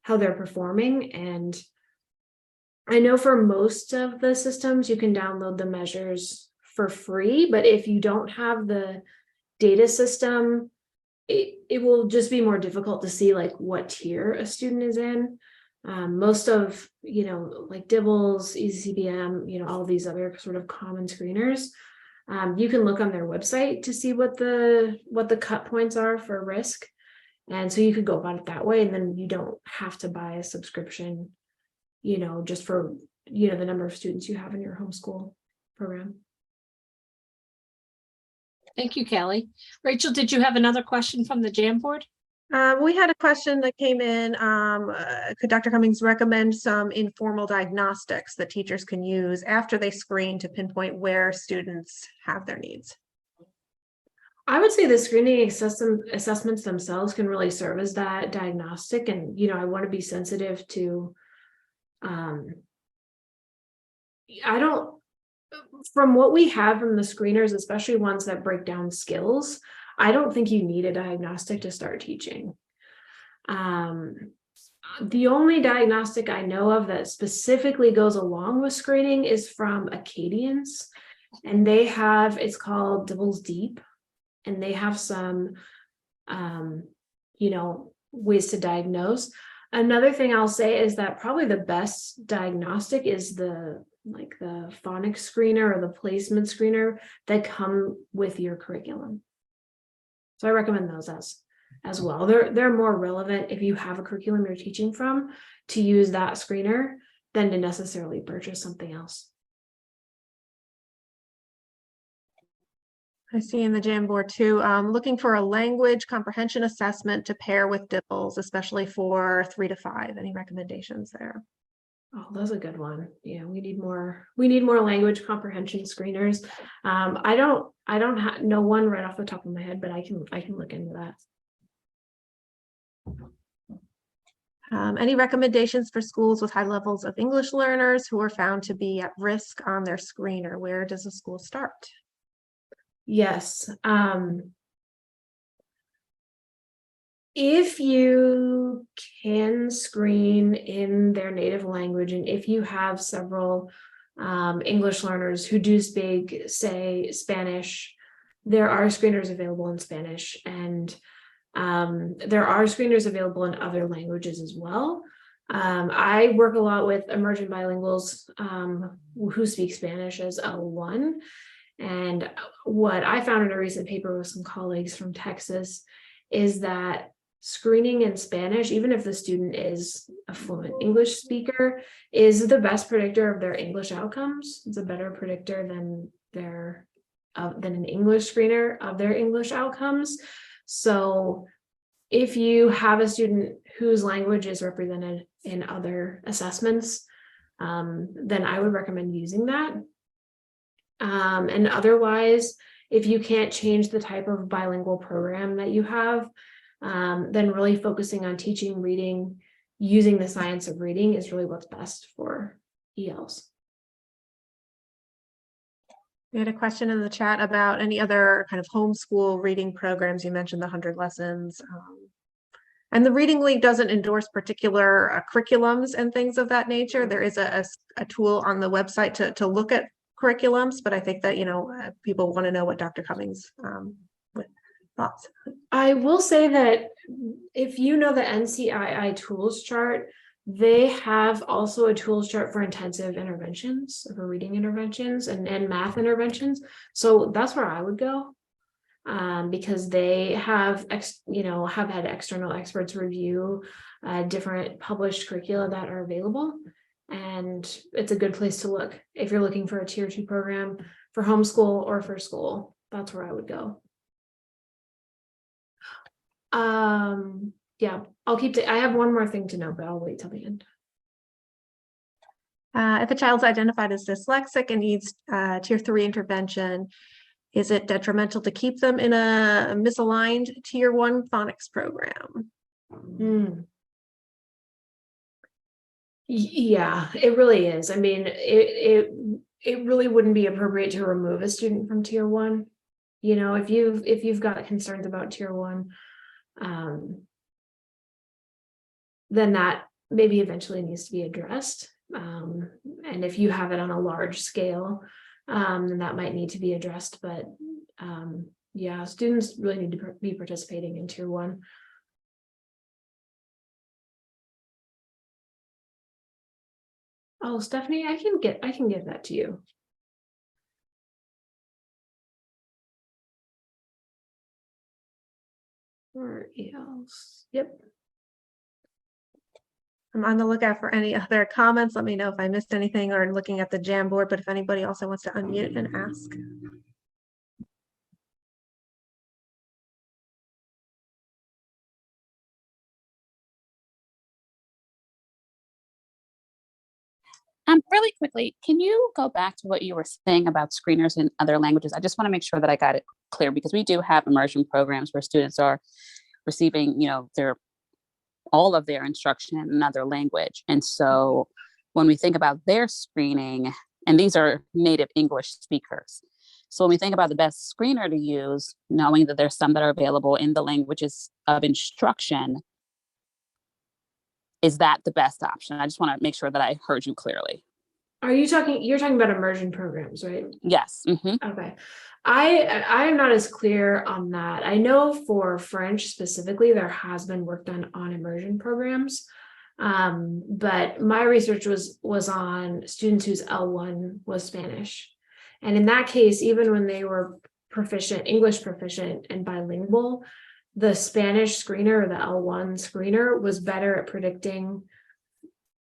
performing. And I know for most of the systems, you can download the measures for free, but if you don't have the data system, it will just be more difficult to see like what tier a student is in. Most of, you know, like DIBELS, EasyCBM, you know, all these other sort of common screeners, you can look on their website to see what the cut points are for risk. And so you could go about it that way, and then you don't have to buy a subscription, you know, just for, you know, the number of students you have in your homeschool program. Thank you, Kelly. Rachel, did you have another question from the Jamboard? We had a question that came in. Could Dr. Cummings recommend some informal diagnostics that teachers can use after they screen to pinpoint where students have their needs? I would say the screening assessments themselves can really serve as that diagnostic. And, you know, I want to be sensitive to, from what we have from the screeners, especially ones that break down skills, I don't think you need a diagnostic to start teaching. The only diagnostic I know of that specifically goes along with screening is from Acadians, and they have, it's called DIBELS Deep, and they have some, you know, ways to diagnose. Another thing I'll say is that probably the best diagnostic is the phonics screener or the placement screener that come with your curriculum. So I recommend those as well. They're more relevant if you have a curriculum you're teaching from to use that screener than to necessarily purchase something else. I see in the Jamboard too, looking for a language comprehension assessment to pair with DIBELS, especially for 3 to 5. Any recommendations there? Oh, that's a good one. Yeah, we need more language comprehension screeners. I don't know one right off the top of my head, but I can look into that. Any recommendations for schools with high levels of English learners who are found to be at risk on their screener? Where does a school start? Yes. If you can screen in their native language, and if you have several English learners who do speak, say, Spanish, there are screeners available in Spanish, and there are screeners available in other languages as well. I work a lot with emergent bilinguals who speak Spanish as L1. And what I found in a recent paper with some colleagues from Texas is that screening in Spanish, even if the student is a fluent English speaker, is the best predictor of their English outcomes. It's a better predictor than an English screener of their English outcomes. So if you have a student whose language is represented in other assessments, then I would recommend using that. And otherwise, if you can't change the type of bilingual program that you have, then really focusing on teaching reading, using the science of reading is really what's best for ELs. We had a question in the chat about any other kind of homeschool reading programs. You mentioned the 100 lessons. And the Reading League doesn't endorse particular curriculums and things of that nature. There is a tool on the website to look at curriculums, but I think that, people want to know what Dr. Cummings thoughts. I will say that if you know the NCII tools chart, they have also a tools chart for intensive interventions, for reading interventions and math interventions. So that's where I would go, because they have had external experts review different published curricula that are available. And it's a good place to look if you're looking for a tier 2 program for homeschool or for school. That's where I would go. Yeah, I have one more thing to know, but I'll wait till the end. If a child's identified as dyslexic and needs tier 3 intervention, is it detrimental to keep them in a misaligned tier 1 phonics program? Yeah, it really is. I mean, it really wouldn't be appropriate to remove a student from tier 1. If you've got concerns about tier 1, then that maybe eventually needs to be addressed. And if you have it on a large scale, then that might need to be addressed. But yeah, students really need to be participating in tier 1. Oh, Stephanie, I can give that to you. Or else. Yep. I'm on the lookout for any other comments. Let me know if I missed anything or looking at the Jamboard, but if anybody also wants to unmute and ask. Really quickly, can you go back to what you were saying about screeners in other languages? I just want to make sure that I got it clear, because we do have immersion programs where students are receiving, all of their instruction in another language. And so when we think about their screening, and these are native English speakers. So when we think about the best screener to use, knowing that there's some that are available in the languages of instruction, is that the best option? I just want to make sure that I heard you clearly. You're talking about immersion programs, right? Yes. Okay. I am not as clear on that. I know for French specifically, there has been work done on immersion programs. But my research was on students whose L1 was Spanish. And in that case, even when they were proficient, English proficient and bilingual, the Spanish screener or the L1 screener was better at predicting,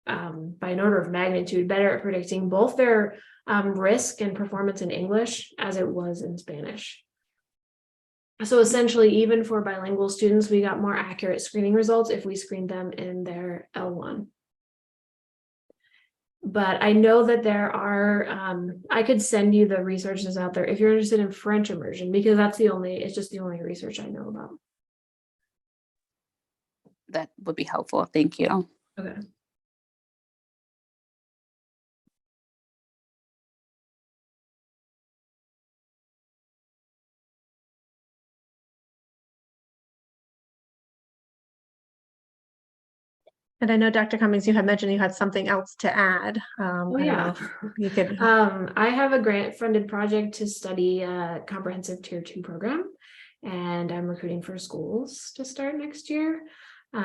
by an order of magnitude, better at predicting both their risk and performance in English as it was in Spanish. So essentially, even for bilingual students, we got more accurate screening results if we screened them in their L1. But I know that there are, I could send you the researches out there if you're interested in French immersion, because it's just the only research I know about. That would be helpful. Thank you. Okay. And I know, Dr. Cummings, you had mentioned you had something else to add. I don't know if you could. I have a grant-funded project to study a comprehensive tier 2 program, and I'm recruiting for schools to start next year. We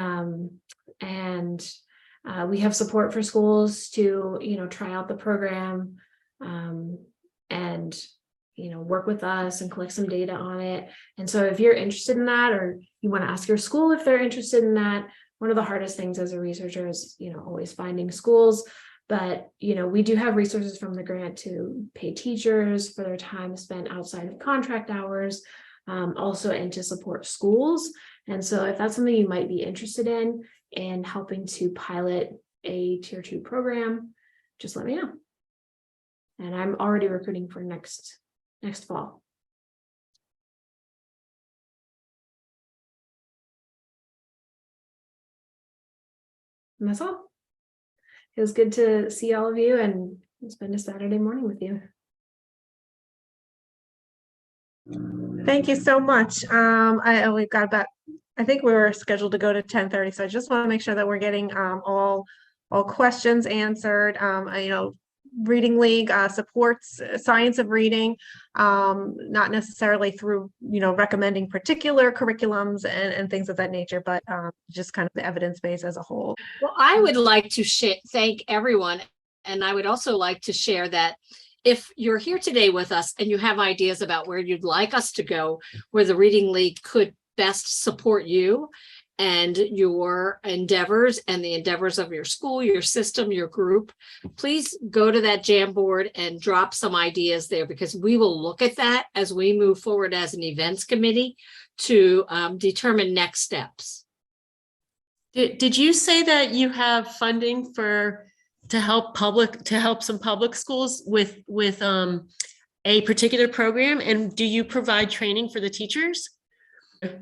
have support for schools to, try out the program, and work with us and collect some data on it. And so if you're interested in that, or you want to ask your school if they're interested in that, one of the hardest things as a researcher is, always finding schools. But, we do have resources from the grant to pay teachers for their time spent outside of contract hours, also, and to support schools. And so if that's something you might be interested in helping to pilot a tier 2 program, just let me know. And I'm already recruiting for next fall. And that's all. It was good to see all of you and spend a Saturday morning with you. Thank you so much. We've got about, I think we were scheduled to go to 10:30, so I just want to make sure that we're getting all questions answered. Reading League supports science of reading, not necessarily through recommending particular curriculums and things of that nature, but just kind of the evidence base as a whole. Well, I would like to thank everyone, and I would also like to share that if you're here today with us and you have ideas about where you'd like us to go, where the Reading League could best support you and your endeavors and the endeavors of your school, your system, your group, please go to that Jamboard and drop some ideas there, because we will look at that as we move forward as an events committee to determine next steps. Did you say that you have funding to help some public schools with a particular program? And do you provide training for the teachers?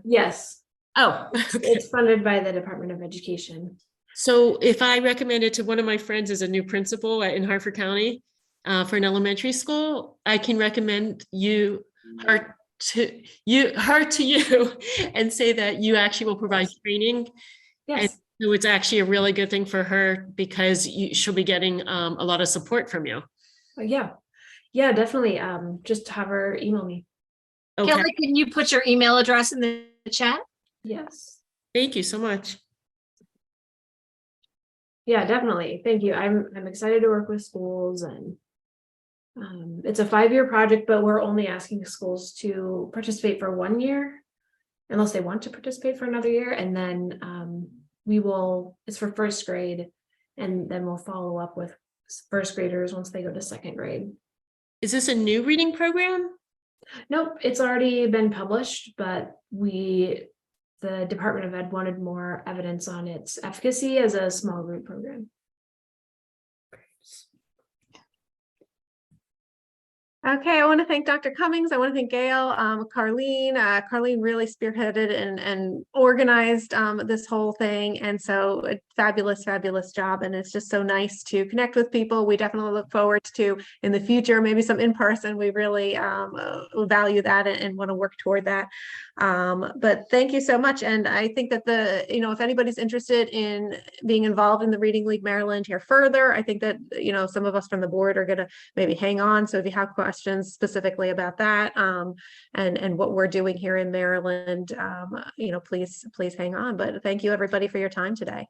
Yes. Oh, okay. It's funded by the Department of Education. So if I recommend it to one of my friends as a new principal in Hartford County for an elementary school, I can recommend her to you and say that you actually will provide training. Yes. And so it's actually a really good thing for her, because she'll be getting a lot of support from you. Yeah, definitely. Just have her email me. Okay. Kelly, can you put your email address in the chat? Yes. Thank you so much. Yeah, definitely. Thank you. I'm excited to work with schools, and it's a 5-year project, but we're only asking schools to participate for 1 year unless they want to participate for another year. And then it's for first grade, and then we'll follow up with first graders once they go to second grade. Is this a new reading program? Nope, it's already been published, but the Department of Ed wanted more evidence on its efficacy as a small group program. Okay, I want to thank Dr. Cummings. I want to thank Gail, Karleen. Karleen really spearheaded and organized this whole thing. And so a fabulous, fabulous job. And it's just so nice to connect with people. We definitely look forward to, in the future, maybe some in-person. We really value that and want to work toward that. But thank you so much. And I think that if anybody's interested in being involved in the Reading League Maryland here further, I think that, some of us from the board are going to maybe hang on. So if you have questions specifically about that and what we're doing here in Maryland, please hang on. But thank you everybody for your time today.